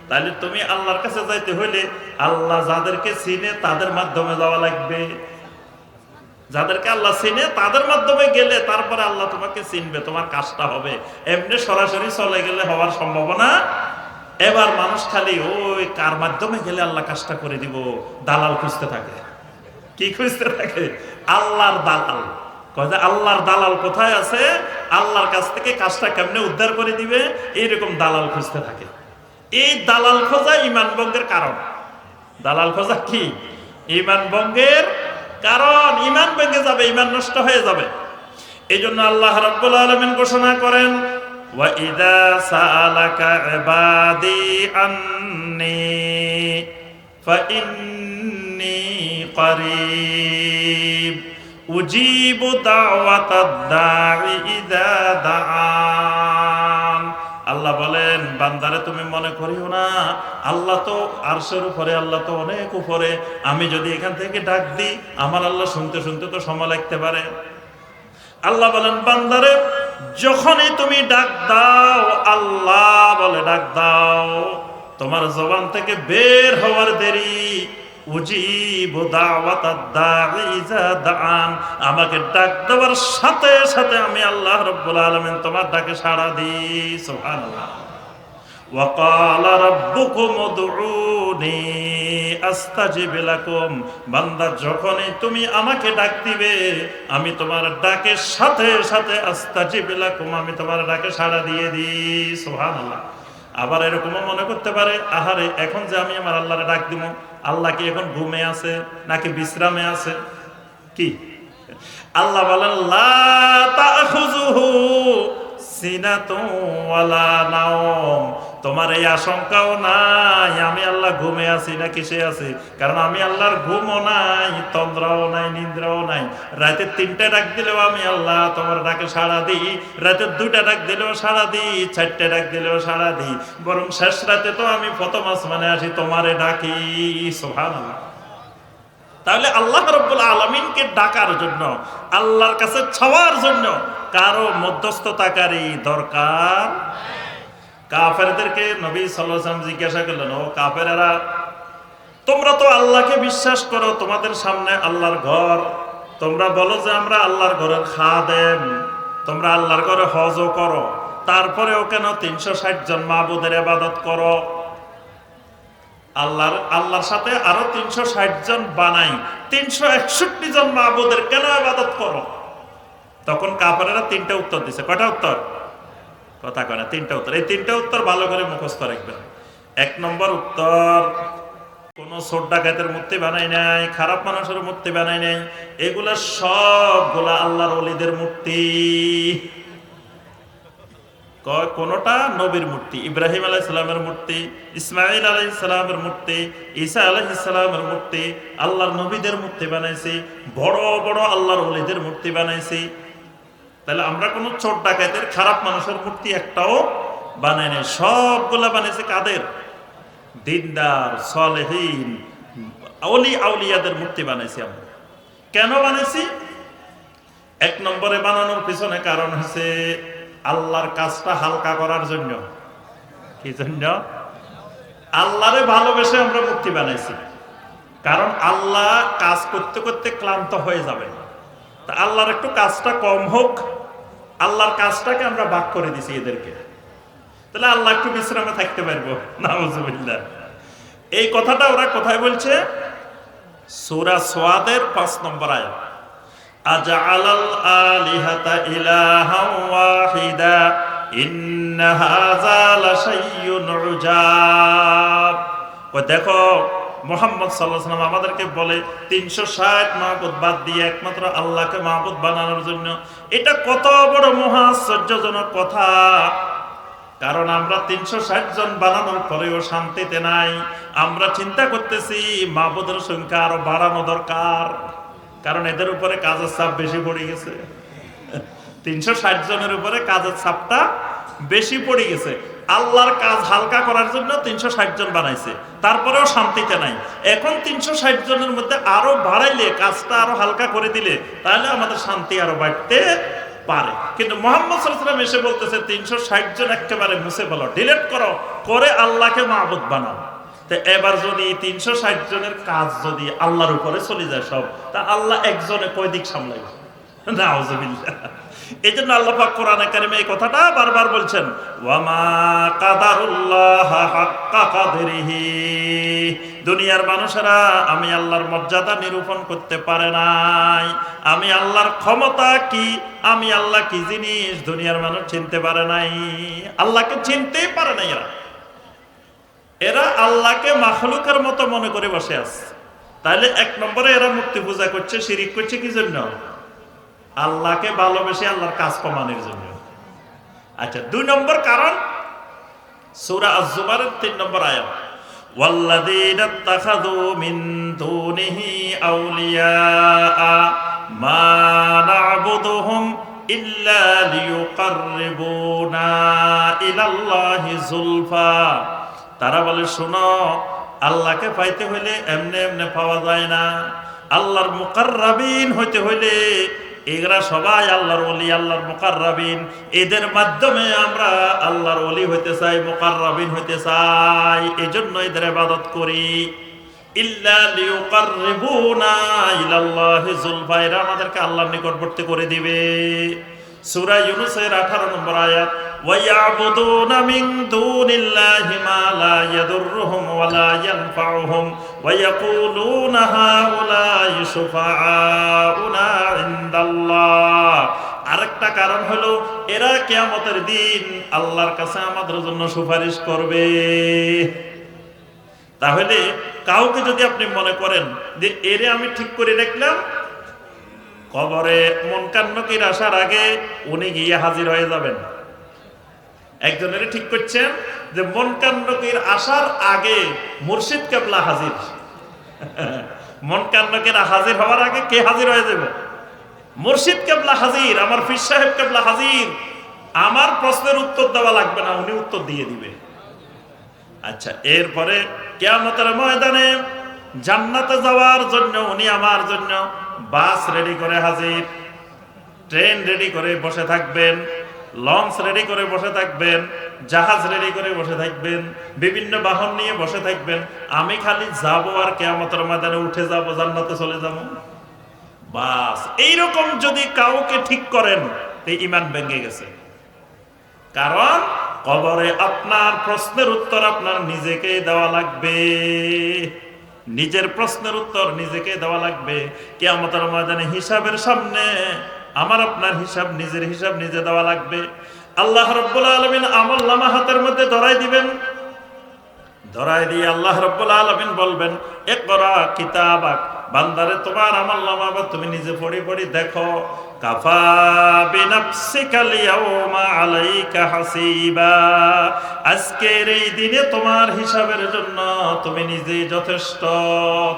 তাহলে তুমি আল্লাহর কাছে যাইতে হইলে আল্লাহ যাদেরকে চিনে তাদের মাধ্যমে যাওয়া লাগবে। যাদেরকে আল্লাহ চিনে তাদের মাধ্যমে গেলে তারপরে আল্লাহ তোমাকে চিনবে, তোমার কাজটা হবে। এমনি সরাসরি চলে গেলে হওয়ার সম্ভাবনা। এবার মানুষ খালি ওই কার মাধ্যমে গেলে আল্লাহ কাজটা করে দিব, দালাল খুঁজতে থাকে। কি খুঁজতে থাকে? আল্লাহর দালাল। আল্লাহর দালাল কোথায় আছে, আল্লাহর কাছ থেকে কাজটা কেমনে উদ্ধার করে দিবে, এইরকম দালাল খুঁজতে থাকে। এই দালাল খোঁজা ঈমান ভঙ্গের কারণ। দালাল খোঁজা কি? ঈমান ভঙ্গের কারণ। ঈমান ভেঙে যাবে, ঈমান নষ্ট হয়ে যাবে। এই জন্য আল্লাহ রাব্বুল আলামিন ঘোষণা করেন, ওয়া ইযা সাআলাকা ইবাদি আন্নী ফাইন্নী করিব উজিবু দাওয়াতাদ দাঈ ইযা দাআন। আল্লাহ বলেন, বান্দারে তুমি মনে করিও না আল্লাহ তো আরশের উপরে, আল্লাহ তো অনেক উপরে, আমি যদি এখান থেকে ডাক দিই আমার আল্লাহ শুনতে শুনতে তো সময় লাগতে পারে। আল্লাহ বলেন, বান্দারে যখনই তুমি ডাক দাও, আল্লাহ বলে ডাক দাও, তোমার জবান থেকে বের হওয়ার দেরি, উজিবু দাওয়াতাদ দাঈ ইযা দাআন, আমাকে ডাক দেওয়ার সাথে সাথে আমি আল্লাহ রাব্বুল আলামিন তোমার ডাকে সাড়া দিই। সুবহানাল্লাহ। ওয়া ক্বালা রাব্বুকুম উদউনি আস্তাজিব লাকুম, বান্দা যখনই তুমি আমাকে ডাক দিবে আমি তোমার ডাকের সাথে সাথে আস্তাজিব লাকুম, আমি তোমার ডাকে সাড়া দিয়ে দিই। সুবহানাল্লাহ। আবার এরকমও মনে করতে পারে, আহারে এখন যে আমি আমার আল্লাহরে ডাক দিব, আল্লাহ কি এখন ঘুমে আছে নাকি বিশ্রামে আছে? কি আল্লাহ বলেন লা তাখুযুহু সিনাতুন ওয়ালা নাওম, তোমার এই আশঙ্কাও নাই আমি আল্লাহ ঘুমে আছি না কিসে আছি, কারণ আমি আল্লাহর ঘুমও নাই, তন্দ্রাও নাই, নিদ্রাও নাই। রাতে 3টা ডাক দিলেও আমি আল্লাহ তোমার ডাকে সাড়া দিই, রাতে 2টা ডাক দিলেও সাড়া দিই, 4টে ডাক দিলেও সাড়া দিই, বরং শেষ রাতে তো আমি প্রথম আসমানে আসি তোমারে ডাকি। সুবহানাল্লাহ। তাহলে আল্লাহ রাব্বুল আলামিনকে ডাকার জন্য, আল্লাহর কাছে চাওয়ার জন্য কারো মধ্যস্থতাকারী দরকার। কাফেরদেরকে নবী সাল্লাল্লাহু আলাইহি ওয়াসাল্লাম জিজ্ঞাসা করলেন, ও কাফেরেরা, তোমরা তো আল্লাহকে বিশ্বাস করো, তোমাদের সামনে আল্লাহর ঘর, তোমরা বলো যে আমরা আল্লাহর ঘরের খাদেম, তোমরা আল্লাহর ঘরে হজও করো, তারপরেও কেন 360 জন মাবুদের ইবাদত করো? আল্লাহর সাথে আরো 360 জন বানাই, 361 জন মাবুদের কেন ইবাদত করো? তখন কাফেরেরা 3টা উত্তর দিছে। কয়টা উত্তর? কথা কয় না, 3টা উত্তর। এই 3টা উত্তর ভালো করে মুখস্থ রাখবেন। 1 নম্বর উত্তর, কোন চোর ডাকাতের মূর্তি বানাই নাই, খারাপ মানুষের মূর্তি বানাই নাই, এগুলা সবগুলা আল্লাহর ওলিদের মূর্তি। কোনটা নবীর মূর্তি, ইব্রাহিম আলাইহিস সালামের মূর্তি, ইসমাঈল আলাইহিস সালামের মূর্তি, ঈসা আলাইহিস সালামের মূর্তি, আল্লাহর নবীদের মূর্তি বানাইছি, বড় বড় আল্লাহর ওলিদের মূর্তি বানাইছি। তাহলে আমরা কোন চোর ডাকাতের, খারাপ মানুষের মূর্তি একটাও বানাই নাই, সবগুলা বানাইছে কাদের? দিনদার, সালেহীন, ওলি আউলিয়াদের মূর্তি বানাইছি আমরা। কেন বানাইছি? 1 নম্বরে বানানোর পিছনে কারণ হচ্ছে আল্লাহর কাজটা হালকা করার জন্য। কি জন্য? আল্লাহরে ভালোবেসে আমরা মূর্তি বানাইছি, কারণ আল্লাহ কাজ করতে করতে ক্লান্ত হয়ে যাবে, তা আল্লাহর একটু কাজটা কম হোক, আল্লাহর কাজটাকে আমরা ভাগ করে দিছি এদেরকে, তাহলে আল্লাহ একটু বিশ্রামে থাকতে পারবো। নাউজুবিল্লাহ। এই কথাটা ওরা কোথায় বলছে? সূরা সাদের 5 নম্বর আয়াত, আজআলাল আলিহাতা ইলাহান ওয়াহিদা ইন্না হাযা লাশাইউন উজাব। ও দেখো, মুহাম্মদ সাল্লাল্লাহু আলাইহি ওয়াসাল্লাম আমাদেরকে বলে 360 মাবুদ বাদ দিয়ে একমাত্র আল্লাহকে মাবুদ বানানোর জন্য। এটা কত বড় মহা আশ্চর্যজনক কথা, কারণ আমরা 360 জন বানানোর পরেও শান্তিতে নাই। আমরা চিন্তা করতেছি মাবুদের সংখ্যা আরো বাড়ানো দরকার, কারণ এদের উপরে কাজের চাপ বেশি পড়ে গেছে। 360 জনের উপরে কাজের চাপটা বেশি পড়ে গেছে। আল্লাহর কাজ হালকা করার জন্য 360 জন বানাইছে, তারপরেও শান্তিতে নাই। এখন 360 জনের মধ্যে আরো বাড়াইলে, কাজটা আরো হালকা করে দিলে, তাহলে আমাদের শান্তি আরো বাড়তে পারে। কিন্তু মুহাম্মদ সাল্লাল্লাহু আলাইহি ওয়াসাল্লাম এসে বলতেছে 360 জন একেবারে মুছে ফেলো, ডিলিট করো, করে আল্লাহকে মাবুদ বানাও। তো এবার যদি 360 জনের কাজ যদি আল্লাহর উপরে চলে যায় সব, তা আল্লাহ একজনে কয় দিক সামলাইবে? নাউজুবিল্লাহ। এই জন্য আল্লাহ পাক কোরআনে কারিমে এই কথাটা বারবার বলছেন, ওয়ামা কাদারুল্লাহ হাক্কা কাদরিহি। দুনিয়ার মানুষেরা আমি আল্লাহর মর্যাদা নিরূপণ করতে পারে নাই, আমি আল্লাহর ক্ষমতা কি, আমি আল্লাহ কি জিনিস দুনিয়ার মানুষ চিনতে পারে নাই। আল্লাহকে চিনতেই পারে নাই এরা আল্লাহকে মাখলুকের মতো মনে করে বসে আছে। তাহলে 1 নম্বরে এরা মূর্তি পূজা করছে, শিরিক করছে, কি জন্য? আল্লাহকে ভালোবেসে আল্লাহর কাজ কমানোর জন্য। আচ্ছা, 2 নম্বর কারণ সূরা আয-যুমারের 3 নম্বর আয়াত, ওয়াল্লাযীনা ইত্তাখাযু মিন দুনিহি আউলিয়া মা না'বুদুহুম ইল্লা লিয়ুকাররিবুনা ইলাল্লাহি যুলফা। তারা বলে, শোনো, আল্লাহকে পাইতে হইলে এমনি এমনি পাওয়া যায় না, আল্লাহর মুকাররাবিন হইতে হইলে, এরা সবাই আল্লাহর ওলি, আল্লাহর মুকাররাবিন, এদের মাধ্যমে আমরা আল্লাহর ওলি হইতে চাই, মুকাররাবিন হইতে চাই, এজন্য এদের ইবাদত করি। ইল্লা লিয়ুকাররিবুনা ইলাল্লাহি যুলফা, এরা আমাদেরকে আল্লাহর নিকটবর্তী করে দিবে। সূরা ইউনূসের 18 নম্বর আয়াত, وَيَعْبُدُونَ مِن دُونِ اللَّهِ مَا لَا يَضُرُّهُمْ وَلَا يَنفَعُهُمْ وَيَقُولُونَ هَؤُلَاءِ شُفَعَاؤُنَا عِندَ اللَّهِ। আরেকটা একটা কারণ হলো এরা কিয়ামতের দিন আল্লাহর কাছে আমাদের জন্য সুপারিশ করবে। তাহলে কাউকে যদি আপনি মনে করেন যে এরে আমি ঠিক করে রাখলাম, কবরে মুনকার নকির আসার আগে উনি গিয়ে হাজির হয়ে যাবেন। একজনের ঠিক করছেন যে মুনকার নকির আসার আগে মুর্শিদ কেবলা হাজির। মুনকার নকির হাজির হওয়ার আগে কে হাজির হয়ে যাবে? মুর্শিদ কেবলা হাজির, আমার পীর সাহেব কেবলা হাজির। আমার প্রশ্নের উত্তর দেওয়া লাগবে না, উনি উত্তর দিয়ে দিবে। আচ্ছা, এরপরে কিয়ামতের ময়দানে জান্নাতে যাওয়ার জন্য উনি আমার জন্য বাস রেডি করে হাজির, ট্রেন রেডি করে বসে থাকবেন, লঞ্চ রেডি করে বসে থাকবেন, জাহাজ রেডি করে বসে থাকবেন, বিভিন্ন বাহন নিয়ে বসে থাকবেন। আমি খালি যাব আর কিয়ামতের ময়দানে উঠে যাব, জান্নাতে চলে যাব। বাস এইরকম যদি কাউকে ঠিক করেন এই ঈমান ভেঙে গেছে। কারণ কবরে আপনার প্রশ্নের উত্তর আপনার নিজেকেই দেওয়া লাগবে, নিজের প্রশ্নের উত্তর নিজেকে দেওয়া লাগবে। কিয়ামতের ময়দানে হিসাবের সামনে আমার আপনার হিসাব, নিজের হিসাব নিজে দেওয়া লাগবে। আল্লাহ রাব্বুল আলামিন আমলনামা হাতের মধ্যে ধরাই দিবেন, ধরাই দিয়ে আল্লাহ রাব্বুল আলামিন বলবেন, ইকরা কিতাবাক, বান্দারে তোমার আমলনামা তুমি নিজে পড়ি পড়ি দেখো। কাফা বিনাফসিকাল ইয়াউমা আলাইকা হাসিবা, আজকের এই দিনে তোমার হিসাবের জন্য তুমি নিজেই যথেষ্ট,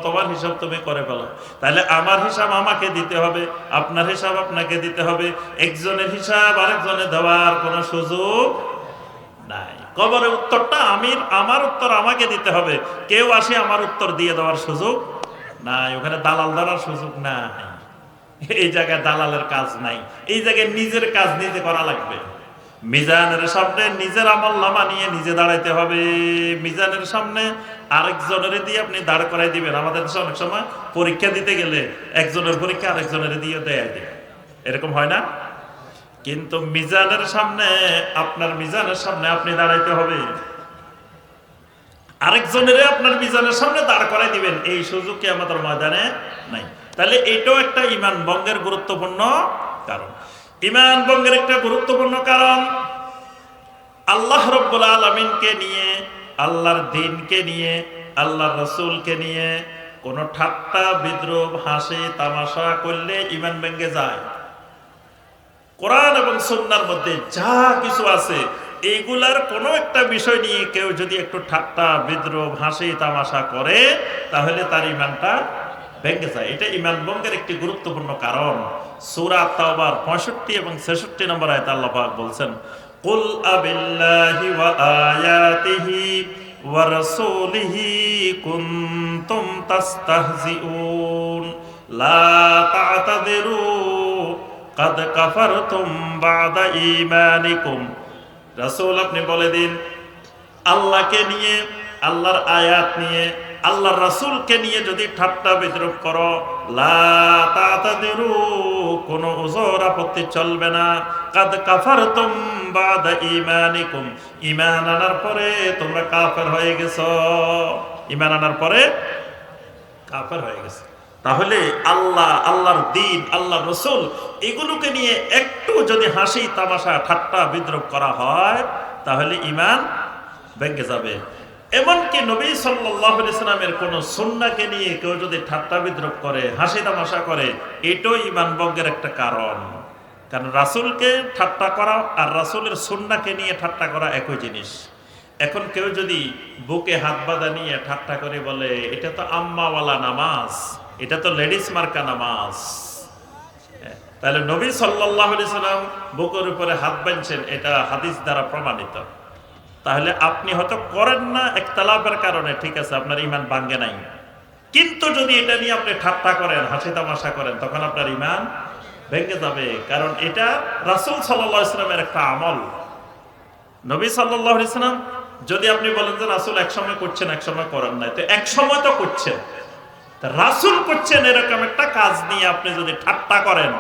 তোমার হিসাব তুমি করে ফেলো। তাহলে আমার হিসাব আমাকে দিতে হবে, আপনার হিসাব আপনাকে দিতে হবে। একজনের হিসাব আরেকজনে দেওয়ার কোনো সুযোগ নাই। কবরে উত্তরটা আমার উত্তর আমাকে দিতে হবে, কেউ আসে আমার উত্তর দিয়ে দেওয়ার সুযোগ নাই। ওখানে দালাল ধরার সুযোগ নাই, এই জায়গায় দালালের কাজ নাই। এই জায়গায় নিজের কাজ নিজে করা লাগবে। মিজানের সামনে নিজের আমলনামা নিয়ে নিজে দাঁড়াইতে হবে। মিজানের সামনে আরেকজনের দিয়ে আপনি দাঁড় করাই দিবেন। আমাদের দেশে অনেক সময় পরীক্ষা দিতে গেলে একজনের পরীক্ষা আরেকজনের দিয়ে দেয়, এরকম হয় না? কিন্তু মিজানের সামনে, আপনার মিজানের সামনে আপনি দাঁড়াইতে হবে, আরেকজনের আপনার মিজানের সামনে দাঁড় করাই দিবেন, এই সুযোগ কি আমাদের ময়দানে নাই। তাহলে এটাও একটা ঈমান ভঙ্গের গুরুত্বপূর্ণ কারণ। ঈমান ভঙ্গের একটা গুরুত্বপূর্ণ কারণ আল্লাহ রাব্বুল আলামিনকে নিয়ে, আল্লাহর দ্বীনকে নিয়ে, আল্লাহর রাসূলকে নিয়ে কোনো ঠাট্টা বিদ্রূপ হাসি তামাশা করলে ঈমান ভেঙে যায়। কোরআন এবং সুন্নাহর মধ্যে যা কিছু আছে এইগুলার কোনো একটা বিষয় নিয়ে কেউ যদি একটু ঠাট্টা বিদ্রূপ হাসি তামাশা করে তাহলে তার ঈমানটা ভেঙে যায়। এটা ঈমান ভঙ্গের একটি গুরুত্বপূর্ণ কারণ। সূরা তাওবার 65 এবং 66 নম্বর আয়াতে আল্লাহ পাক বলছেন, কুল আবিল্লাহি ওয়া আয়াতিহি ওয়া রাসূলিহি কুনতুম তাস্তাহজিউন লা তা'তাযিরু কাদ কাফারতুম বা'দা ঈমানিকুম। রাসূল আপনি বলে দিন, আল্লাহকে নিয়ে, আল্লাহর আয়াত নিয়ে, আল্লাহর রাসূলকে নিয়ে যদি ঠাট্টা বিদ্রূপ করো, লা তা'তাযিরু, কোনো ওজর আপত্তি চলবে না। কাদ কাফারতুম বা'দা ঈমানিকুম, ঈমান আনার পরে তোমরা কাফের হয়ে গেছো, ঈমান আনার পরে কাফের হয়ে গেছে। তাহলে আল্লাহ, আল্লাহর দ্বীন, আল্লাহর রাসূল এগুলোকে নিয়ে একটু যদি হাসি তামাশা ঠাট্টা বিদ্রূপ করা হয় তাহলে ঈমান ভেঙে যাবে। এমনকি নবী সাল্লাল্লাহু আলাইহি ওয়াসাল্লামের কোন সুন্নাহকে নিয়ে কেউ যদি ঠাট্টা বিদ্রূপ করে, হাসি তামাশা করে, এটাও ঈমান ভঙ্গের একটা কারণ। কারণ রাসূলকে ঠাট্টা করা আর রাসূলের সুন্নাহকে নিয়ে ঠাট্টা করা একই জিনিস। এখন কেউ যদি বুকে হাত বাঁধা নিয়ে ঠাট্টা করে বলে এটা তো আম্মাওয়ালা নামাজ, এটা তো লেডিস মার্কা নামাজ, তাহলে নবী সাল্লাল্লাহু আলাইহি ওয়াসাল্লাম বুকের উপরে হাত বাঁধছেন, এটা হাদিস দ্বারা প্রমাণিত। তাহলে আপনি হয়তো করেন না ইখতিলাফের কারণে, ঠিক আছে, আপনার ঈমান ভাঙে নাই। কিন্তু যদি এটা নিয়ে আপনি ঠাট্টা করেন, হাসি তামাশা করেন, তখন আপনার ঈমান ভেঙে যাবে। কারণ এটা রাসূল সাল্লাল্লাহু আলাইহি ওয়াসাল্লামের একটা আমল। নবী সাল্লাল্লাহু আলাইহি ওয়াসাল্লাম যদি আপনি বলেন যে রাসূল এক সময় করছেন এক সময় করেন না, তো এক সময় তো করছেন, রাসূল করছেন এরকম একটা কাজ নিয়ে আপনি যদি ঠাট্টা করেন,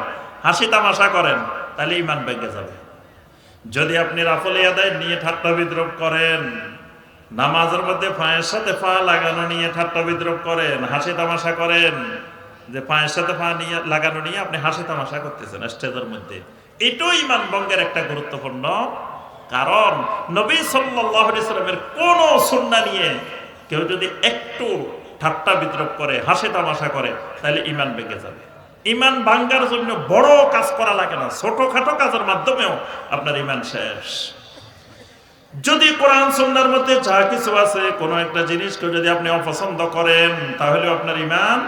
হাসি তামাশা করেন, তাহলে ঈমান ভেঙে যাবে। যদি আপনি রাফল ইয়াদায় নিয়ে ঠাট্টা বিদ্রূপ করেন, নামাজের মধ্যে পায়ের সাথে পা লাগানো নিয়ে ঠাট্টা বিদ্রূপ করেন, হাসি তামাশা করেন, যে পায়ের সাথে পা নিয়ে লাগানো নিয়ে আপনি হাসি তামাশা করতেছেন স্টেজের মধ্যে, এটাও ইমান ভঙ্গের একটা গুরুত্বপূর্ণ কারণ। নবী সাল্লাল্লাহু আলাইহি সাল্লামের কোন সুন্নাহ নিয়ে কেউ যদি একটু ঠাট্টা বিদ্রুপ করে, হাসি তামাশা করে, তাহলে ইমান ভেঙে যাবে। ইমান ভাঙ্গার জন্য বড় কাজ করা লাগে না, ছোটখাটো কাজের মাধ্যমেও আপনার ইমান শেষ। যদি কোরআন সুন্নাহর মধ্যে যা কিছু আছে, কোনো একটা জিনিসকে যদি আপনি অপছন্দ করেন, তাহলে আপনার ইমান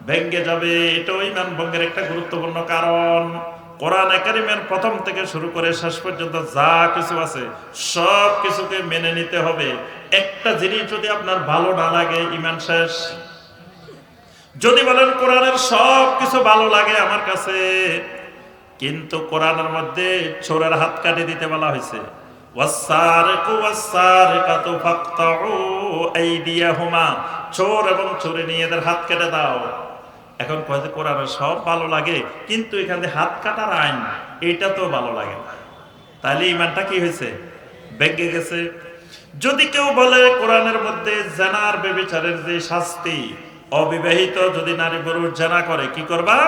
ভেঙে যাবে। এটাও ইমান ভঙ্গের একটা গুরুত্বপূর্ণ কারণ। কোরআনে কারীমের প্রথম থেকে শুরু করে শেষ পর্যন্ত যা কিছু আছে সব কিছুকে মেনে নিতে হবে। একটা জিনিস যদি আপনার ভালো না লাগে, ইমান শেষ। যদি বলেন কোরআনের সব কিছু ভালো লাগে আমার কাছে, কিন্তু কোরআনের মধ্যে চোরের হাত কাটি দিতে বলা হয়েছে, ওয়াসসারিকু ওয়াসসারিকাতু ফাকতাউ আইদিয়াহুমা, চোর এবং চোরিনী এদের হাত কেটে দাও। এখন কয়েছে কোরআনের সব ভালো লাগে, কিন্তু এখানে হাত কাটার আইন এটা তো ভালো লাগে না, তাহলে ইমানটা কি হয়েছে? ভেঙে গেছে। যদি কেউ বলে কোরআনের মধ্যে জানার ব্যভিচারের যে শাস্তি, অবিবাহিত যদি নারী পুরুষ জানা করে কি করবা?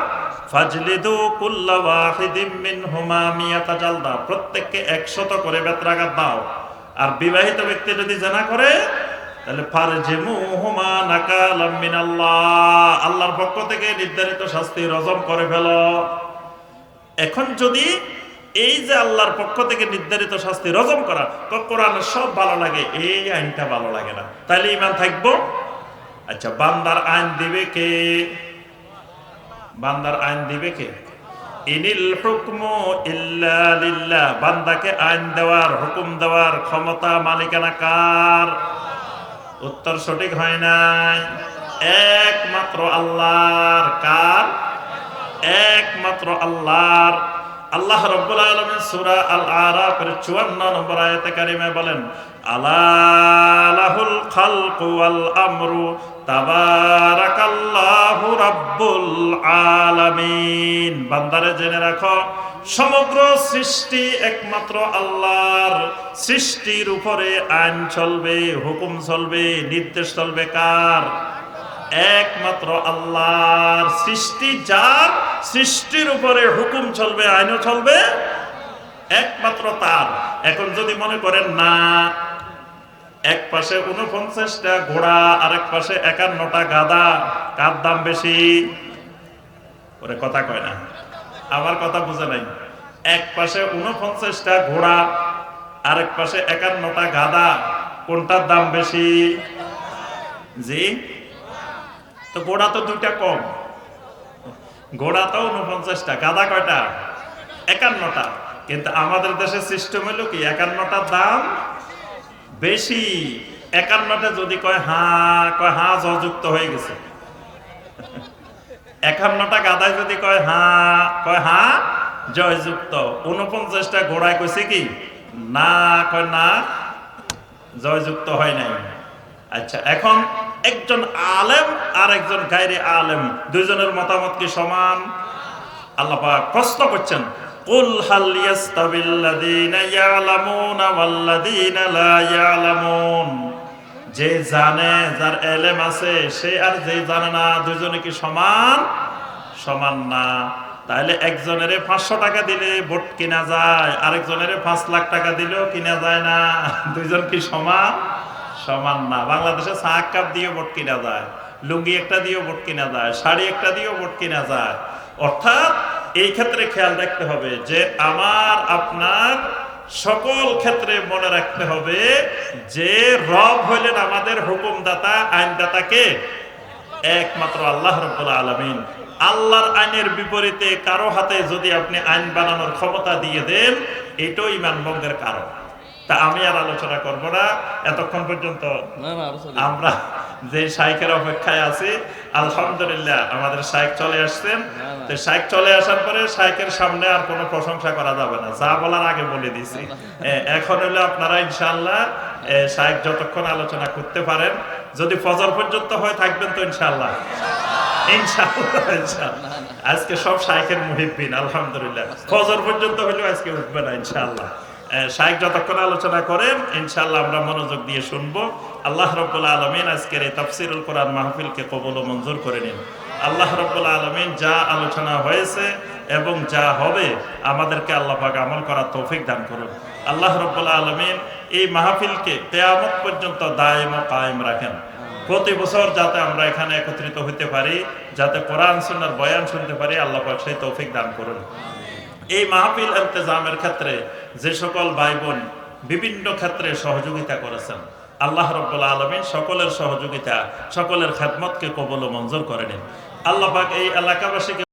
ফাজলিদু কুল্লা ওয়াহিদিম মিনহুমা মিয়াতা জালদা, প্রত্যেককে 100 করে বেত্রাঘাত দাও। আর বিবাহিত ব্যক্তি যদি জানা করে, তাহলে ফারজিমুহুমা নাকালাম মিনাল্লাহ, আল্লাহর পক্ষ থেকে নির্ধারিত শাস্তি রজম করে ফেলো। এখন যদি এই যে আল্লাহর পক্ষ থেকে নির্ধারিত শাস্তি রজম করা, তো কোরআনের সব ভালো লাগে, এই আইনটা ভালো লাগে না, তাহলে ঈমান থাকবো? আচ্ছা, বান্দার আইন দিবে কে? বান্দার আইন দিবে কে? ইনিল হুকমু ইল্লা লিল্লাহ, বান্দাকে আইন দেওয়ার, হুকুম দেওয়ার ক্ষমতা মালিকানা কার? উত্তর সঠিক হয় নাই। একমাত্র আল্লাহর। কার? একমাত্র আল্লাহর। আল্লাহ রাব্বুল আলামিন সূরা আল আরাফের 54 নম্বর আয়াতে কারিমে বলেন, আলা লাহুল খালকু ওয়াল আমরু তাবারাকাল্লাহু রাব্বুল আলামিন। বান্দারে জেনে রাখো, সমগ্র সৃষ্টি একমাত্র আল্লাহর। সৃষ্টির উপরে আইন চলবে, হুকুম চলবে, নির্দেশ চলবে কার? একমাত্র আল্লাহর। সৃষ্টি যার, সৃষ্টির উপরে হুকুম চলবে, আইনও চলবে একমাত্র তার। এখন যদি মনে করেন না, এক পাশে 49টা ঘোড়া আর এক পাশে 51টা গাধা, কার দাম বেশি? ওরে কথা কয় না, আমার কথা বুঝে নাই। এক পাশে 49টা ঘোড়া আর এক পাশে 51টা গাধা, কোনটার দাম বেশি? জি, তো ঘোড়া তো 2টা কম। ঘোড়া তো 49টা, গাধা কয়টা? 51টা। কিন্তু আমাদের দেশে সিস্টেম হলো কি, 51টার দাম বেশি। 51টা যদি কয় হা যুক্ত হয়ে গেছে। 51টা গাধায় যদি কয় হা জয়যুক্ত। 49টা ঘোড়ায় কইছে কি না, কয় না, জয়যুক্ত হয় নাই। আচ্ছা, এখন একজন আলেম আর একজন গায়রে আলেম, দুইজনের মতামত কি সমান? আল্লাহ পাক প্রশ্ন করছেন, কুল হাল ইয়াস্তাবিল্লাযীনা ইয়ালামুনা ওয়াল্লাযীনা লা ইয়ালামুন। যে জানে, যার ইলম আছে, সে আর যে জানে না, দুইজনে কি সমান? সমান না। তাহলে একজনের 500 টাকা দিলে ভোট কিনা যায়, আরেকজনের 5 লাখ টাকা দিলেও কিনা যায় না। দুইজন কি সমান? সমান না। বাংলাদেশে চা কাপ দিয়ে ভোট কিনা যায়, লুঙ্গি একটা দিয়েও ভোট কিনা যায়, শাড়ি একটা দিয়েও ভোট কিনা যায়। অর্থাৎ এই ক্ষেত্রে খেয়াল রাখতে হবে যে আমার আপনার সকল ক্ষেত্রে মনে রাখতে হবে যে রব হইলেন আমাদের হুকুমদাতা, আইনদাতা কে? একমাত্র আল্লাহ রাব্বুল আলামিন। আল্লাহর আইনের বিপরীতে কারো হাতে যদি আপনি আইন বানানোর ক্ষমতা দিয়ে দেন, এটাও ঈমান ভঙ্গের কারণ। তা আমি আর আলোচনা করবো না, এতক্ষণ পর্যন্ত আমরা যে শাইখের অপেক্ষায় আছি, আলহামদুলিল্লাহ আমাদের শাইখ চলে আসছেন। তো শাইখ চলে আসার পরে শাইখের সামনে আর কোনো প্রশংসা করা যাবে না, যা বলার আগে বলে দিছি। এখন হলো আপনারা ইনশাআল্লাহ শাইখ যতক্ষণ আলোচনা করতে পারেন, যদি ফজর পর্যন্ত হয় থাকবেন তো ইনশাআল্লাহ। ইনশাআল্লাহ ইনশাআল্লাহ আজকে সব শাইখের মুহিব্বিন, আলহামদুলিল্লাহ ফজর পর্যন্ত হলেও আজকে উঠবে না ইনশাআল্লাহ। শাইখ যতক্ষণ আলোচনা করেন ইনশাআল্লাহ আমরা মনোযোগ দিয়ে শুনবো। আল্লাহ রাব্বুল আলামিন আজকের এই তাফসীরুল কোরআন মাহফিলকে কবুল ও মঞ্জুর করে নিন। আল্লাহ রাব্বুল আলামিন যা আলোচনা হয়েছে এবং যা হবে আমাদেরকে আল্লাহ পাক আমল করার তৌফিক দান করুন। আল্লাহ রাব্বুল আলামিন এই মাহফিলকে কিয়ামত পর্যন্ত দায়েম ও কায়েম রাখেন। প্রতি বছর যাতে আমরা এখানে একত্রিত হতে পারি, যাতে কোরআন সুন্নাহর বয়ান শুনতে পারি, আল্লাহ পাক সেই তৌফিক দান করুন। এই মাহফিল ইলতিজামের ক্ষেত্রে যে সকল ভাই বোন বিভিন্ন ক্ষেত্রে সহযোগিতা করেছেন, আল্লাহ রাব্বুল আলামিন সকলের সহযোগিতা, সকলের খেদমতকে কবুল ও মঞ্জুর করে নিন। আল্লাহ পাক এই এলাকাবাসীকে